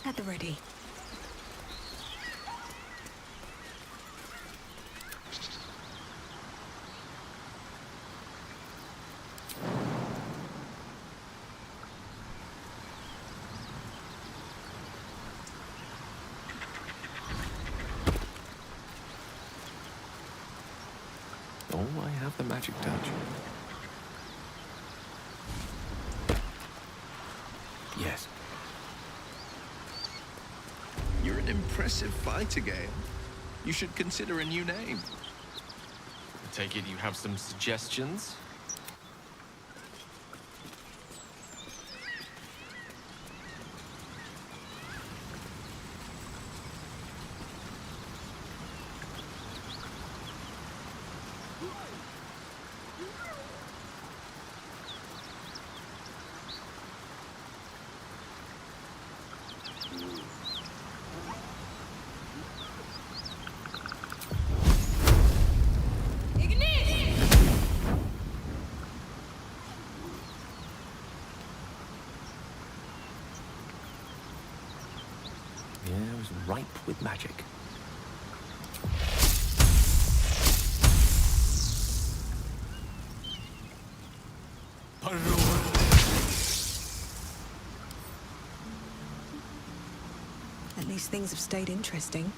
At the ready. Oh, I have the magic touch. Yes. You're an impressive fighter, Gale. You should consider a new name. I take it you have some suggestions? The air is ripe with magic. At least things have stayed interesting.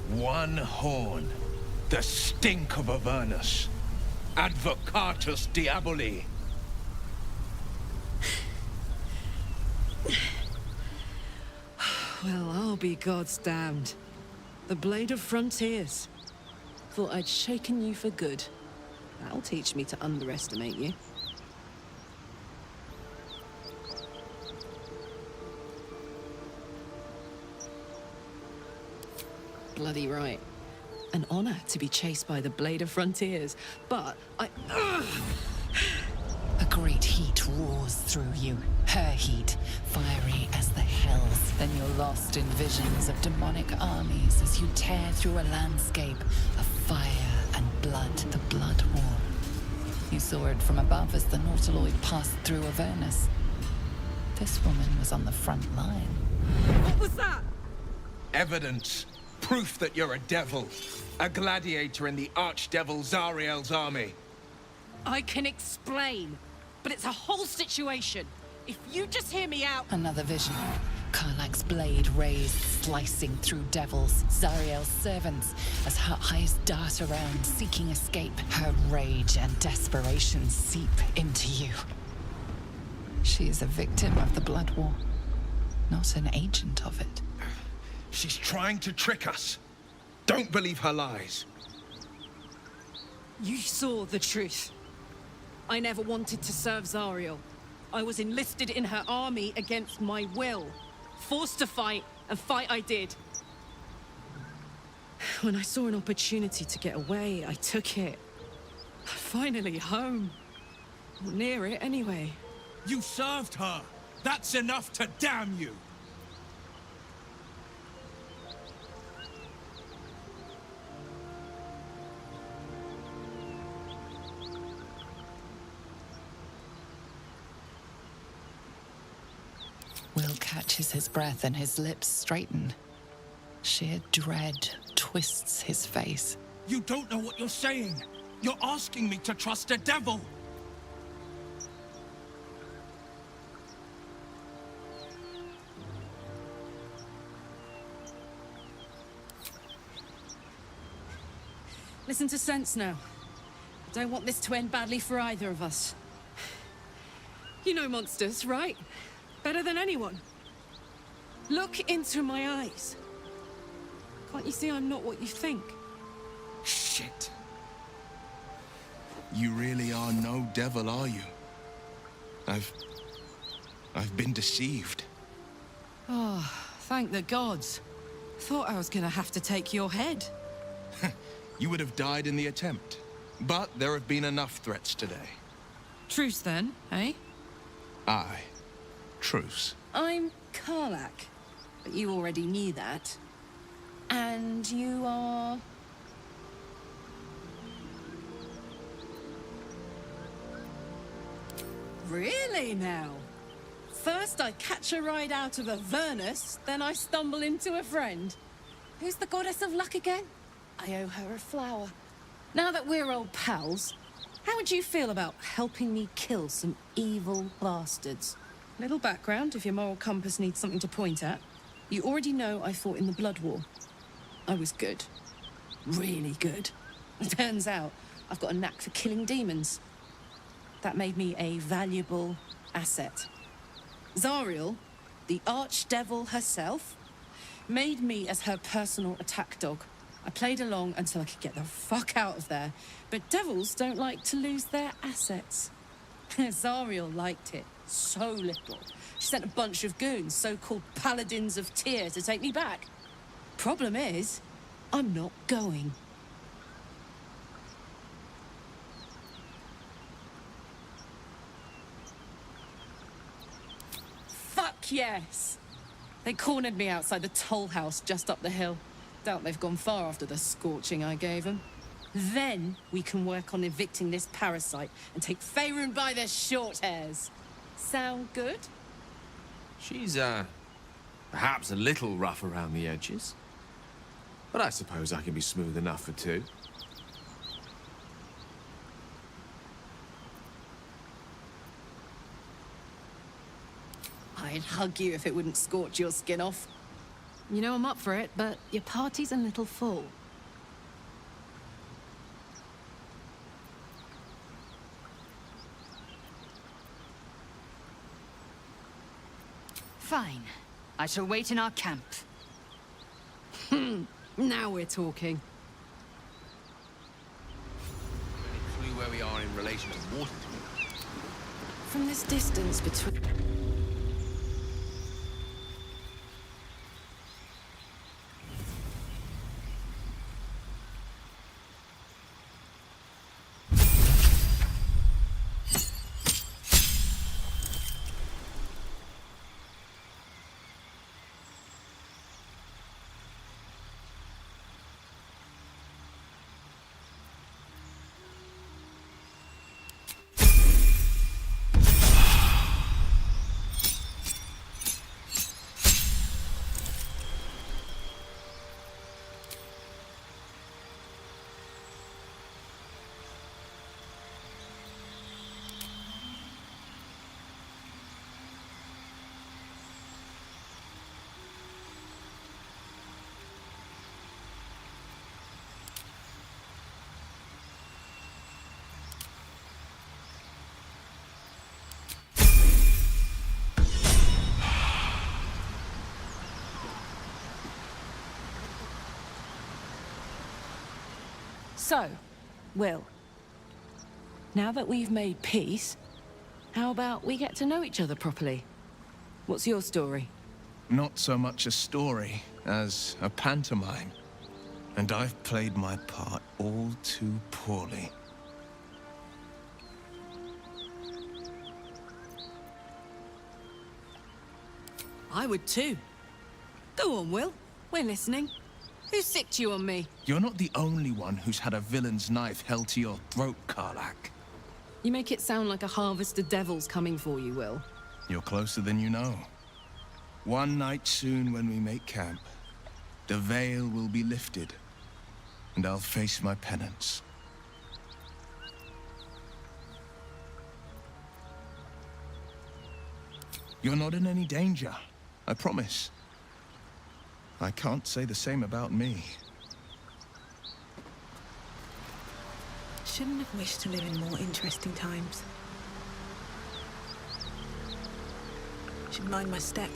One horn. The stink of Avernus. Advocatus Diaboli. Well, I'll be God's damned. The Blade of Frontiers. Thought I'd shaken you for good. That'll teach me to underestimate you. Bloody right. An honor to be chased by the Blade of Frontiers, but A great heat roars through you, her heat, fiery as the hells. Then you're lost in visions of demonic armies as you tear through a landscape of fire and blood, the Blood War. You saw it from above as the Nautiloid passed through Avernus. This woman was on the front line. What was that? Evidence. Proof that you're a devil. A gladiator in the Archdevil Zariel's army. I can explain, but it's a whole situation. If you just hear me out... Another vision. Karlach's blade raised, slicing through devils, Zariel's servants, as her eyes dart around, seeking escape. Her rage and desperation seep into you. She is a victim of the Blood War, not an agent of it. She's trying to trick us. Don't believe her lies. You saw the truth. I never wanted to serve Zariel. I was enlisted in her army against my will. Forced to fight, and fight I did. When I saw an opportunity to get away, I took it. Finally home. Or near it, anyway. You served her! That's enough to damn you! Will catches his breath and his lips straighten. Sheer dread twists his face. You don't know what you're saying! You're asking me to trust a devil! Listen to sense now. I don't want this to end badly for either of us. You know monsters, right? Better than anyone. Look into my eyes. Can't you see I'm not what you think? Shit. You really are no devil, are you? I've been deceived. Oh, thank the gods. Thought I was gonna have to take your head. You would have died in the attempt. But there have been enough threats today. Truce then, eh? Aye. Truce. I'm Karlach, but you already knew that. And you are... Really now? First I catch a ride out of Avernus, then I stumble into a friend. Who's the goddess of luck again? I owe her a flower. Now that we're old pals, how would you feel about helping me kill some evil bastards? Little background if your moral compass needs something to point at. You already know I fought in the Blood War. I was good. Really good. It turns out I've got a knack for killing demons. That made me a valuable asset. Zariel, the archdevil herself, made me as her personal attack dog. I played along until I could get the fuck out of there. But devils don't like to lose their assets. Zariel liked it so little. She sent a bunch of goons, so-called paladins of Tyr, to take me back. Problem is, I'm not going. Fuck yes! They cornered me outside the toll house just up the hill. Doubt they've gone far after the scorching I gave them. Then we can work on evicting this parasite and take Faerun by the short hairs. Sound good? She's, perhaps a little rough around the edges. But I suppose I can be smooth enough for two. I'd hug you if it wouldn't scorch your skin off. You know I'm up for it, but your party's a little full. Fine. I shall wait in our camp. Now we're talking. Any clue where we are in relation to Waterdeep? From this distance between... So, Will, now that we've made peace, how about we get to know each other properly? What's your story? Not so much a story as a pantomime. And I've played my part all too poorly. I would too. Go on, Will. We're listening. Who sicked you on me? You're not the only one who's had a villain's knife held to your throat, Karlach. You make it sound like a harvest of devils coming for you, Will. You're closer than you know. One night soon when we make camp, the veil will be lifted, and I'll face my penance. You're not in any danger, I promise. I can't say the same about me. shouldn't have wished to live in more interesting times. Should mind my step.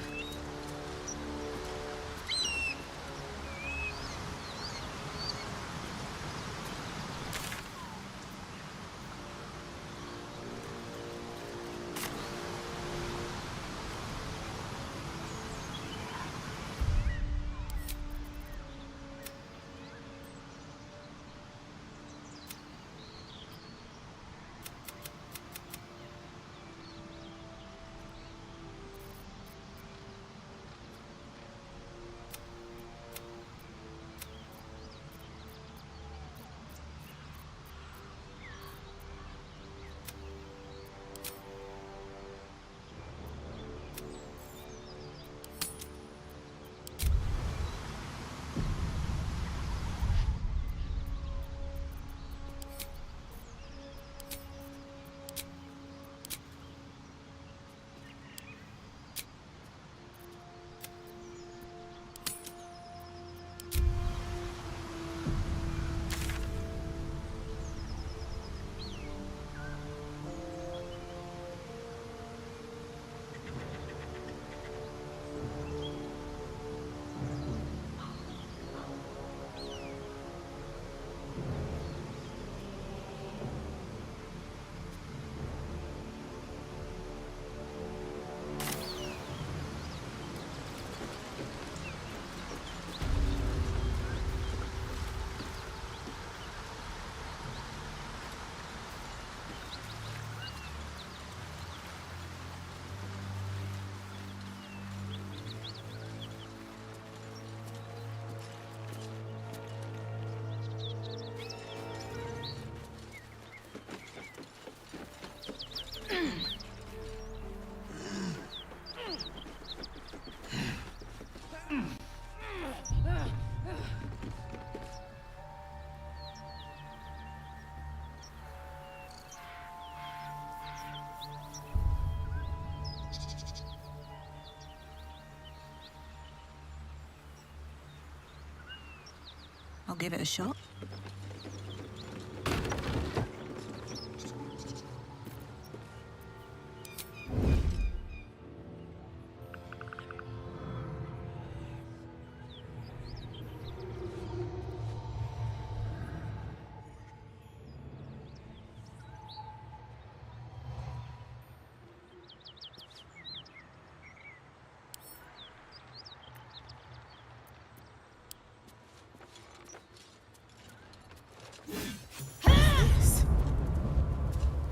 I'll give it a shot.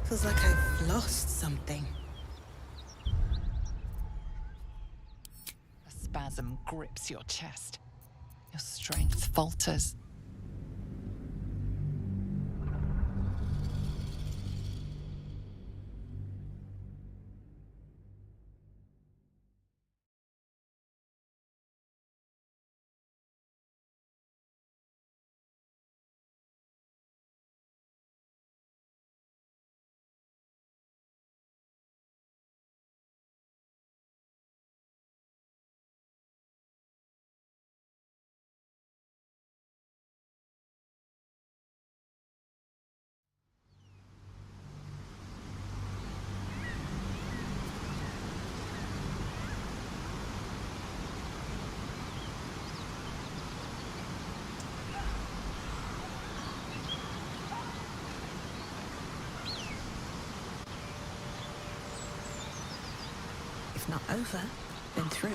Feels like I've lost something. A spasm grips your chest. Your strength falters. If not over, then through.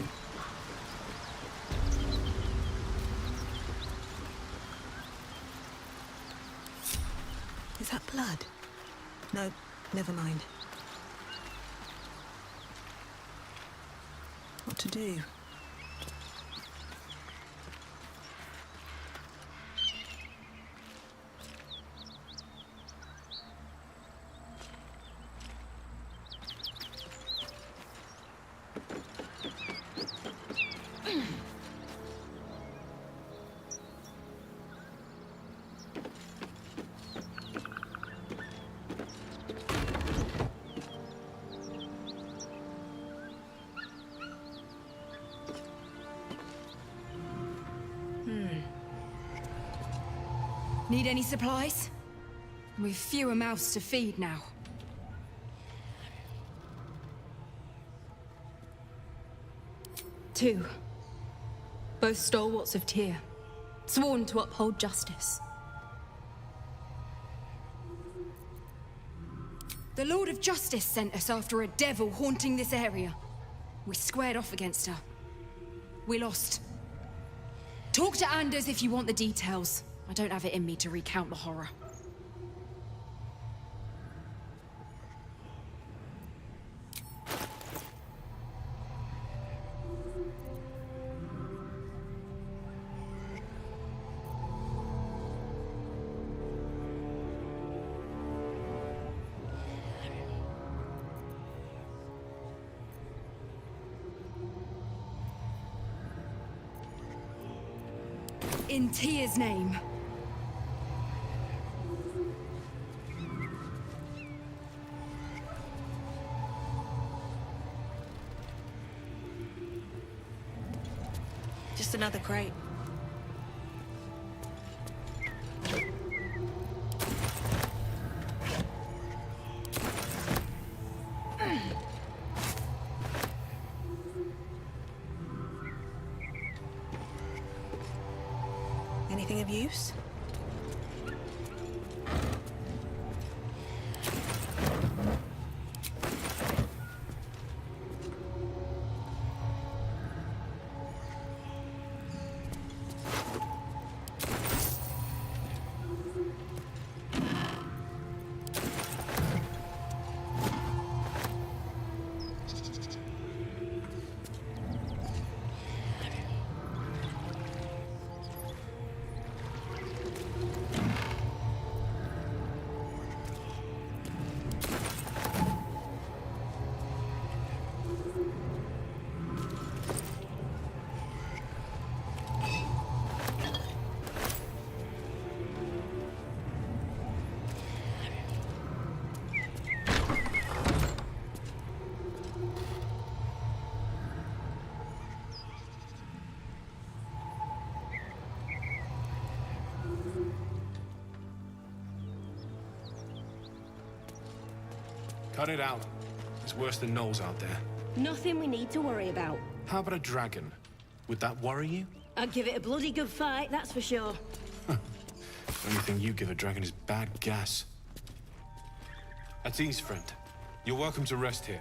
Is that blood? No, never mind. What to do? Need any supplies? We've fewer mouths to feed now. Two. Both stalwarts of Tyr, sworn to uphold justice. The Lord of Justice sent us after a devil haunting this area. We squared off against her. We lost. Talk to Anders if you want the details. I don't have it in me to recount the horror. In Tyr's name. Just another crate. Anything of use? Cut it out. It's worse than gnolls out there. Nothing we need to worry about. How about a dragon? Would that worry you? I'd give it a bloody good fight, that's for sure. The only thing you give a dragon is bad gas. At ease, friend. You're welcome to rest here.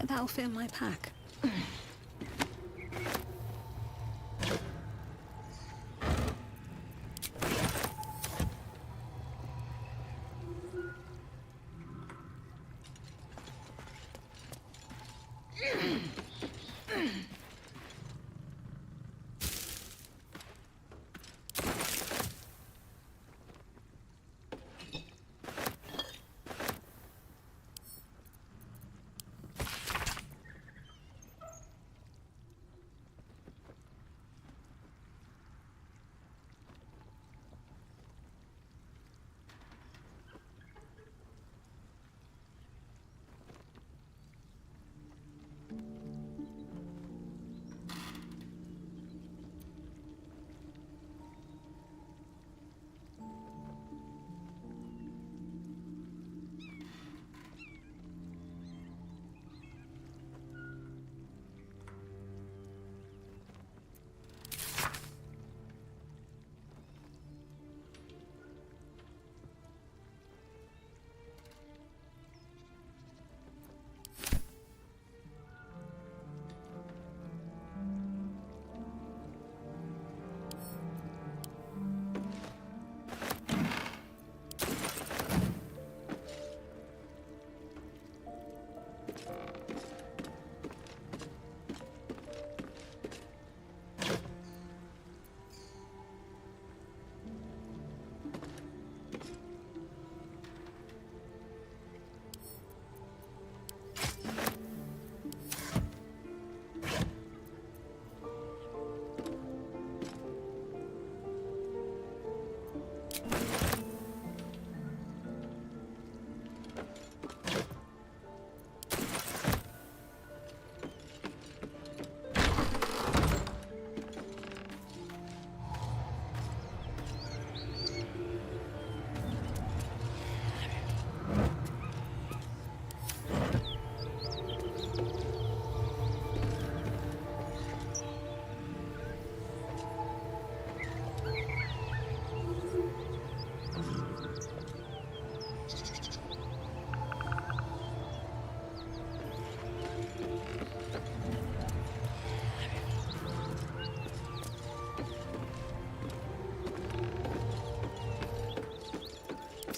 That'll fit in my pack.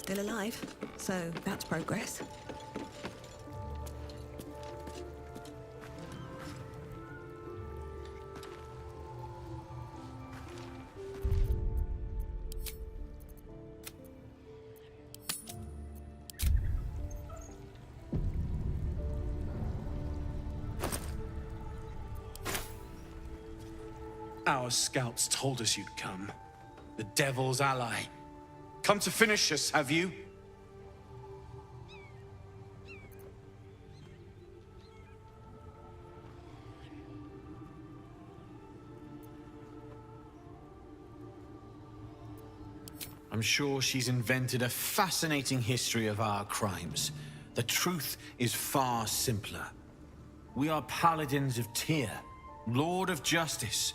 Still alive, so that's progress. Our scouts told us you'd come. The Devil's ally. Come to finish us, have you? I'm sure she's invented a fascinating history of our crimes. The truth is far simpler. We are paladins of Tyr, Lord of Justice.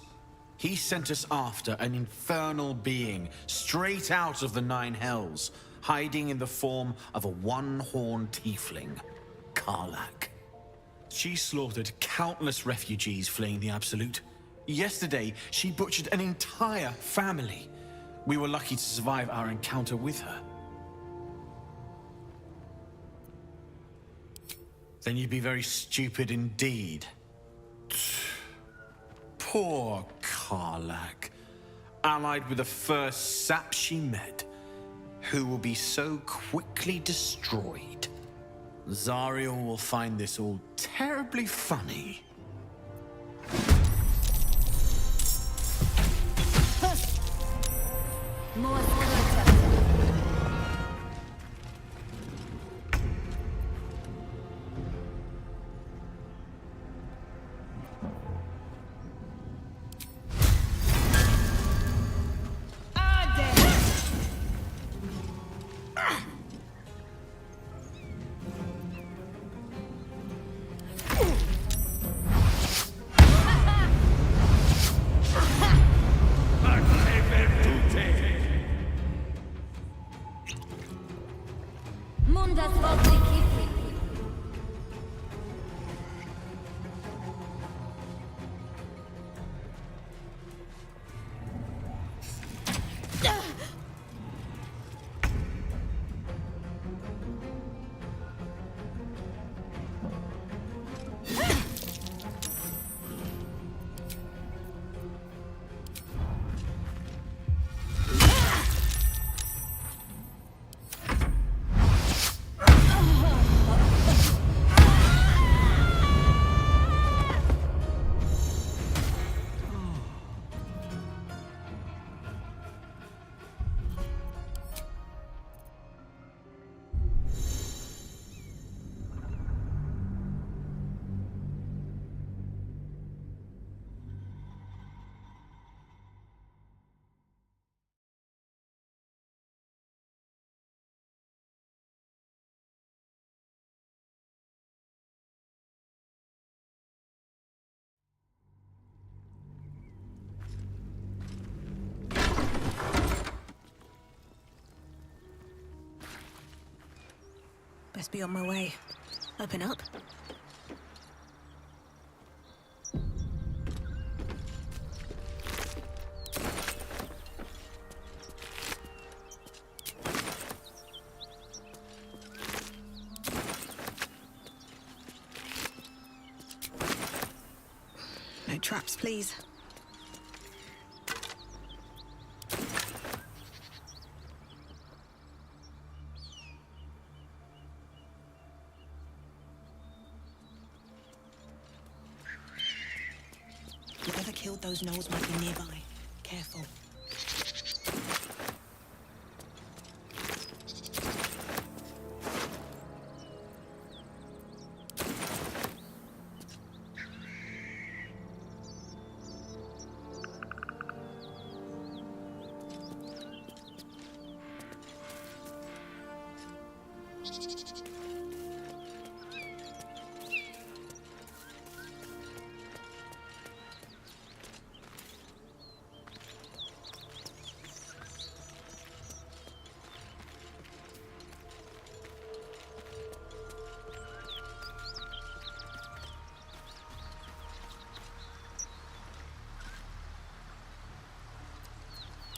He sent us after an infernal being, straight out of the Nine Hells, hiding in the form of a one-horned tiefling, Karlach. She slaughtered countless refugees fleeing the Absolute. Yesterday, she butchered an entire family. We were lucky to survive our encounter with her. Then you'd be very stupid indeed. Poor Karlach, allied with the first sap she met, who will be so quickly destroyed. Zariel will find this all terribly funny. Best be on my way. Open up. No traps, please. Whoever killed those gnolls might be nearby. Careful.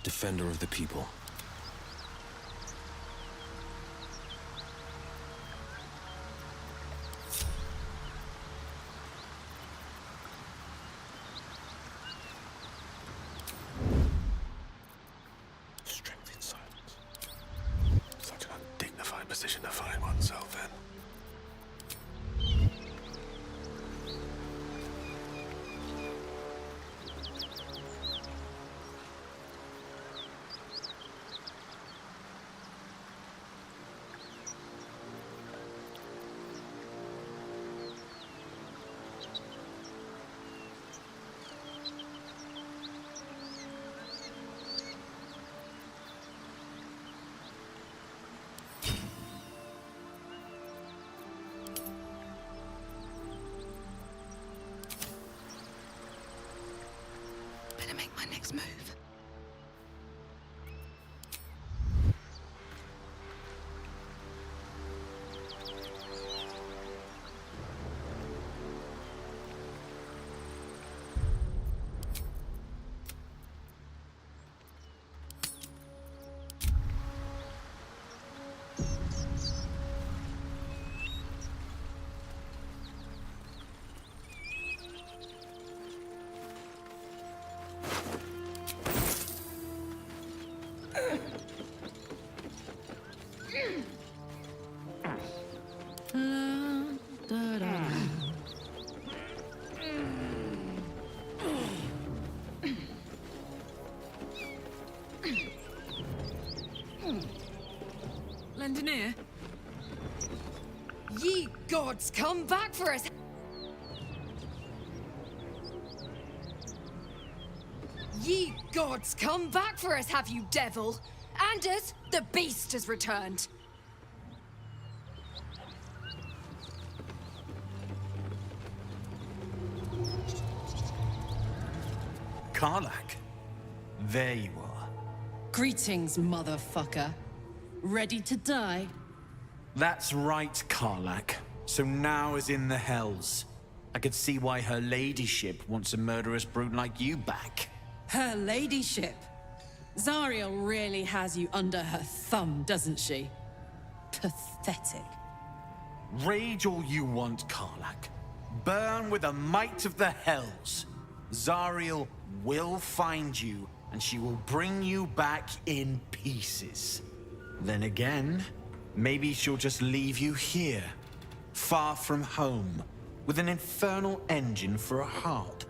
Defender of the people. Strength in silence. Such an undignified position to find oneself in. Better make my next move. Lendoneer? Ye gods, come back for us! Ye gods, come back for us, have you, devil? Anders, the beast has returned. Karlach, there you are. Greetings, motherfucker. Ready to die? That's right, Karlach. So now is in the hells. I could see why her ladyship wants a murderous brute like you back. Her ladyship? Zariel really has you under her thumb, doesn't she? Pathetic. Rage all you want, Karlach. Burn with the might of the hells. Zariel will find you, and she will bring you back in pieces. Then again, maybe she'll just leave you here, far from home, with an infernal engine for a heart,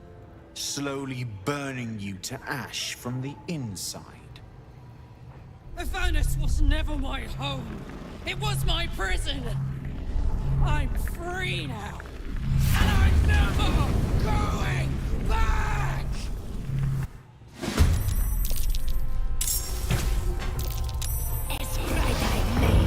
slowly burning you to ash from the inside. Avernus was never my home. It was my prison. I'm free now. And I'm never going back! It's right, me.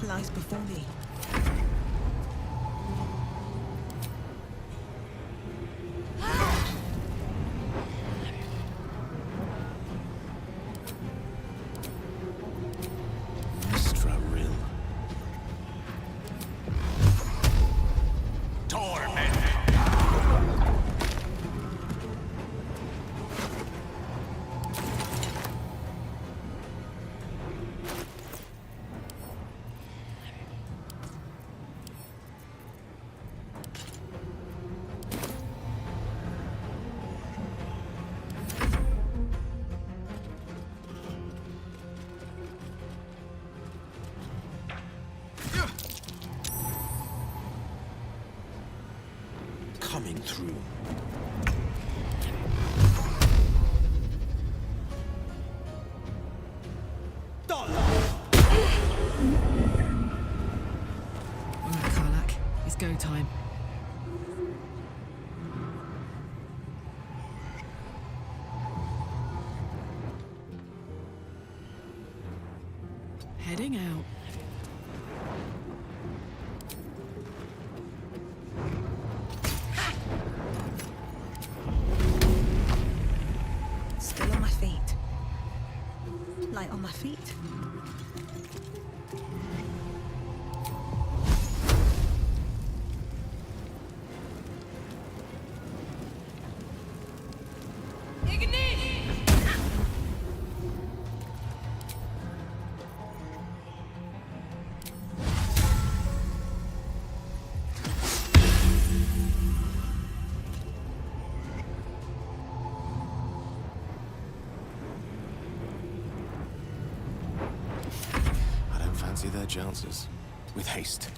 lies before thee. Coming through. Alright, Karlak. It's go time. Heading out. Still on my feet. Light on my feet. I don't fancy their chances. With haste.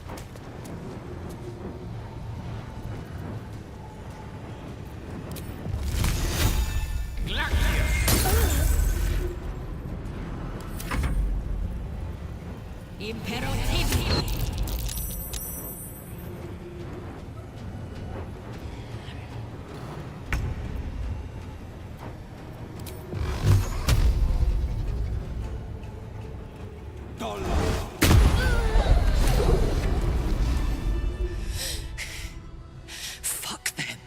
Fuck them.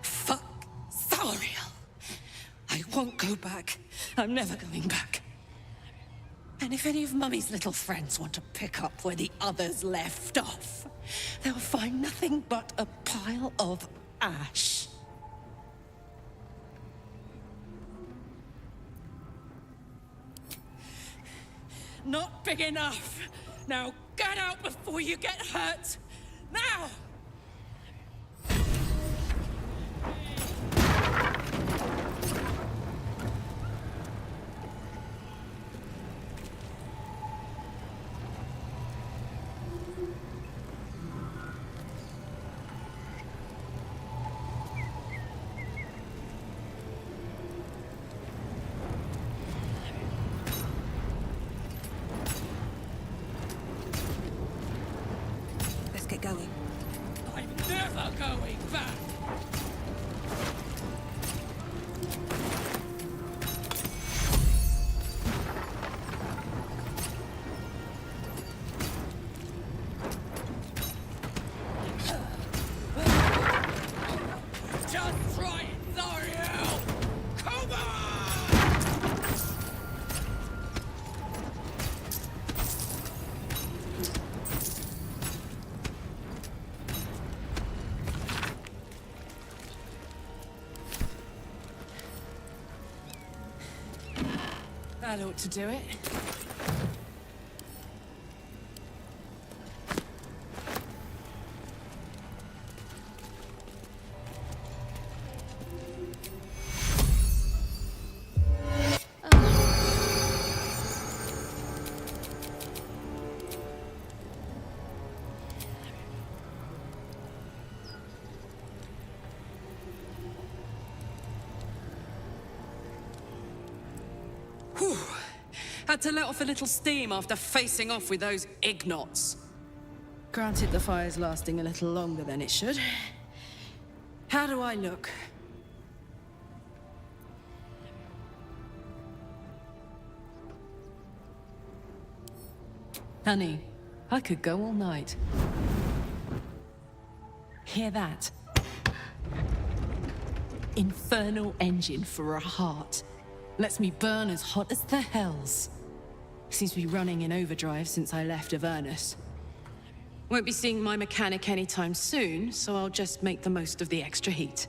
Fuck Sylaryn. I won't go back. I'm never going back. And if any of Mummy's little friends want to pick up where the others left off, they'll find nothing but a pile of ash. Not big enough. Now get out before you get hurt. Now! Let's get going. I'm never going back! Just try it, Zariel! Come on! That ought to do it. Whew. Had to let off a little steam after facing off with those ignots. Granted, the fire's lasting a little longer than it should. How do I look? Honey, I could go all night. Hear that? Infernal engine for a heart. Lets me burn as hot as the hells. Seems to be running in overdrive since I left Avernus. Won't be seeing my mechanic anytime soon, so I'll just make the most of the extra heat.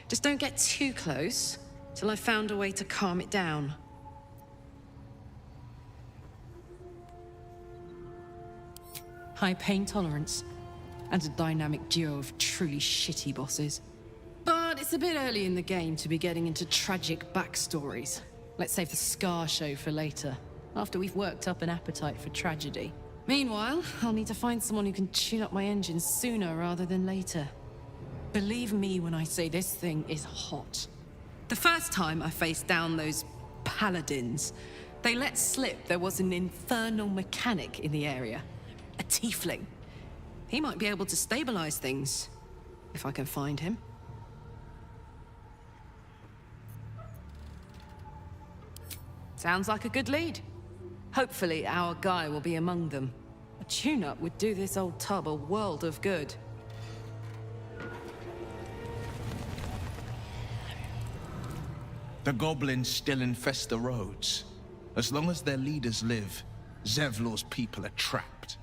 Just don't get too close, till I've found a way to calm it down. High pain tolerance, and a dynamic duo of truly shitty bosses. But it's a bit early in the game to be getting into tragic backstories. Let's save the Scar show for later, after we've worked up an appetite for tragedy. Meanwhile, I'll need to find someone who can tune up my engine sooner rather than later. Believe me when I say this thing is hot. The first time I faced down those paladins, they let slip there was an infernal mechanic in the area. A tiefling. He might be able to stabilize things, if I can find him. Sounds like a good lead. Hopefully our guy will be among them. A tune-up would do this old tub a world of good. The goblins still infest the roads. As long as their leaders live, Zevlor's people are trapped.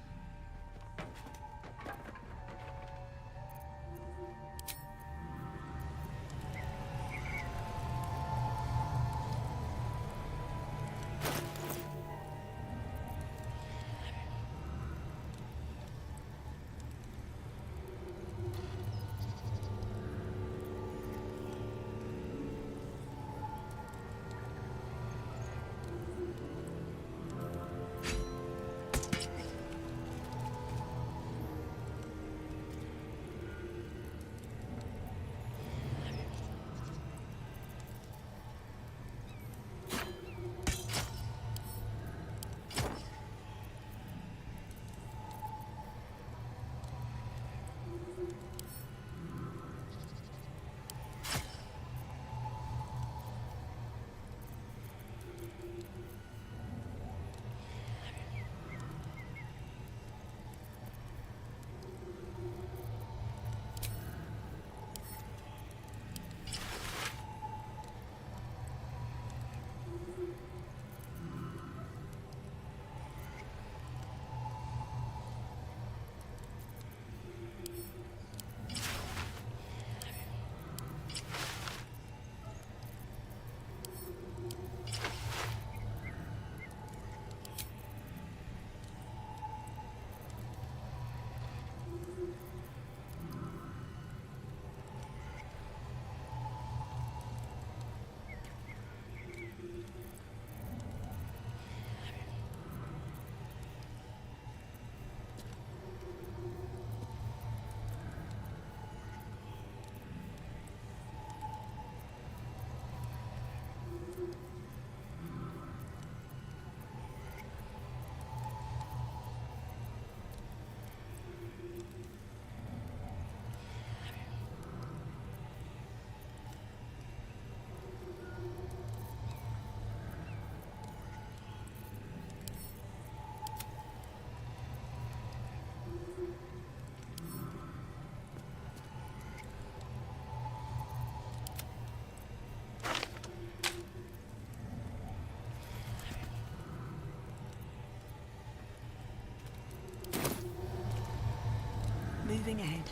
Moving ahead.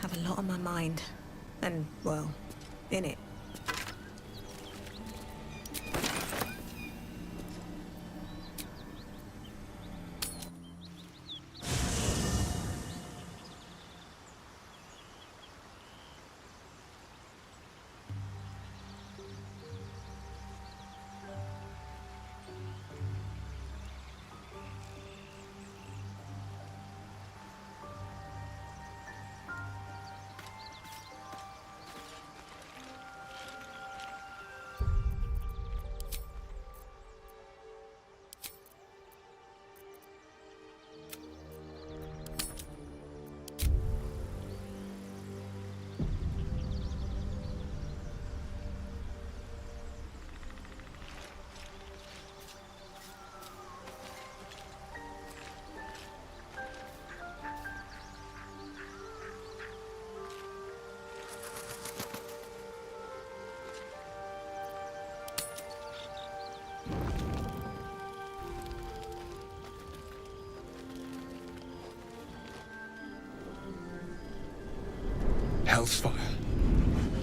Have a lot on my mind. And, well, in it. Hell's fire.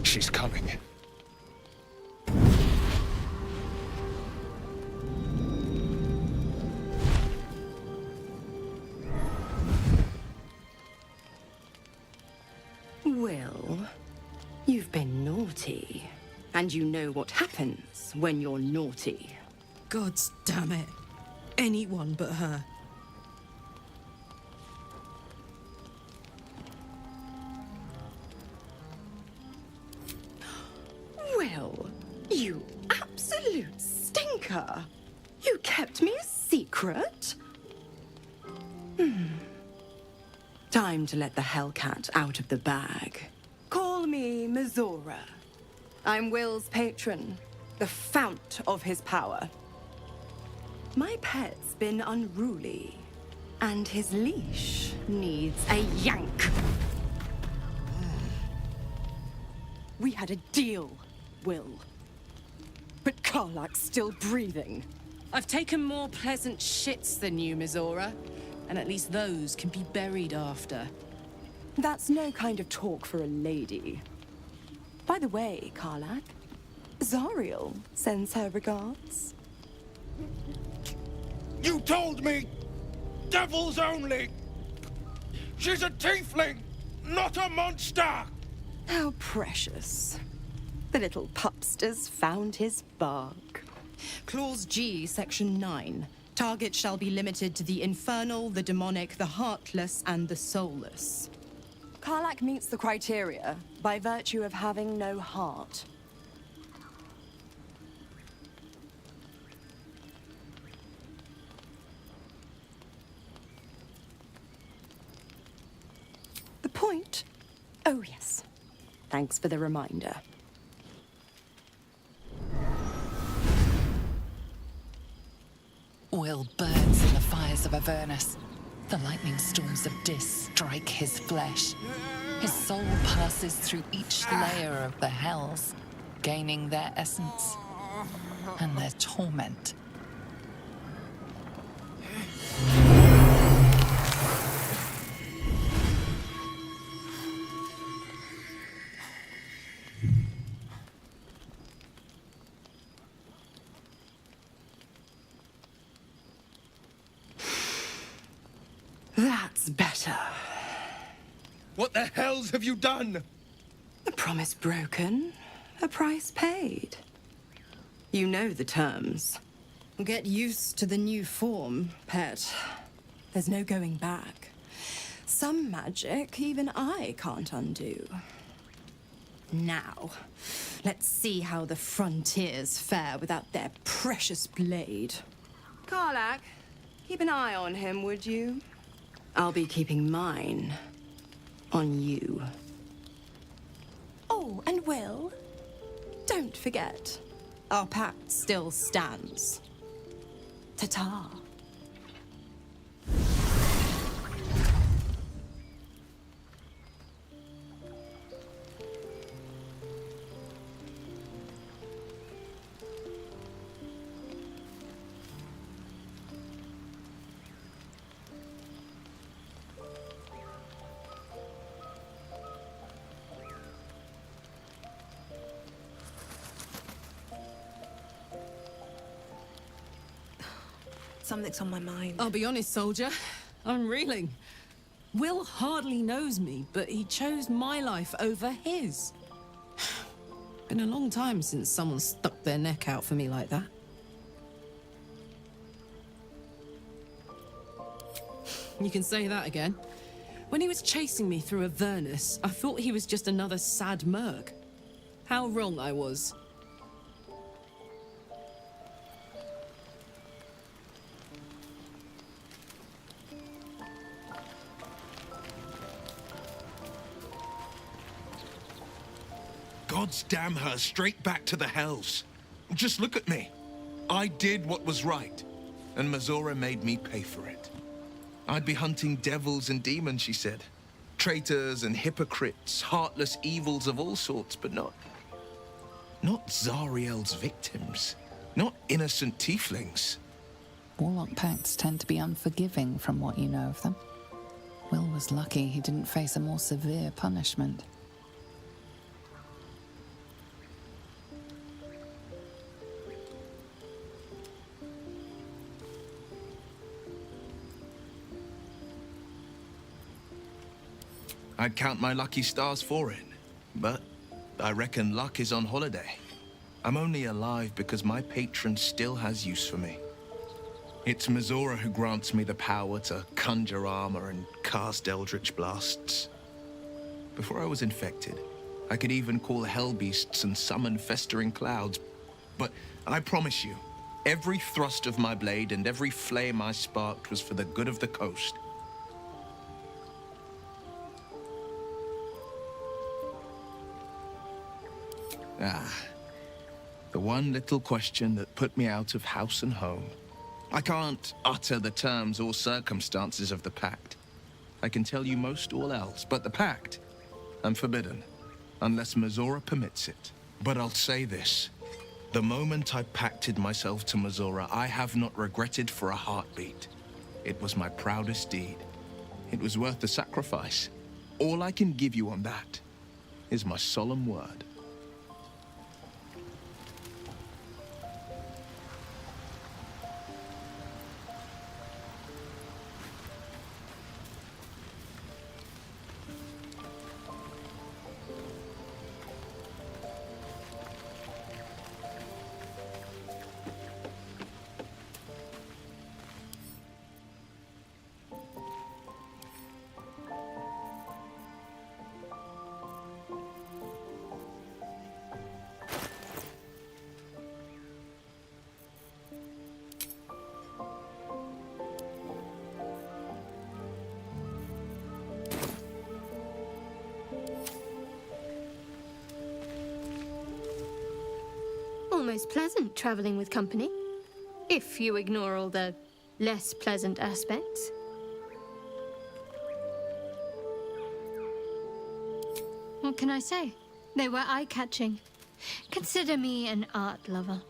She's coming. Well, you've been naughty. And you know what happens when you're naughty. Gods damn it. Anyone but her. Well, you absolute stinker. You kept me a secret? Time to let the Hellcat out of the bag. Call me Mizora. I'm Will's patron, the fount of his power. My pet's been unruly, and his leash needs a yank. We had a deal, Will. But Karlak's still breathing. I've taken more pleasant shits than you, Mizora. And at least those can be buried after. That's no kind of talk for a lady. By the way, Karlak, Zariel sends her regards. You told me! Devils only! She's a tiefling, not a monster! How precious. The little pupster's found his bark. Clause G, Section 9. Target shall be limited to the infernal, the demonic, the heartless, and the soulless. Karlak meets the criteria by virtue of having no heart. The point? Oh, yes. Thanks for the reminder. Will burns in the fires of Avernus. The lightning storms of Dis strike his flesh. His soul passes through each layer of the hells, gaining their essence and their torment. That's better. What the hells have you done? A promise broken, a price paid. You know the terms. Get used to the new form, pet. There's no going back. Some magic even I can't undo. Now, let's see how the frontiers fare without their precious blade. Karlak, keep an eye on him, would you? I'll be keeping mine on you. Oh, and Will, don't forget, our pact still stands. Ta-ta. Something's on my mind. I'll be honest, soldier. I'm reeling. Will hardly knows me, but he chose my life over his. Been a long time since someone stuck their neck out for me like that. You can say that again. When he was chasing me through Avernus, I thought he was just another sad merc. How wrong I was. Gods damn her, straight back to the hells. Just look at me. I did what was right, and Mizora made me pay for it. I'd be hunting devils and demons, she said. Traitors and hypocrites, heartless evils of all sorts, but not Zariel's victims. Not innocent tieflings. Warlock pacts tend to be unforgiving from what you know of them. Will was lucky he didn't face a more severe punishment. I'd count my lucky stars for it. But I reckon luck is on holiday. I'm only alive because my patron still has use for me. It's Mizora who grants me the power to conjure armor and cast eldritch blasts. Before I was infected, I could even call hell beasts and summon festering clouds. But I promise you, every thrust of my blade and every flame I sparked was for the good of the coast. The one little question that put me out of house and home. I can't utter the terms or circumstances of the pact. I can tell you most all else, but the pact, I'm forbidden, unless Mizora permits it. But I'll say this. The moment I pacted myself to Mizora, I have not regretted for a heartbeat. It was my proudest deed. It was worth the sacrifice. All I can give you on that is my solemn word. Almost pleasant traveling with company, if you ignore all the less pleasant aspects. What can I say? They were eye-catching. Consider me an art lover.